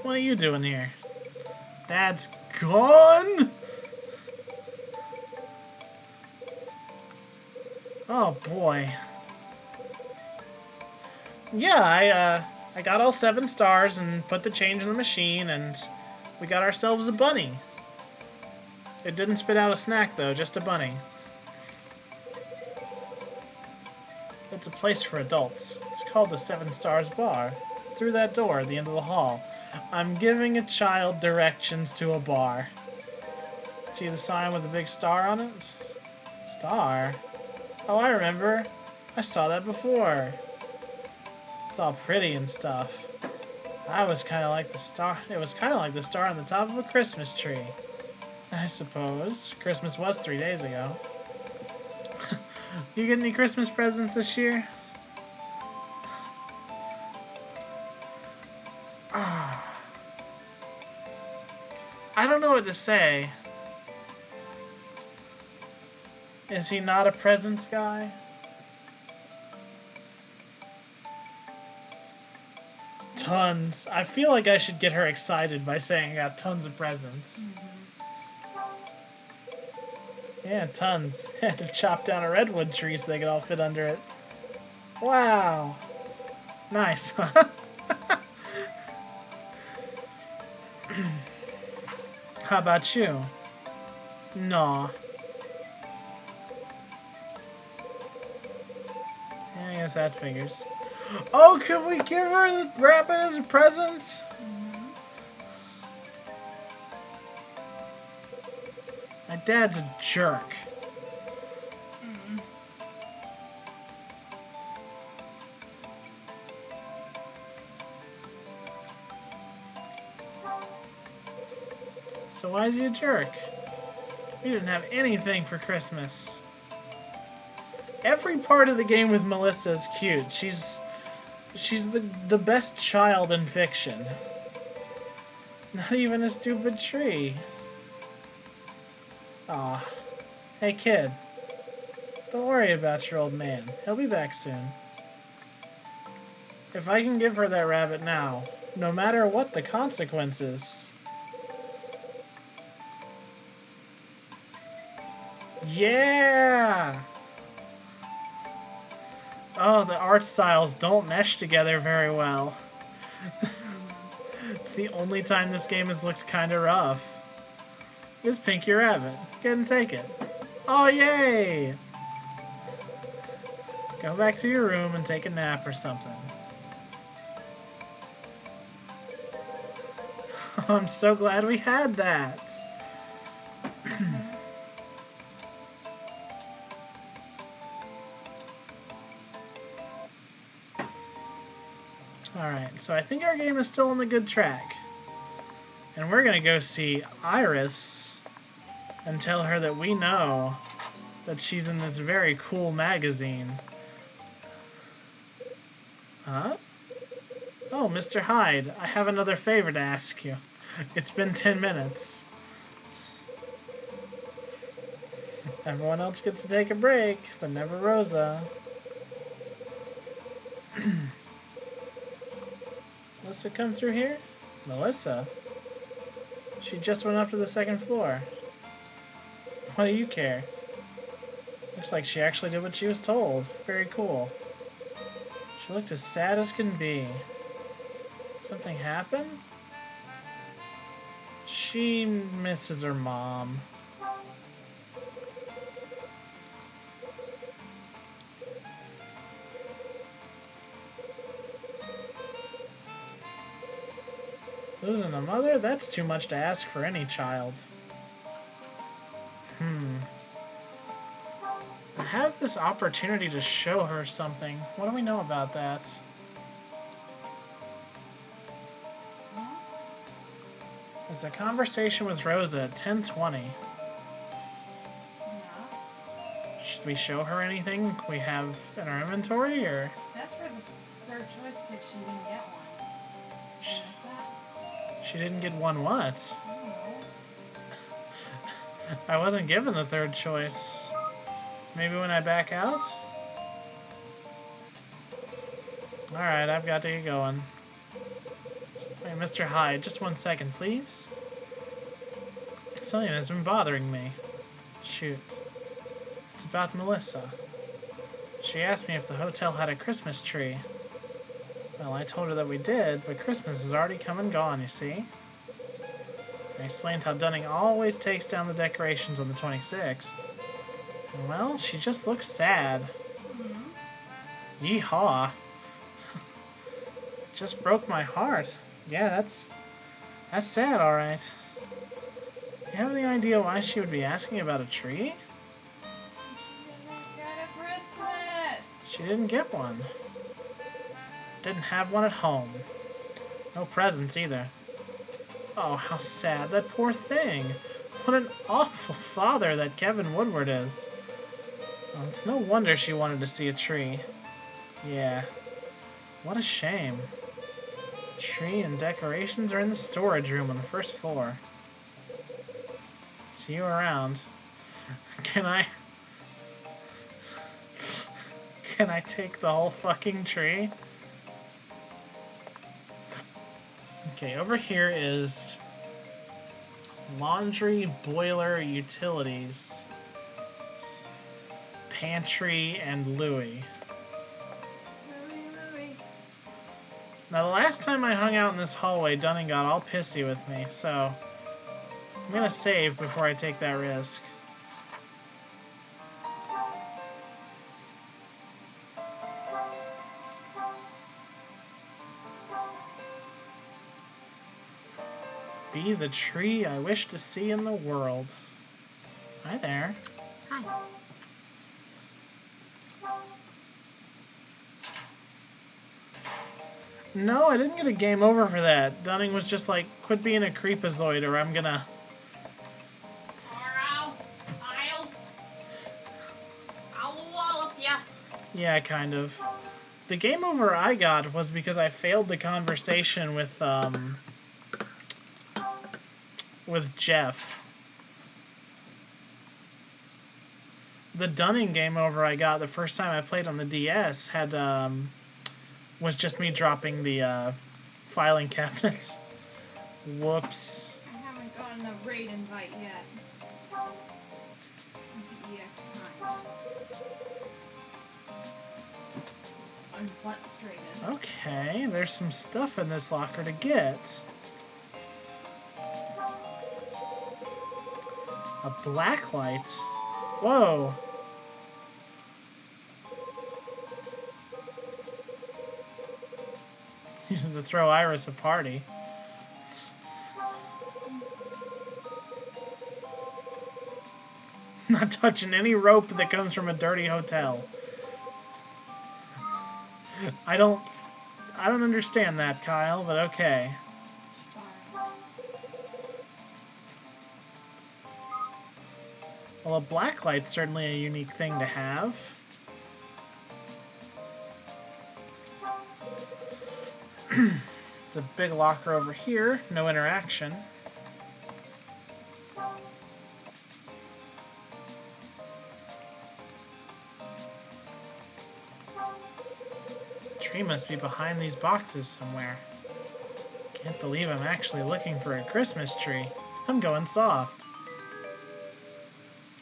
What are you doing here? Dad's gone? Oh, boy. Yeah, I got all 7 stars and put the change in the machine, and we got ourselves a bunny. It didn't spit out a snack, though, just a bunny. It's a place for adults. It's called the 7 Stars Bar. Through that door at the end of the hall. I'm giving a child directions to a bar. See the sign with the big star on it? Star? Oh, I remember. I saw that before. It's all pretty and stuff. I was kind of like the star. It was kind of like the star on the top of a Christmas tree. I suppose. Christmas was 3 days ago. You get any Christmas presents this year? I don't know what to say. Is he not a presents guy? Tons. I feel like I should get her excited by saying I got tons of presents. Yeah, tons. I had to chop down a redwood tree so they could all fit under it. Wow. Nice, huh? How about you? Nah. Yeah, I guess that figures. Oh, can we give her the rabbit as a present? My dad's a jerk. So why is he a jerk? We didn't have anything for Christmas. Every part of the game with Melissa is cute. She's the best child in fiction. Not even a stupid tree. Aw. Hey kid. Don't worry about your old man. He'll be back soon. If I can give her that rabbit now, no matter what the consequences. Yeah! Oh, the art styles don't mesh together very well. It's the only time this game has looked kinda rough. It's Pinky Rabbit. Go ahead and take it. Oh, yay! Go back to your room and take a nap or something. I'm so glad we had that. Alright, so I think our game is still on the good track. And we're gonna go see Iris and tell her that we know that she's in this very cool magazine. Huh? Oh, Mr. Hyde, I have another favor to ask you. It's been 10 minutes. Everyone else gets to take a break, but never Rosa. Melissa come through here? Melissa? She just went up to the second floor. What do you care? Looks like she actually did what she was told. Very cool. She looked as sad as can be. Something happened? She misses her mom. Losing a mother? That's too much to ask for any child. I have this opportunity to show her something. What do we know about that? It's a conversation with Rosa at 10:20. Yeah. Should we show her anything we have in our inventory, or? That's for the third choice pick. She didn't get one. Did you miss that? She didn't get one what? I don't know. I wasn't given the third choice. Maybe when I back out? Alright, I've got to get going. Hey, Mr. Hyde, just 1 second, please. Something has been bothering me. Shoot. It's about Melissa. She asked me if the hotel had a Christmas tree. Well, I told her that we did, but Christmas has already come and gone, you see. I explained how Dunning always takes down the decorations on the 26th. And, well, she just looks sad. Mm-hmm. Yeehaw. Just broke my heart. Yeah, that's sad, alright. Do you have any idea why she would be asking about a tree? She didn't get a Christmas. She didn't get one. Didn't have one at home. No presents either. Oh, how sad. That poor thing. What an awful father that Kevin Woodward is. Well, it's no wonder she wanted to see a tree. Yeah. What a shame. Tree and decorations are in the storage room on the first floor. See you around. Can I take the whole fucking tree? Okay, over here is laundry, boiler, utilities, pantry, and Louie. Louie. Now, the last time I hung out in this hallway, Dunning got all pissy with me, so I'm gonna save before I take that risk. Be the tree I wish to see in the world. Hi there. Hi. No, I didn't get a game over for that. Dunning was just like, quit being a creepazoid or I'm gonna... I'll wallop ya. Yeah, kind of. The game over I got was because I failed the conversation with Jeff. The Dunning game over I got the first time I played on the DS had was just me dropping the filing cabinets. Whoops. I haven't gotten a raid invite yet. The EX kind. I'm butt straightened. Okay, there's some stuff in this locker to get. A black light? Whoa! Used to throw Iris a party. Not touching any rope that comes from a dirty hotel. I don't understand that, Kyle, but okay. Well, a black light's certainly a unique thing to have. It's a big locker over here, no interaction. tree must be behind these boxes somewhere. Can't believe I'm actually looking for a Christmas tree. I'm going soft.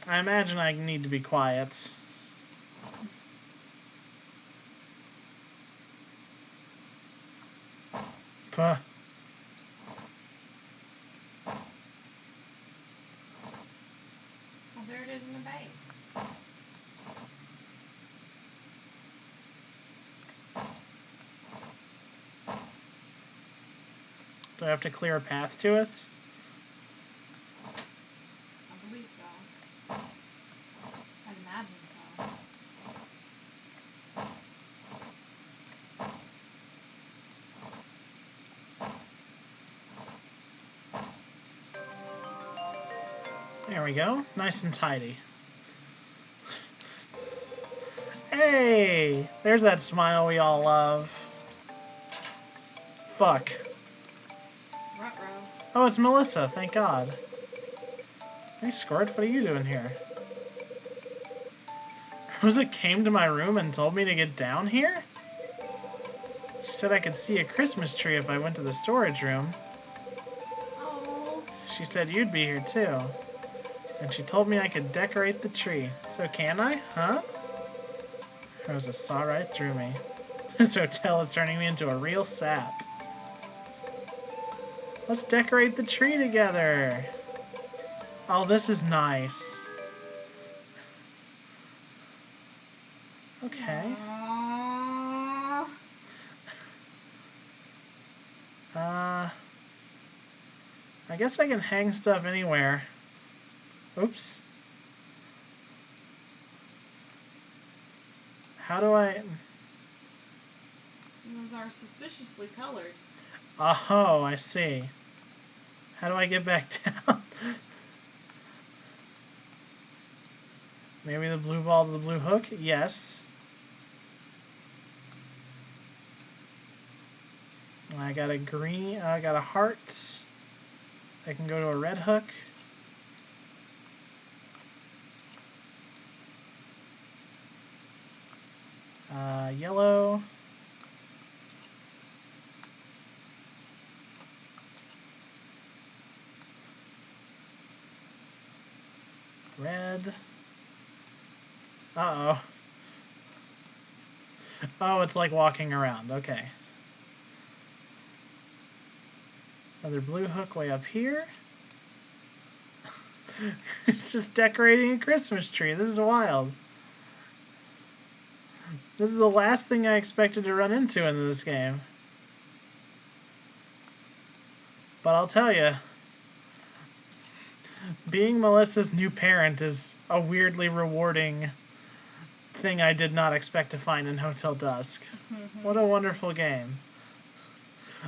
I imagine I need to be quiet. Puh. Well, there it is in the bay. Do I have to clear a path to it? I believe so. I'd imagine so. There we go. Nice and tidy. Hey! There's that smile we all love. Fuck. Ruh-roh. Oh, it's Melissa. Thank God. Hey, Squirt, what are you doing here? Rosa came to my room and told me to get down here? She said I could see a Christmas tree if I went to the storage room. Oh. She said you'd be here too. And she told me I could decorate the tree. So can I? Huh? Rosa saw right through me. This hotel is turning me into a real sap. Let's decorate the tree together. Oh, this is nice. Okay. Aww. I guess I can hang stuff anywhere. Oops. How do I... Those are suspiciously colored. Oh, I see. How do I get back down? Maybe the blue ball to the blue hook? Yes. I got a green... I got a heart. I can go to a red hook. Yellow. Red. Uh-oh. Oh, it's like walking around. Okay. Another blue hook way up here. It's just decorating a Christmas tree. This is wild. This is the last thing I expected to run into in this game. But I'll tell you, being Melissa's new parent is a weirdly rewarding thing I did not expect to find in Hotel Dusk. What a wonderful game.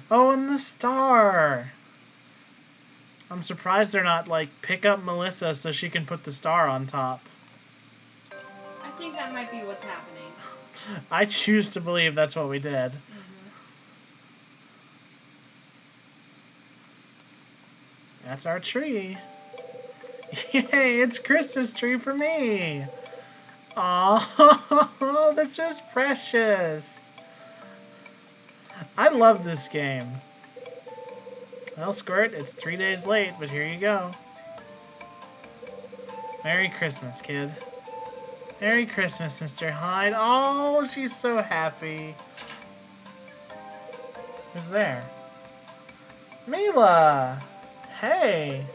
Oh, and the star! I'm surprised they're not like, pick up Melissa so she can put the star on top. I think that might be what's happening. I choose to believe that's what we did. That's our tree. Yay, it's Christmas tree for me! Oh, this was precious! I love this game. Well, Squirt, it's 3 days late, but here you go. Merry Christmas, kid. Merry Christmas, Mr. Hyde. Oh, she's so happy. Who's there? Mila! Hey!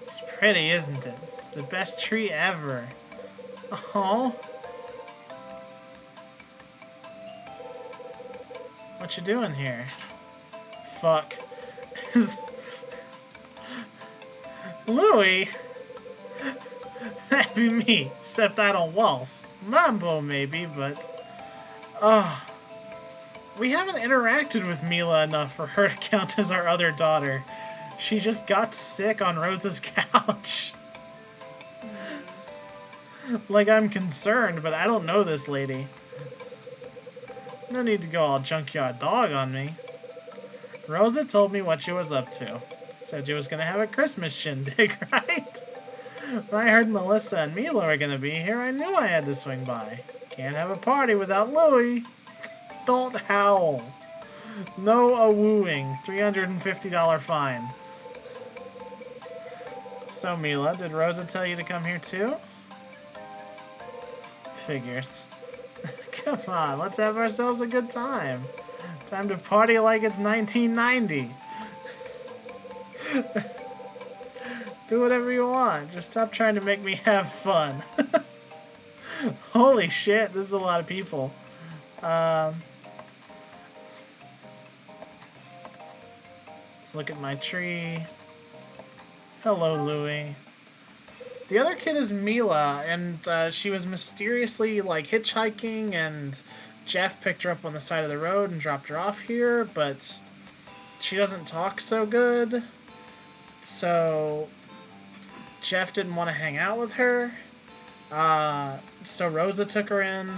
It's pretty, isn't it? It's the best tree ever. Oh. What you doing here? Fuck. Louie? That'd be me, except I don't waltz. Mambo, maybe, but... Oh. We haven't interacted with Mila enough for her to count as our other daughter. She just got sick on Rosa's couch. Like, I'm concerned, but I don't know this lady. No need to go all junkyard dog on me. Rosa told me what she was up to. Said you was gonna have a Christmas shindig, right? When I heard Melissa and Mila were gonna be here, I knew I had to swing by. Can't have a party without Louie. Don't howl. No a-wooing. $350 fine. So, Mila, did Rosa tell you to come here too? Figures. Come on, let's have ourselves a good time. Time to party like it's 1990. Do whatever you want. Just stop trying to make me have fun. Holy shit, this is a lot of people. Let's look at my tree. Hello, Louie. The other kid is Mila, and she was mysteriously, like, hitchhiking, and Jeff picked her up on the side of the road and dropped her off here, but she doesn't talk so good, so Jeff didn't want to hang out with her, so Rosa took her in,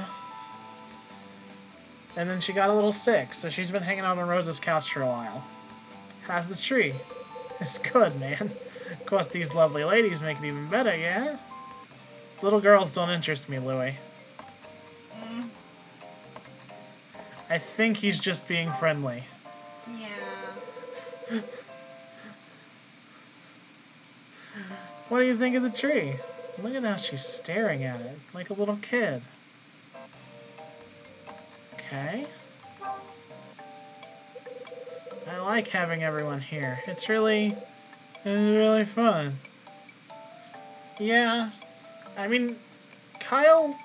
and then she got a little sick, so she's been hanging out on Rosa's couch for a while. How's the tree? It's good, man. Of course, these lovely ladies make it even better, yeah? Little girls don't interest me, Louie. I think he's just being friendly. Yeah. What do you think of the tree? Look at how she's staring at it, like a little kid. Okay. I like having everyone here. It's really fun. Yeah, I mean, Kyle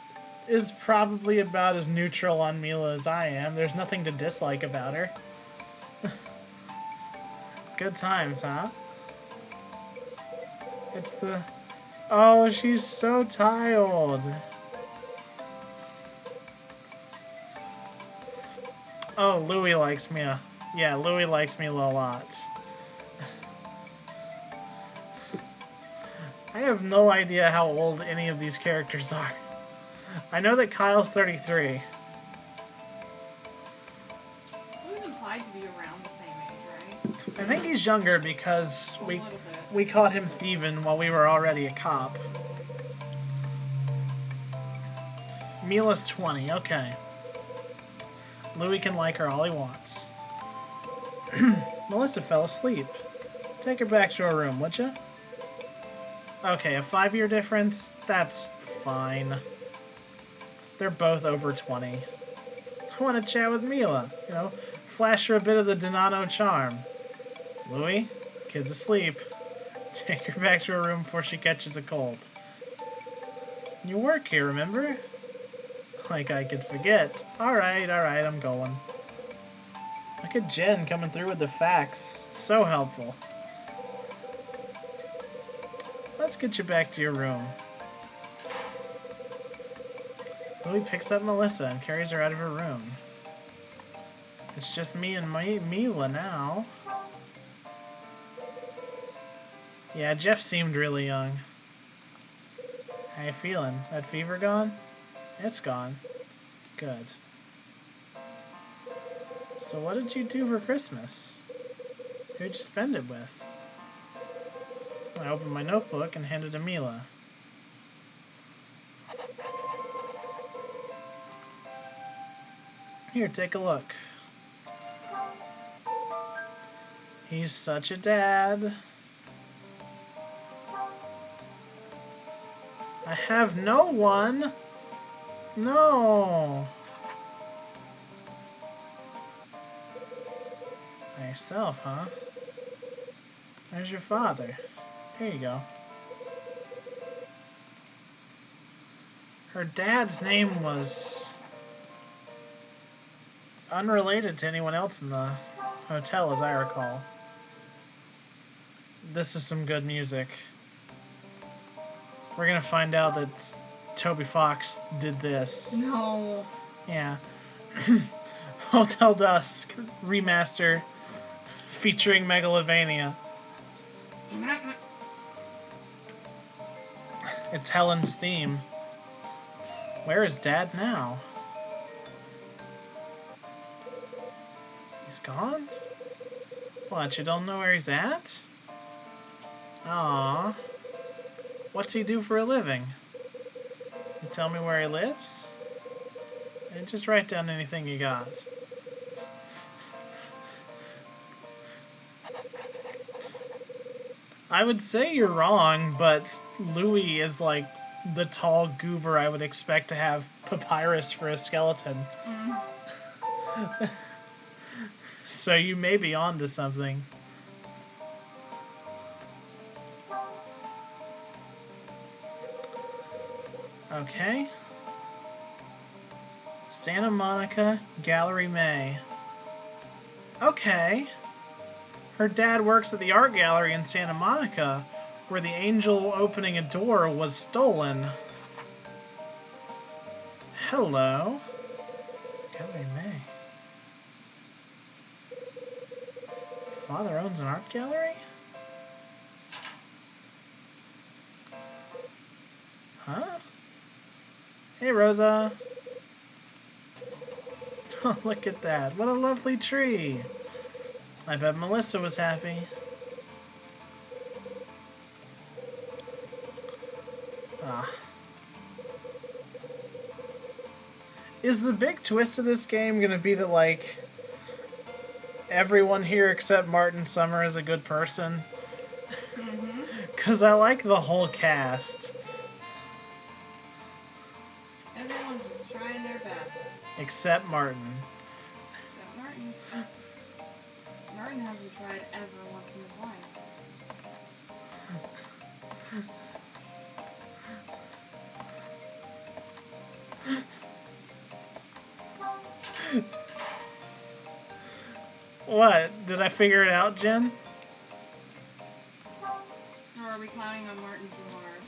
is probably about as neutral on Mila as I am. There's nothing to dislike about her. Good times, huh? It's the... Oh, she's so tired. Oh, Louie likes Mila. Yeah, Louie likes Mila a lot. I have no idea how old any of these characters are. I know that Kyle's 33. He was implied to be around the same age, right? I think he's younger because we caught him thieving while we were already a cop. Mila's 20, okay. Louie can like her all he wants. Melissa fell asleep. Take her back to her room, would you? Okay, a 5-year difference? That's fine. They're both over 20. I want to chat with Mila. You know, flash her a bit of the Donato charm. Louie, kid's asleep. Take her back to her room before she catches a cold. You work here, remember? Like I could forget. Alright, I'm going. Look at Jen coming through with the facts. So helpful. Let's get you back to your room. Louie picks up Melissa and carries her out of her room. It's just me and Mila now. Yeah, Jeff seemed really young. How you feeling? That fever gone? It's gone. Good. So what did you do for Christmas? Who'd you spend it with? I opened my notebook and handed it to Mila. Here, take a look. He's such a dad. I have no one. No. By yourself, huh? There's your father. Here you go. Her dad's name was unrelated to anyone else in the hotel, as I recall. This is some good music. We're gonna find out that Toby Fox did this. No. Yeah. Hotel Dusk remaster featuring Megalovania. It's Helen's theme. Where is Dad now? He's gone? What, you don't know where he's at? Aww. What's he do for a living? You tell me where he lives? And just write down anything you got. I would say you're wrong, but Louis is like the tall goober I would expect to have papyrus for a skeleton. Mm. So you may be onto something. Okay. Santa Monica Gallery May. Okay. Her dad works at the art gallery in Santa Monica, where the angel opening a door was stolen. Hello. Gallery May. Father owns an art gallery? Huh? Hey, Rosa. Oh, look at that. What a lovely tree. I bet Melissa was happy. Ah. Is the big twist of this game gonna be that, like, everyone here except Martin Summer is a good person? Mm-hmm. Because I like the whole cast. Everyone's just trying their best. Except Martin. Except Martin. Martin hasn't tried ever once in his life. What? Did I figure it out, Jen? Or are we clowning on Martin too hard?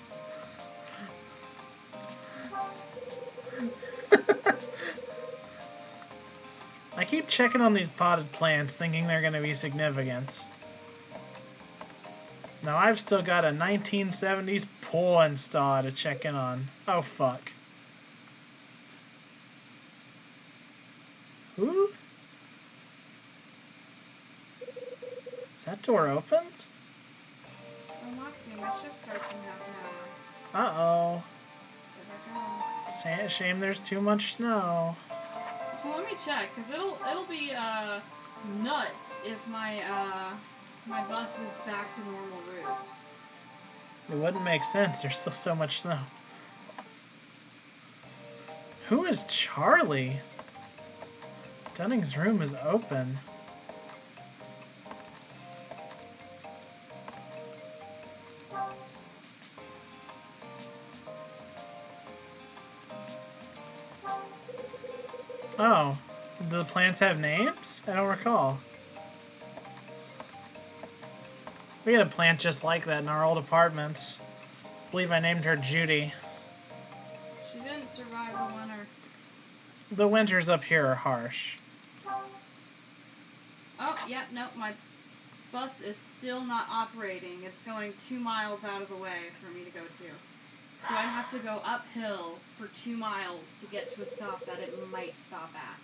I keep checking on these potted plants, thinking they're going to be significant. Now I've still got a 1970s porn star to check in on. Oh, fuck. Who? Is that door open? Oh, Moxie, my shift starts in half an hour. Uh-oh. There I go. Shame there's too much snow. Well, let me check, because it'll be, nuts if my bus is back to normal route. It wouldn't make sense. There's still so much snow. Who is Charlie? Dunning's room is open. Oh, do the plants have names? I don't recall. We had a plant just like that in our old apartments. I believe I named her Judy. She didn't survive the winter. The winters up here are harsh. Oh, yeah, no, my bus is still not operating. It's going 2 miles out of the way for me to go to. So I have to go uphill for 2 miles to get to a stop that it might stop at.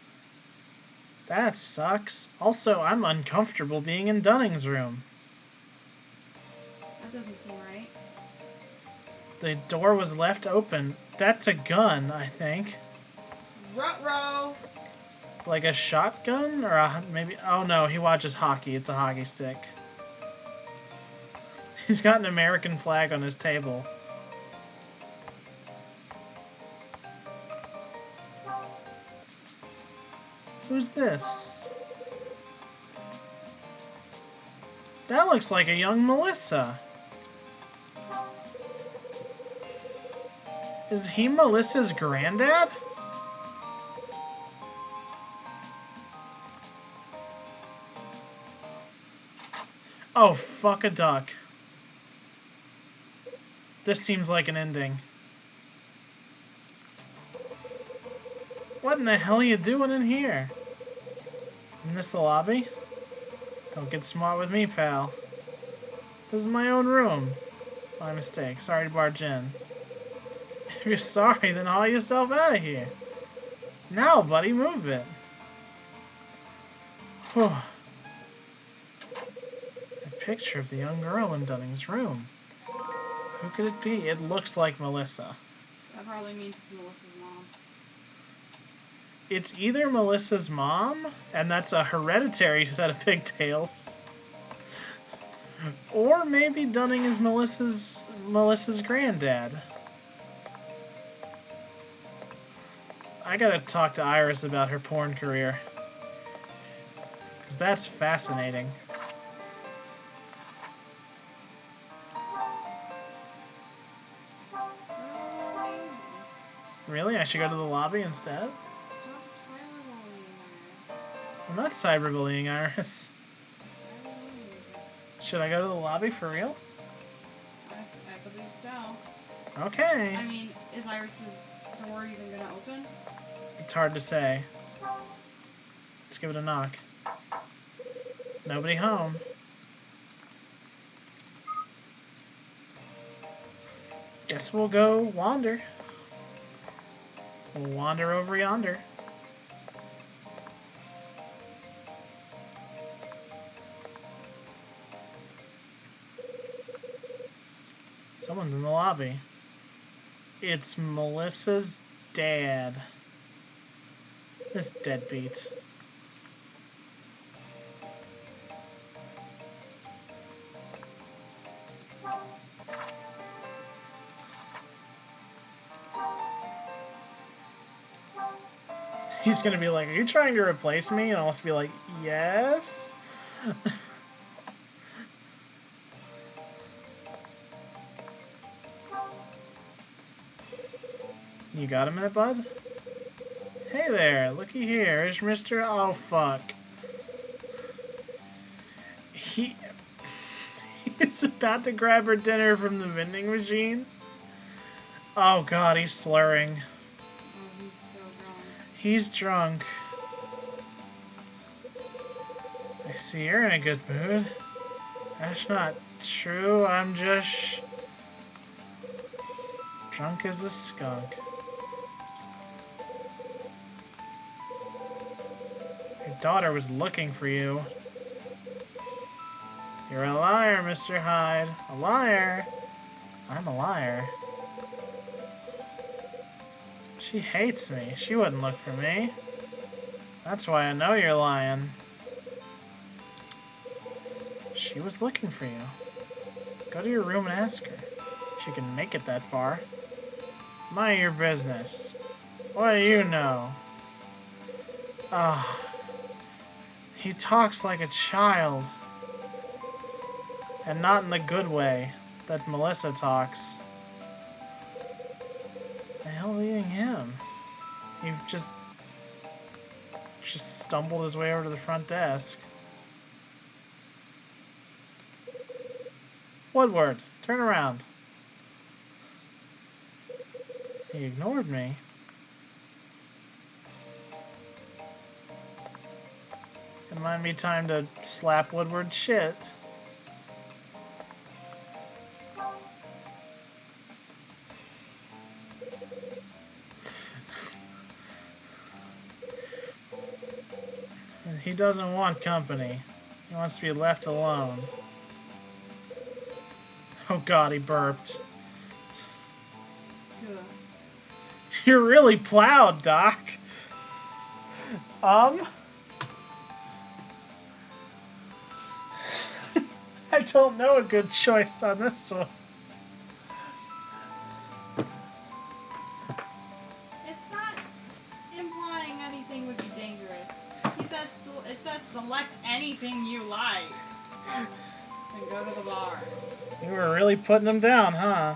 That sucks. Also, I'm uncomfortable being in Dunning's room. That doesn't seem right. The door was left open. That's a gun, I think. Ruh-roh! Like a shotgun? Or a, maybe... Oh no, he watches hockey. It's a hockey stick. He's got an American flag on his table. Who's this? That looks like a young Melissa. Is he Melissa's granddad? Oh, fuck a duck. This seems like an ending. What in the hell are you doing in here? Isn't this the lobby? Don't get smart with me, pal. This is my own room. My mistake. Sorry to barge in. If you're sorry, then haul yourself out of here. Now, buddy, move it. Whew. A picture of the young girl in Dunning's room. Who could it be? It looks like Melissa. That probably means it's Melissa's mom. It's either Melissa's mom, and that's a hereditary set of pigtails, or maybe Dunning is Melissa's granddad. I gotta talk to Iris about her porn career, because that's fascinating. Really? I should go to the lobby instead? I'm not cyberbullying Iris. Should I go to the lobby for real? I believe so. Okay. I mean, is Iris's door even gonna open? It's hard to say. Let's give it a knock. Nobody home. Guess we'll go wander. We'll wander over yonder. Someone's in the lobby. It's Melissa's dad. This deadbeat. He's gonna be like, "Are you trying to replace me?" And I'll just be like, "Yes." You got a minute, bud? Hey there, looky here. Is Mr. Oh, fuck. He's about to grab her dinner from the vending machine. Oh, God, he's slurring. Oh, he's so drunk. He's drunk. I see you're in a good mood. That's not true. I'm just drunk as a skunk. Your daughter was looking for you. You're a liar, Mr. Hyde. A liar. I'm a liar. She hates me. She wouldn't look for me. That's why I know you're lying. She was looking for you. Go to your room and ask her. She can make it that far. Mind your business. What do you know? Ah. He talks like a child. And not in the good way that Melissa talks. The hell's eating him? He just stumbled his way over to the front desk. Woodward, turn around. He ignored me. It might be time to slap Woodward shit. He doesn't want company. He wants to be left alone. Oh God, he burped. Ugh. You're really plowed, Doc. I don't know a good choice on this one. It's not implying anything would be dangerous. It says select anything you like. And go to the bar. You were really putting him down, huh?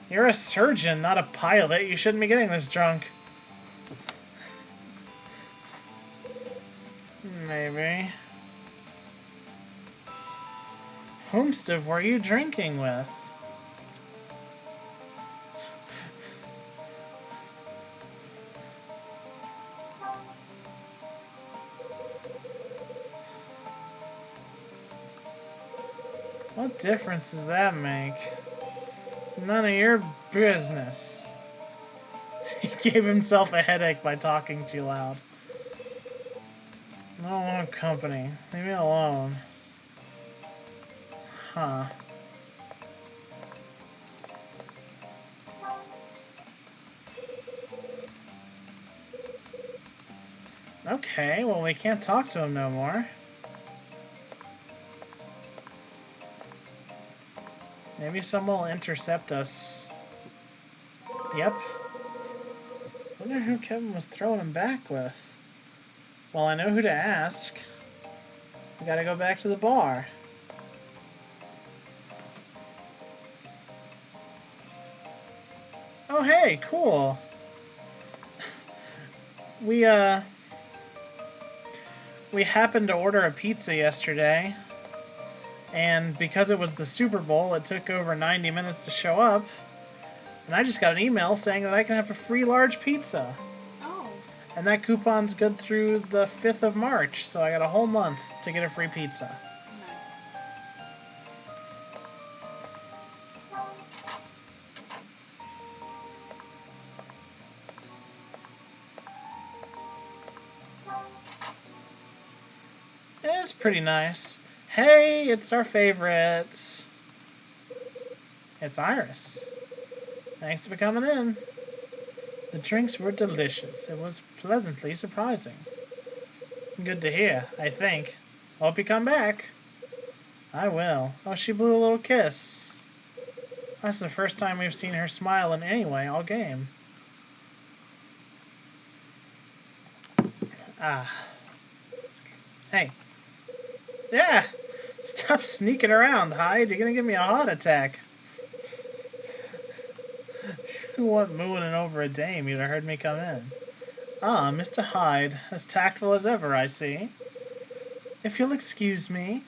You're a surgeon, not a pilot. You shouldn't be getting this drunk. Maybe. Whomstuff were you drinking with? What difference does that make? It's none of your business. He gave himself a headache by talking too loud. I don't want company. Leave me alone. Huh. Okay, well, we can't talk to him no more. Maybe someone will intercept us. Yep. Wonder who Kevin was throwing him back with. Well, I know who to ask. We gotta go back to the bar. Oh, hey, cool. We happened to order a pizza yesterday, and because it was the Super Bowl, it took over 90 minutes to show up, and I just got an email saying that I can have a free large pizza. Oh. And that coupon's good through the 5th of March, so I got a whole month to get a free pizza. It's pretty nice. Hey, it's our favorites. It's Iris. Thanks for coming in. The drinks were delicious. It was pleasantly surprising. Good to hear, I think. Hope you come back. I will. Oh, she blew a little kiss. That's the first time we've seen her smile in any way all game. Ah. Hey. Yeah! Stop sneaking around, Hyde. You're gonna give me a heart attack. You weren't mooning over a dame. You'd have heard me come in. Ah, Mr. Hyde. As tactful as ever, I see. If you'll excuse me.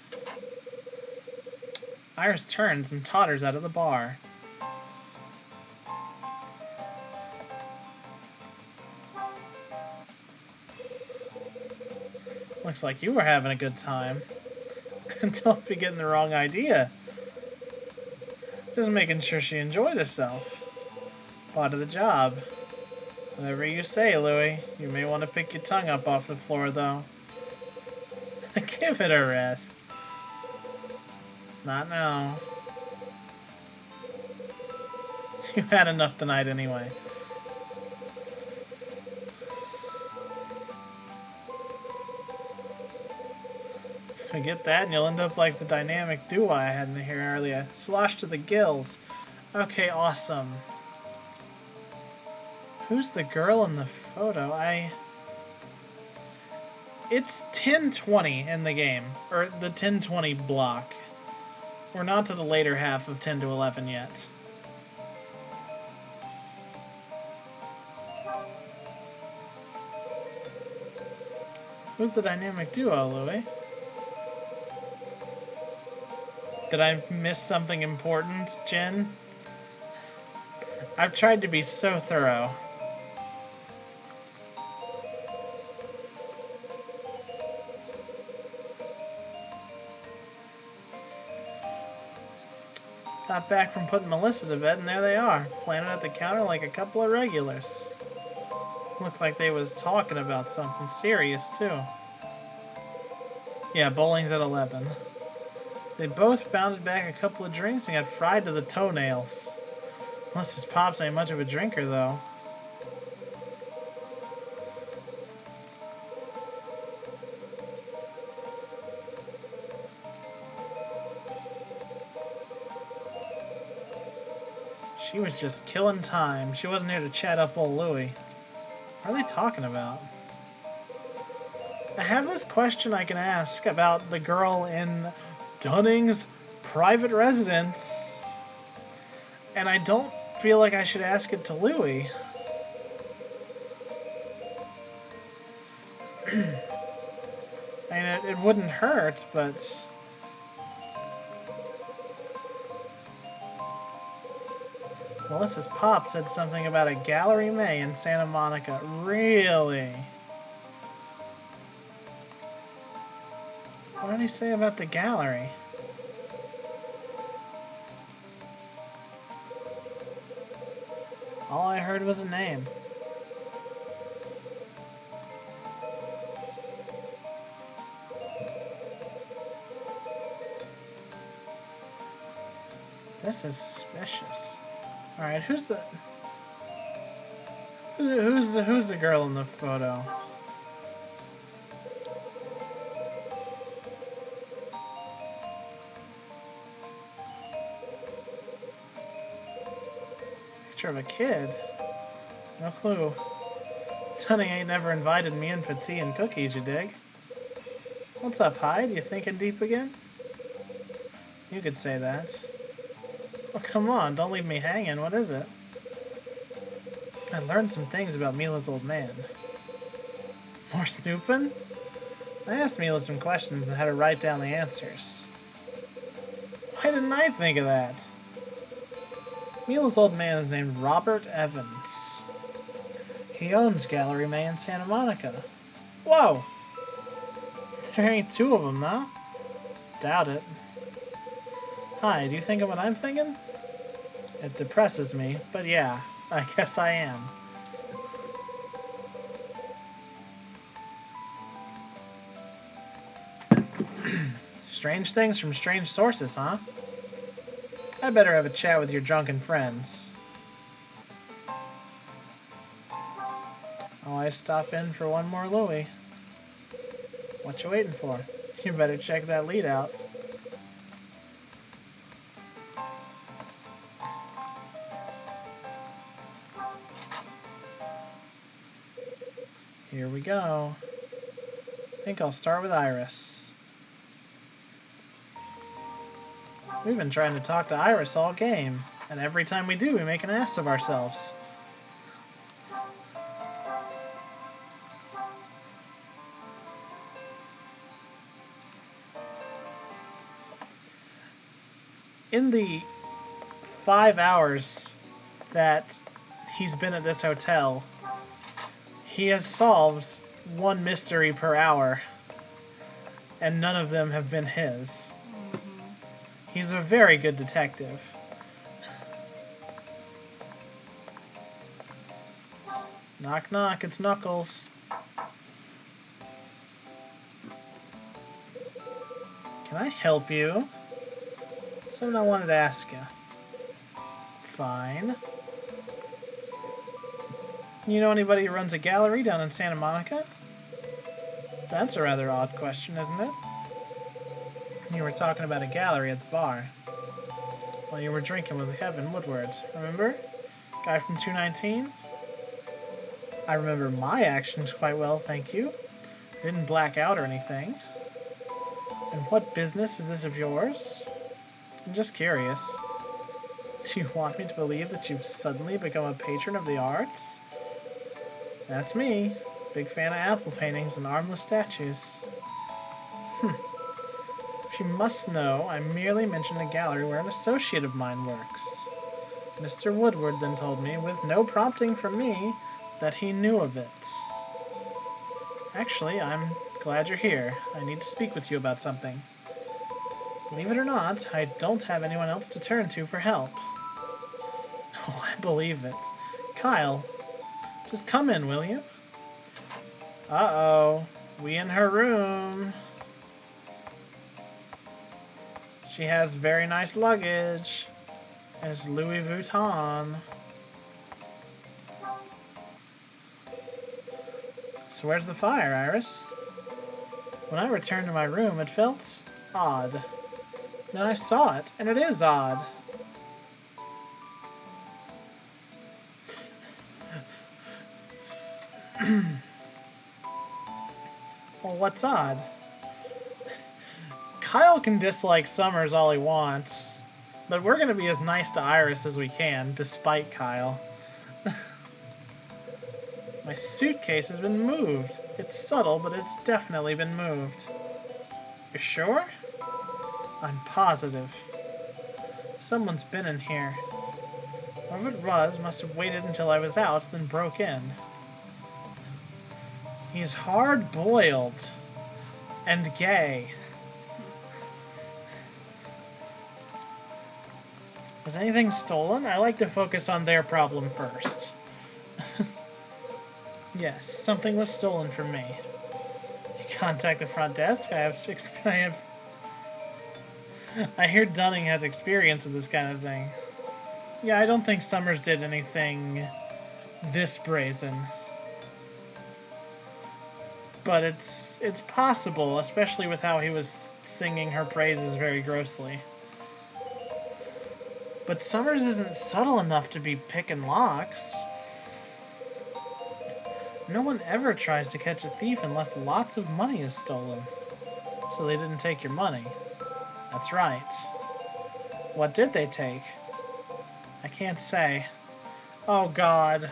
Iris turns and totters out of the bar. Looks like you were having a good time. Don't be getting the wrong idea. Just making sure she enjoyed herself. Part of the job. Whatever you say, Louie. You may want to pick your tongue up off the floor, though. Give it a rest. Not now. You had enough tonight anyway. Forget that and you'll end up like the dynamic duo I had in here earlier. Sloshed to the gills. Okay, awesome. Who's the girl in the photo? It's 10:20 in the game. Or the 10:20 block. We're not to the later half of 10 to 11 yet. Who's the dynamic duo, Louie? Did I miss something important, Jen? I've tried to be so thorough. Got back from putting Melissa to bed, and there they are, planning at the counter like a couple of regulars. Looked like they was talking about something serious, too. Yeah, bowling's at 11. They both bounded back a couple of drinks and got fried to the toenails. Melissa's Pops ain't much of a drinker, though. She was just killing time. She wasn't here to chat up old Louie. What are they talking about? I have this question I can ask about the girl in Dunning's private residence, and I don't feel like I should ask it to Louie. I mean, it wouldn't hurt, but... Melissa's Pop said something about a Gallery May in Santa Monica. Really? What did he say about the gallery? All I heard was a name. This is suspicious. Alright, who's the girl in the photo? Picture of a kid. No clue. Tunny ain't never invited me in for tea and cookies, you dig? What's up, Hyde? You thinking deep again? You could say that. Oh, come on, don't leave me hanging. What is it? I learned some things about Mila's old man. More snooping? I asked Mila some questions and had her write down the answers. Why didn't I think of that? Mila's old man is named Robert Evans. He owns Gallery May in Santa Monica. Whoa! There ain't two of them, though. Doubt it. Hi, do you think of what I'm thinking? It depresses me, but yeah, I guess I am. Strange things from strange sources, huh? I better have a chat with your drunken friends. Always stop in for one more Louie. What you waiting for? You better check that lead out. Here we go. I think I'll start with Iris. We've been trying to talk to Iris all game, and every time we do, we make an ass of ourselves. In the 5 hours that he's been at this hotel, he has solved one mystery per hour, and none of them have been his. He's a very good detective. Knock knock, it's Knuckles. Can I help you? Something I wanted to ask you. Fine. You know anybody who runs a gallery down in Santa Monica? That's a rather odd question, isn't it? You were talking about a gallery at the bar. While you were drinking with Kevin Woodward, remember? Guy from 219? I remember my actions quite well, thank you. I didn't black out or anything. And what business is this of yours? I'm just curious. Do you want me to believe that you've suddenly become a patron of the arts? That's me. Big fan of apple paintings and armless statues. She must know I merely mentioned a gallery where an associate of mine works. Mr. Woodward then told me, with no prompting from me, that he knew of it. Actually, I'm glad you're here. I need to speak with you about something. Believe it or not, I don't have anyone else to turn to for help. Oh, I believe it. Kyle, just come in, will you? Uh-oh. We in her room. She has very nice luggage. It's Louis Vuitton. So where's the fire, Iris? When I returned to my room, it felt odd. Then I saw it, and it is odd. Well, what's odd? Kyle can dislike Summers all he wants, but we're going to be as nice to Iris as we can, despite Kyle. My suitcase has been moved. It's subtle, but it's definitely been moved. You're sure? I'm positive. Someone's been in here. Whoever it was must have waited until I was out, then broke in. He's hard-boiled and gay. Was anything stolen? I like to focus on their problem first. Yes, something was stolen from me. Contact the front desk. I have I hear Dunning has experience with this kind of thing. Yeah, I don't think Summers did anything this brazen. But it's possible, especially with how he was singing her praises very grossly. But Summers isn't subtle enough to be picking locks. No one ever tries to catch a thief unless lots of money is stolen. So they didn't take your money. That's right. What did they take? I can't say. Oh God.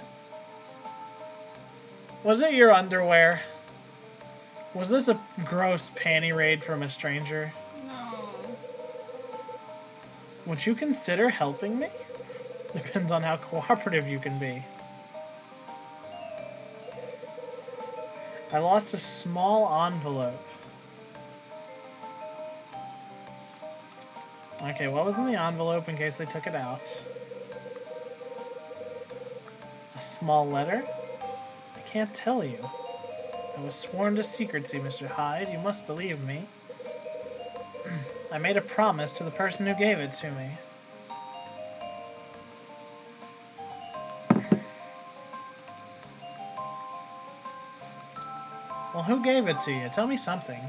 Was it your underwear? Was this a gross panty raid from a stranger? No. Would you consider helping me? Depends on how cooperative you can be. I lost a small envelope. Okay, what was in the envelope in case they took it out? A small letter? I can't tell you. I was sworn to secrecy, Mr. Hyde. You must believe me. I made a promise to the person who gave it to me. Well, who gave it to you? Tell me something.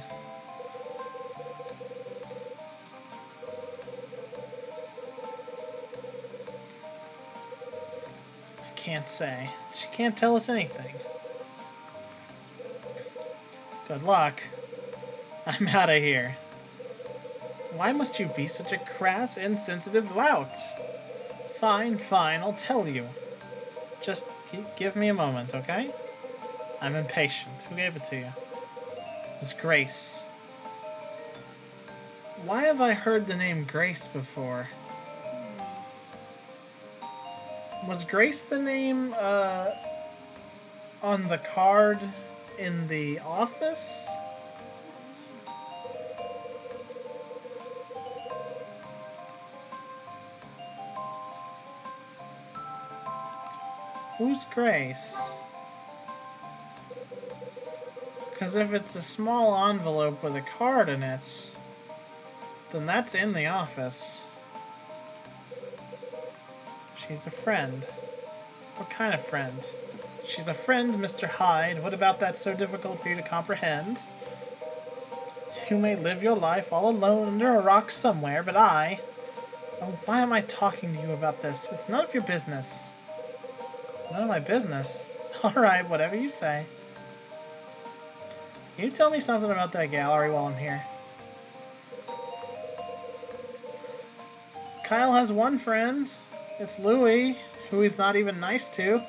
I can't say. She can't tell us anything. Good luck. I'm out of here. Why must you be such a crass, insensitive lout? Fine, fine, I'll tell you. Just give me a moment, okay? I'm impatient. Who gave it to you? It was Grace. Why have I heard the name Grace before? Was Grace the name, on the card in the office? Who's Grace? Because if it's a small envelope with a card in it, then that's in the office. She's a friend. What kind of friend? She's a friend, Mr. Hyde. What about that so difficult for you to comprehend? You may live your life all alone under a rock somewhere, but I... Oh, why am I talking to you about this? It's none of your business. None of my business? Alright, whatever you say. Can you tell me something about that gallery while I'm here? Kyle has one friend. It's Louie, who he's not even nice to.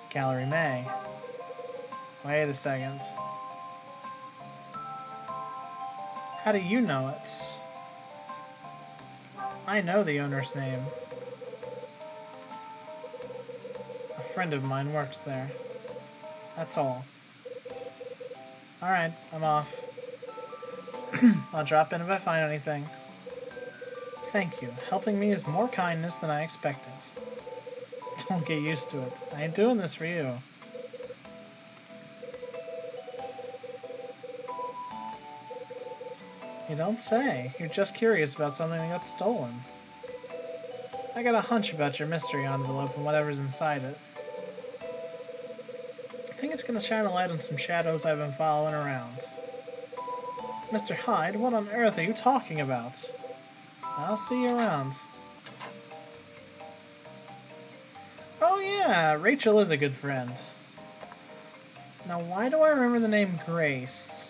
Gallery May. Wait a second. How do you know it? I know the owner's name. A friend of mine works there. That's all. Alright, I'm off. I'll drop in if I find anything. Thank you. Helping me is more kindness than I expected. Don't get used to it. I ain't doing this for you. You don't say. You're just curious about something that got stolen. I got a hunch about your mystery envelope and whatever's inside it. I think it's gonna shine a light on some shadows I've been following around. Mr. Hyde, what on earth are you talking about? I'll see you around. Oh yeah, Rachel is a good friend. Now why do I remember the name Grace?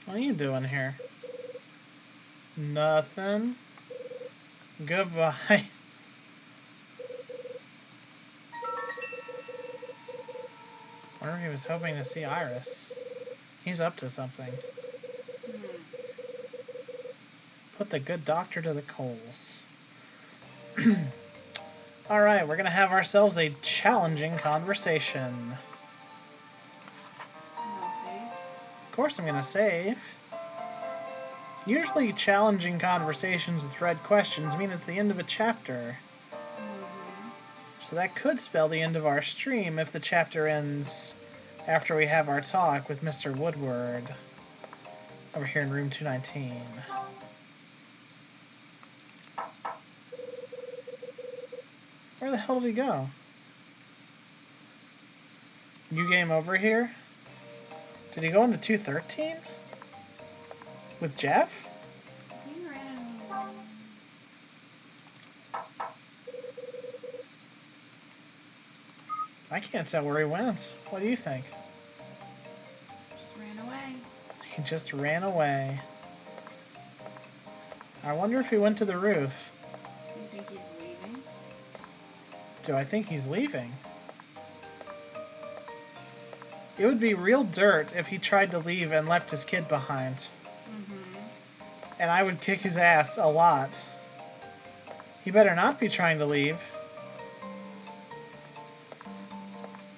What are you doing here? Nothing. Goodbye. I wonder if he was hoping to see Iris. He's up to something. Put the good doctor to the coals. Alright, we're gonna have ourselves a challenging conversation. I'll save. Of course I'm gonna save. Usually challenging conversations with red questions mean it's the end of a chapter. Mm-hmm. So that could spell the end of our stream if the chapter ends after we have our talk with Mr. Woodward over here in room 219. Where the hell did he go? New game over here? Did he go into 213? With Jeff? He ran in. I can't tell where he went. What do you think? Just ran away. He just ran away. I wonder if he went to the roof. You think he's leaving? Do I think he's leaving? It would be real dirt if he tried to leave and left his kid behind. Mm-hmm. And I would kick his ass a lot. He better not be trying to leave.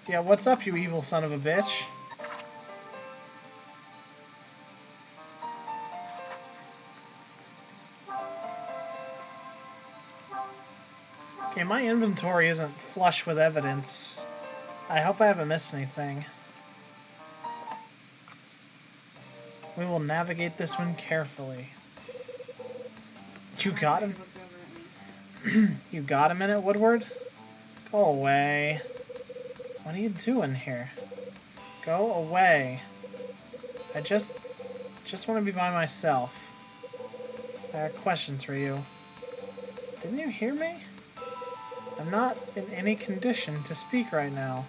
Yeah, what's up, you evil son of a bitch? Okay, my inventory isn't flush with evidence. I hope I haven't missed anything. We will navigate this one carefully. You got him? Looked over at me. You got a minute, Woodward? Go away. What are you doing here? Go away. I just want to be by myself. I have questions for you. Didn't you hear me? I'm not in any condition to speak right now.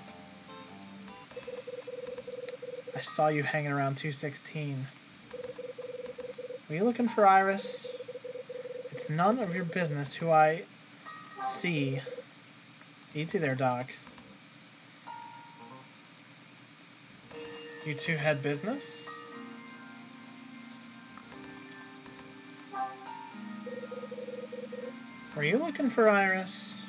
I saw you hanging around 216. Were you looking for Iris? It's none of your business who I see. Easy there, Doc. You two had business? Were you looking for Iris?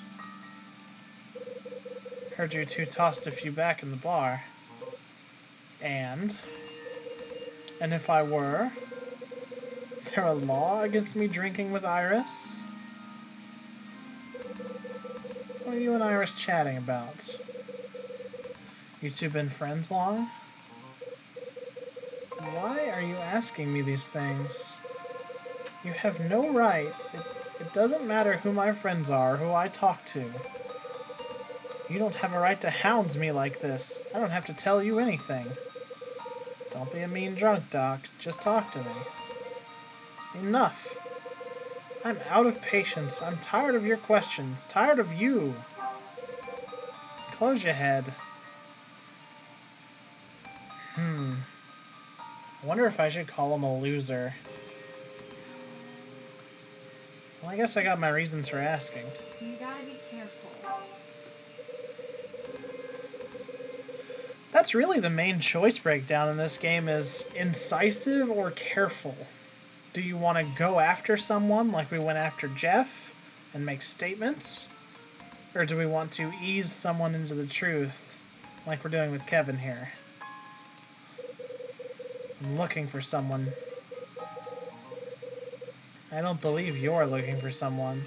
Heard you two tossed a few back in the bar. And if I were, is there a law against me drinking with Iris? What are you and Iris chatting about? You two been friends long? Why are you asking me these things? You have no right. It doesn't matter who my friends are, who I talk to. You don't have a right to hound me like this. I don't have to tell you anything. Don't be a mean drunk, Doc. Just talk to me. Enough. I'm out of patience. I'm tired of your questions. Tired of you. Close your head. I wonder if I should call him a loser. Well, I guess I got my reasons for asking. You gotta be careful. That's really the main choice breakdown in this game is incisive or careful. Do you want to go after someone like we went after Jeff and make statements? Or do we want to ease someone into the truth like we're doing with Kevin here? I'm looking for someone. I don't believe you're looking for someone.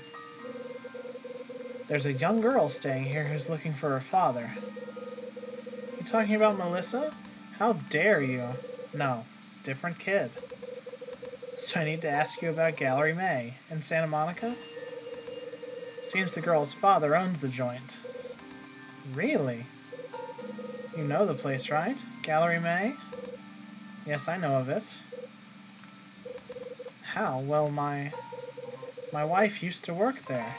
There's a young girl staying here who's looking for her father. You talking about Melissa? How dare you? No, different kid. So I need to ask you about Gallery May in Santa Monica? Seems the girl's father owns the joint. Really? You know the place, right? Gallery May? Yes, I know of it. How? Well, my wife used to work there.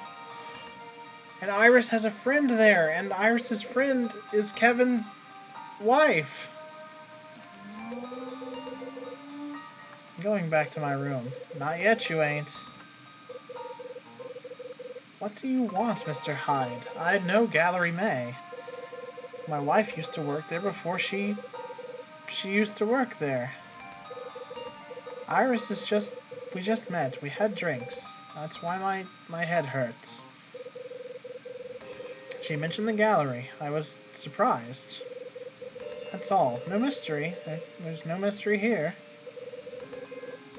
And Iris has a friend there, and Iris's friend is Kevin's wife. Going back to my room. Not yet, you ain't. What do you want, Mr. Hyde? I know Gallery May. My wife used to work there before she used to work there. Iris is just... We just met. We had drinks. That's why my head hurts. She mentioned the gallery. I was surprised. That's all. No mystery. There's no mystery here.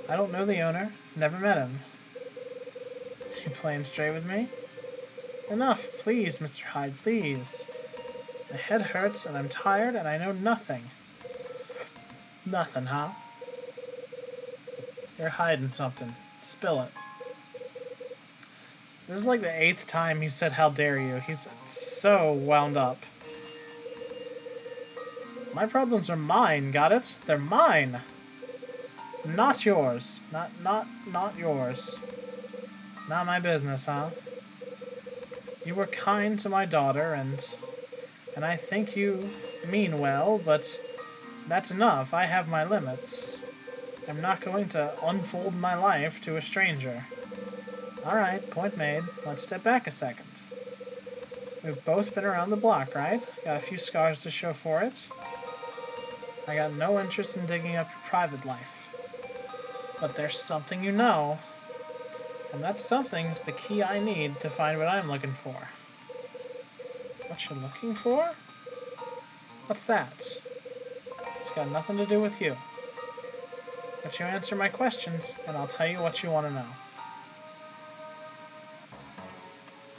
I don't know the owner. Never met him. You playing straight with me? Enough, please, Mr. Hyde, please. My head hurts, and I'm tired, and I know nothing. Nothing, huh? You're hiding something. Spill it. This is like the 8th time he said, "How dare you?" He's so wound up. My problems are mine, got it? They're mine! Not yours. Not yours. Not my business, huh? You were kind to my daughter, and I think you mean well, but that's enough. I have my limits. I'm not going to unfold my life to a stranger. Alright, point made. Let's step back a second. We've both been around the block, right? Got a few scars to show for it. I got no interest in digging up your private life. But there's something you know. And that something's the key I need to find what I'm looking for. What you're looking for? What's that? It's got nothing to do with you. But you answer my questions, and I'll tell you what you want to know.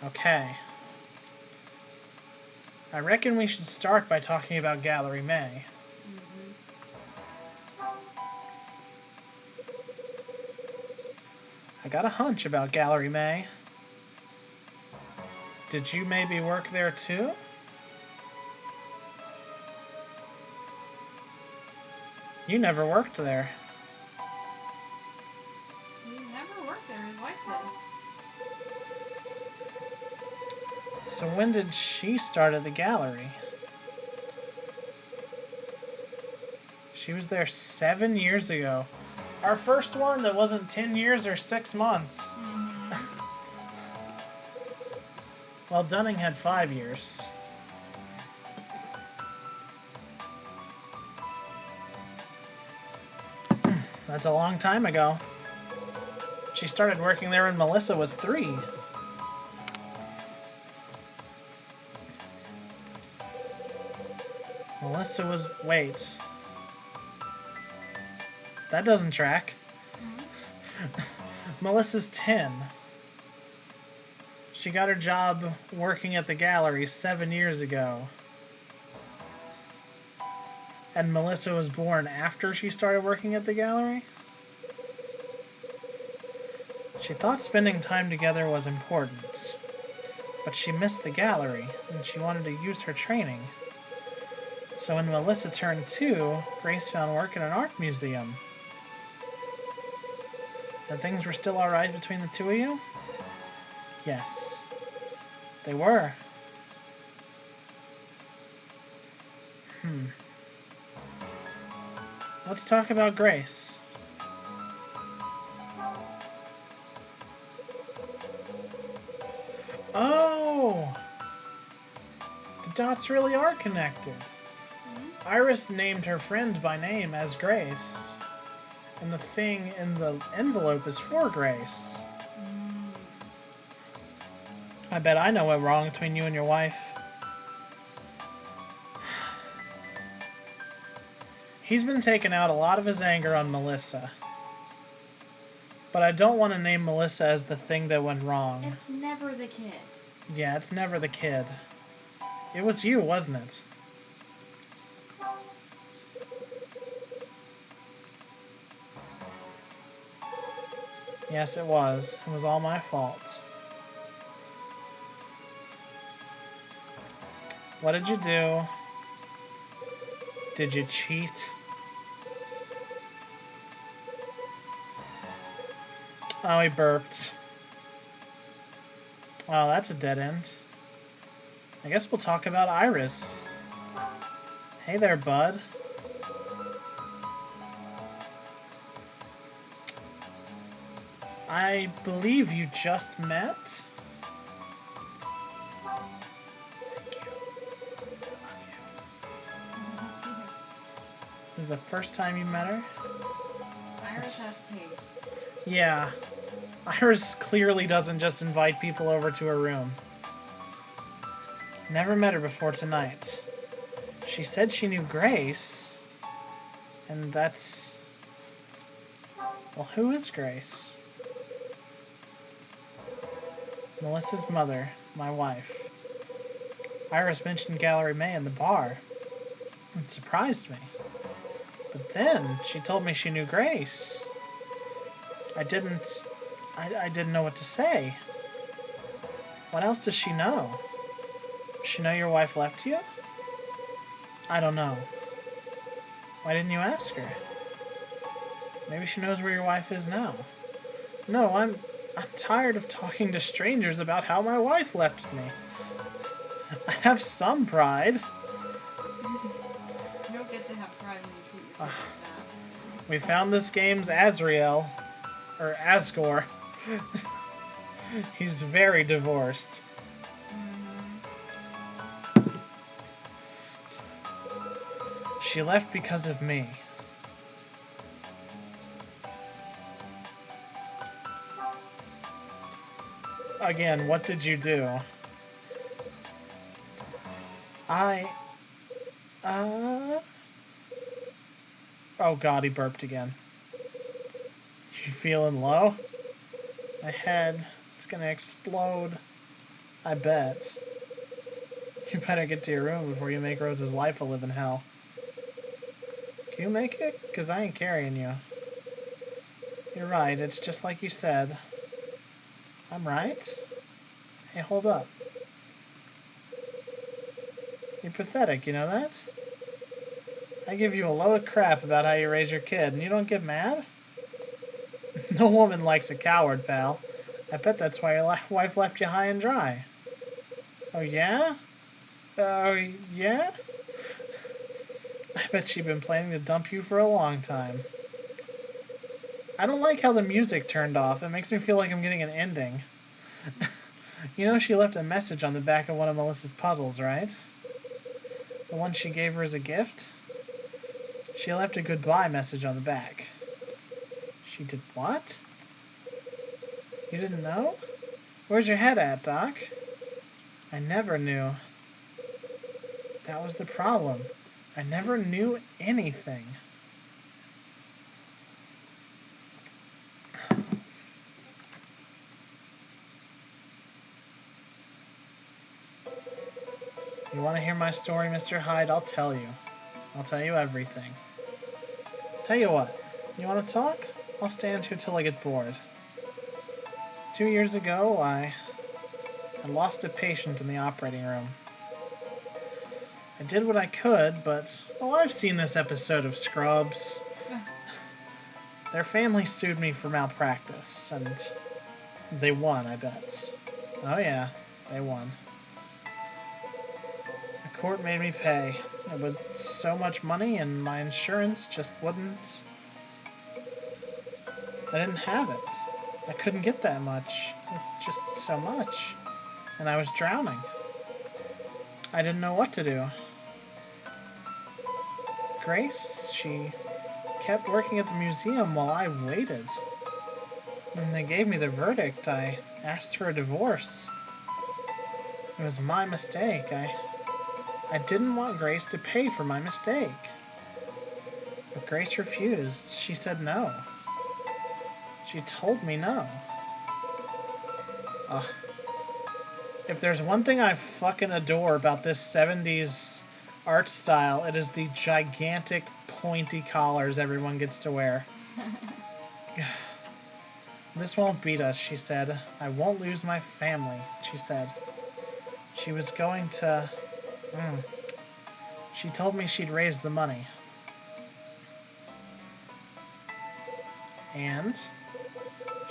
Okay. I reckon we should start by talking about Gallery May. I got a hunch about Gallery May. Did you maybe work there too? You never worked there. He never worked there. His wife did. So when did she start at the gallery? She was there 7 years ago. Our first one that wasn't 10 years or 6 months. Well, Dunning had 5 years. That's a long time ago. She started working there when Melissa was 3. Melissa was... wait. That doesn't track. Melissa's 10. She got her job working at the gallery 7 years ago. And Melissa was born after she started working at the gallery? She thought spending time together was important. But she missed the gallery, and she wanted to use her training. So when Melissa turned 2, Grace found work in an art museum. And things were still alright between the two of you? Yes. They were. Let's talk about Grace. Oh! The dots really are connected. Iris named her friend by name as Grace. And the thing in the envelope is for Grace. I bet I know what went wrong between you and your wife. He's been taking out a lot of his anger on Melissa. But I don't want to name Melissa as the thing that went wrong. It's never the kid. Yeah, it's never the kid. It was you, wasn't it? Yes, it was. It was all my fault. What did you do? Did you cheat? Oh, he burped. Oh, that's a dead end. I guess we'll talk about Iris. Hey there, bud. I believe you just met? This is the first time you met her? Iris has taste. Yeah. Iris clearly doesn't just invite people over to her room. Never met her before tonight. She said she knew Grace, and that's... Well, who is Grace? Melissa's mother, my wife. Iris mentioned Gallery May in the bar. It surprised me. But then she told me she knew Grace. I didn't know what to say. What else does she know? Does she know your wife left you? I don't know. Why didn't you ask her? Maybe she knows where your wife is now. No, I'm tired of talking to strangers about how my wife left me. I have some pride. You don't get to have pride when you treat your kid like that. We found this game's Azrael. Or Asgore. He's very divorced. She left because of me. Again, what did you do? Oh god, he burped again. You feeling low? My head, it's gonna explode. I bet. You better get to your room before you make Rose's life a living hell. Can you make it? 'Cause I ain't carrying you. You're right, it's just like you said. I'm right? Hey, hold up. You're pathetic, you know that? I give you a load of crap about how you raise your kid, and you don't get mad? No woman likes a coward, pal. I bet that's why your wife left you high and dry. Oh, yeah? Oh, yeah? I bet she'd been planning to dump you for a long time. I don't like how the music turned off. It makes me feel like I'm getting an ending. You know she left a message on the back of one of Melissa's puzzles, right? The one she gave her as a gift? She left a goodbye message on the back. She did what? You didn't know? Where's your head at, Doc? I never knew. That was the problem. I never knew anything. You want to hear my story, Mr. Hyde? I'll tell you. I'll tell you everything. Tell you what, you want to talk? I'll stand here till I get bored. 2 years ago, I lost a patient in the operating room. I did what I could, but, well, I've seen this episode of Scrubs. Their family sued me for malpractice, and they won, I bet. Oh yeah, they won. The court made me pay. It was so much money, and my insurance just wouldn't... I didn't have it. I couldn't get that much. It was just so much. And I was drowning. I didn't know what to do. Grace, she kept working at the museum while I waited. When they gave me the verdict, I asked for a divorce. It was my mistake. I didn't want Grace to pay for my mistake. But Grace refused. She said no. She told me no. Ugh. If there's one thing I fucking adore about this 70s art style, it is the gigantic pointy collars everyone gets to wear. This won't beat us, she said. I won't lose my family, she said. She was going to... She told me she'd raise the money. And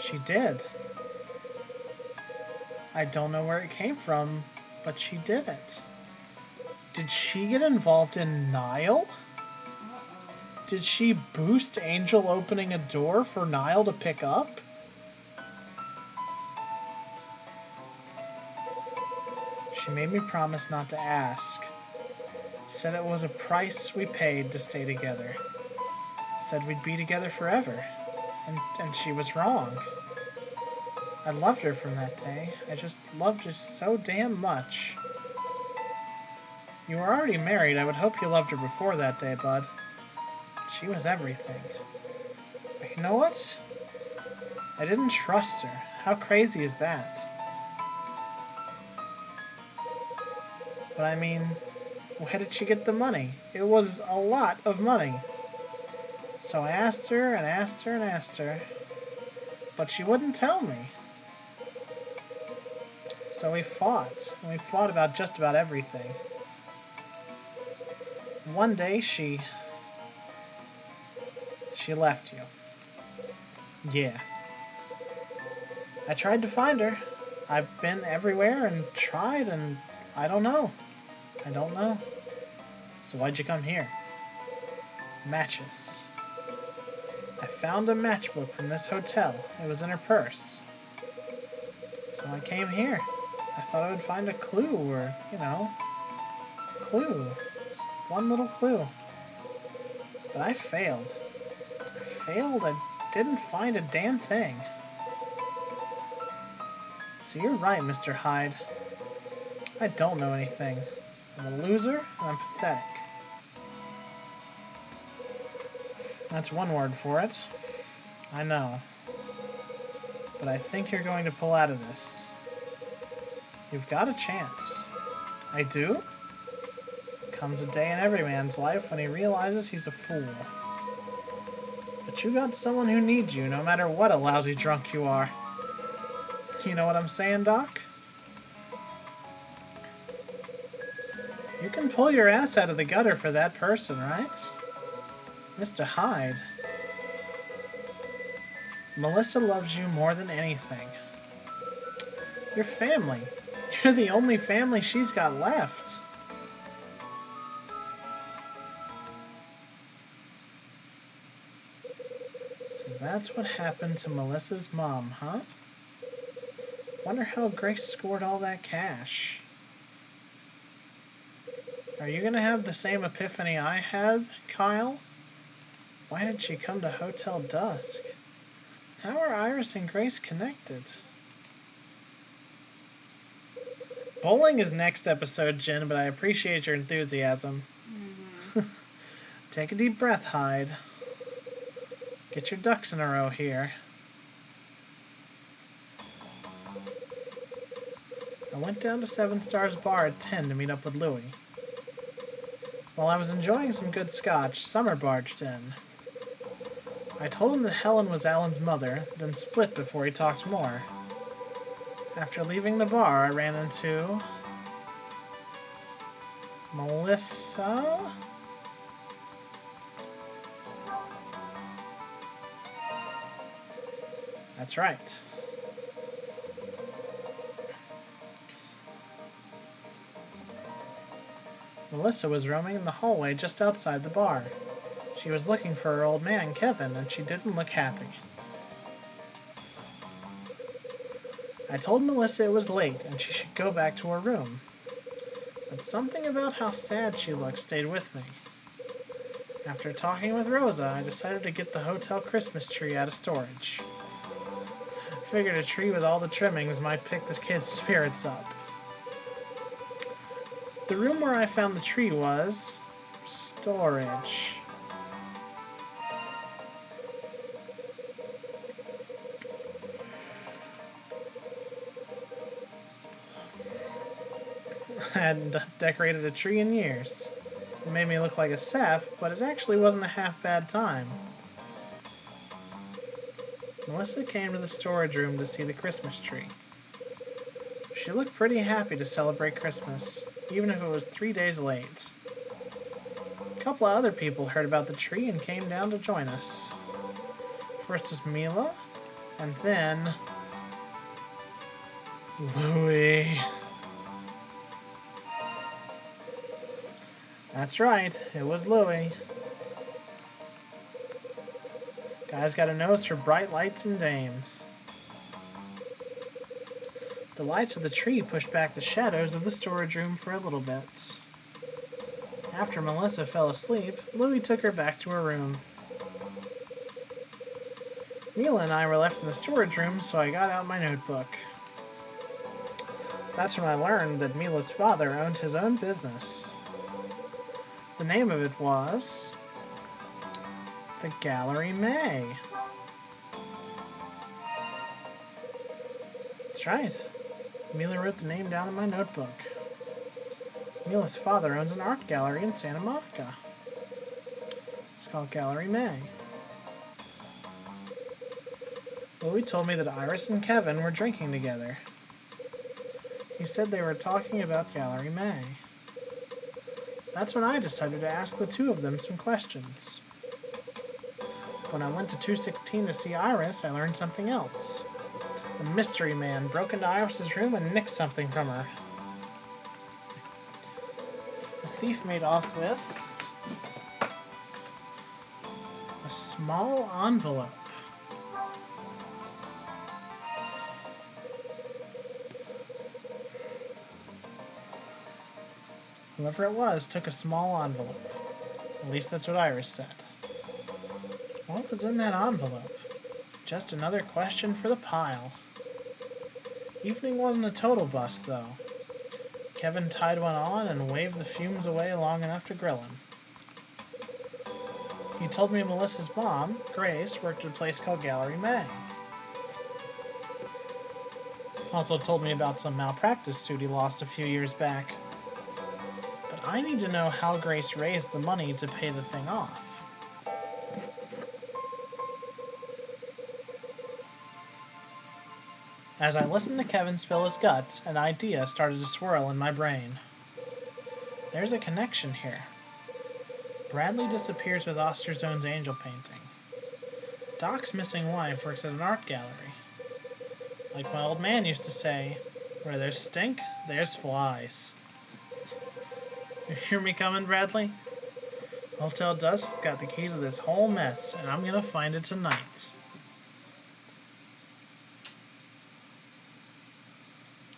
she did. I don't know where it came from, but she did it. Did she get involved in Niall? Did she boost Angel opening a door for Niall to pick up? She made me promise not to ask. Said it was a price we paid to stay together. Said we'd be together forever. And she was wrong. I loved her from that day. I just loved her so damn much. You were already married. I would hope you loved her before that day, bud. She was everything. But you know what? I didn't trust her. How crazy is that? But I mean, where did she get the money? It was a lot of money. So I asked her and asked her and asked her, but she wouldn't tell me. So we fought. We fought about just about everything. One day she left you. Yeah. I tried to find her. I've been everywhere and tried, and I don't know. I don't know. So why'd you come here? Matches. I found a matchbook from this hotel. It was in her purse. So I came here. I thought I would find a clue, or, you know, clue. Just one little clue. But I failed. I didn't find a damn thing. So you're right, Mr. Hyde. I don't know anything. I'm a loser, and I'm pathetic. That's one word for it. I know. But I think you're going to pull out of this. You've got a chance. I do? Comes a day in every man's life when he realizes he's a fool. But you got someone who needs you, no matter what a lousy drunk you are. You know what I'm saying, Doc? You can pull your ass out of the gutter for that person, right? Mr. Hyde. Melissa loves you more than anything. Your family. You're the only family she's got left. So that's what happened to Melissa's mom, huh? Wonder how Grace scored all that cash. Are you gonna have the same epiphany I had, Kyle? Why did she come to Hotel Dusk? How are Iris and Grace connected? Bowling is next episode, Jen, but I appreciate your enthusiasm. Mm-hmm. Take a deep breath, Hyde. Get your ducks in a row here. I went down to Seven Stars Bar at 10 to meet up with Louie. While I was enjoying some good scotch, Summer barged in. I told him that Helen was Alan's mother, then split before he talked more. After leaving the bar, I ran into Melissa? That's right. Melissa was roaming in the hallway just outside the bar. She was looking for her old man, Kevin, and she didn't look happy. I told Melissa it was late and she should go back to her room. But something about how sad she looked stayed with me. After talking with Rosa, I decided to get the hotel Christmas tree out of storage. Figured a tree with all the trimmings might pick the kids' spirits up. The room where I found the tree was storage. I hadn't decorated a tree in years. It made me look like a sap, but it actually wasn't a half bad time. Melissa came to the storage room to see the Christmas tree. She looked pretty happy to celebrate Christmas, even if it was 3 days late. A couple of other people heard about the tree and came down to join us. First was Mila, and then Louie. That's right, it was Louie. Guy's got a nose for bright lights and dames. The lights of the tree pushed back the shadows of the storage room for a little bit. After Melissa fell asleep, Louie took her back to her room. Mila and I were left in the storage room, so I got out my notebook. That's when I learned that Mila's father owned his own business. The name of it was the Gallery May. That's right. Mila wrote the name down in my notebook. Mila's father owns an art gallery in Santa Monica. It's called Gallery May. Louie told me that Iris and Kevin were drinking together. He said they were talking about Gallery May. That's when I decided to ask the two of them some questions. When I went to 216 to see Iris, I learned something else. A mystery man broke into Iris's room and nicked something from her. The thief made off with a small envelope. Whoever it was took a small envelope. At least that's what Iris said. What was in that envelope? Just another question for the pile. Evening wasn't a total bust, though. Kevin tied one on and waved the fumes away long enough to grill him. He told me Melissa's mom, Grace, worked at a place called Gallery May. Also told me about some malpractice suit he lost a few years back. But I need to know how Grace raised the money to pay the thing off. As I listened to Kevin spill his guts, an idea started to swirl in my brain. There's a connection here. Bradley disappears with Osterzone's angel painting. Doc's missing wife works at an art gallery. Like my old man used to say, where there's stink, there's flies. You hear me coming, Bradley? Hotel Dusk's got the key to this whole mess, and I'm gonna find it tonight.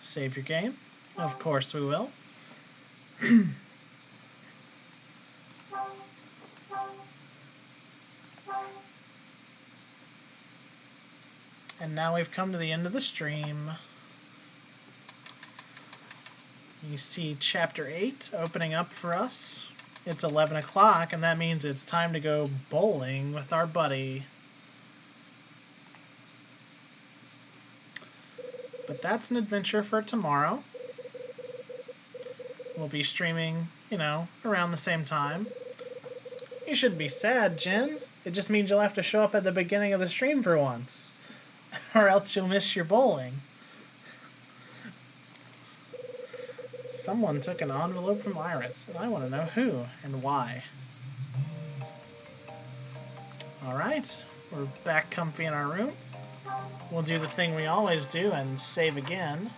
Save your game? Of course we will. And now we've come to the end of the stream. You see Chapter 8 opening up for us. It's 11 o'clock, and that means it's time to go bowling with our buddy. But that's an adventure for tomorrow. We'll be streaming, around the same time. You shouldn't be sad, Jen. It just means you'll have to show up at the beginning of the stream for once. Or else you'll miss your bowling. Someone took an envelope from Iris, and I want to know who and why. Alright, we're back comfy in our room. We'll do the thing we always do and save again.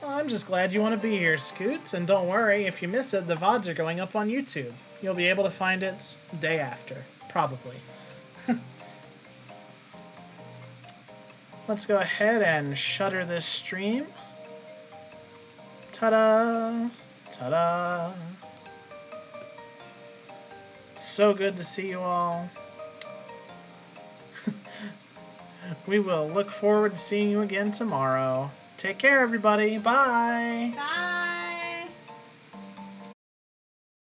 I'm just glad you want to be here, Scoots, and don't worry, if you miss it, the VODs are going up on YouTube. You'll be able to find it day after, probably. Let's go ahead and shutter this stream. Ta-da! Ta-da! It's so good to see you all. We will look forward to seeing you again tomorrow. Take care, everybody. Bye! Bye!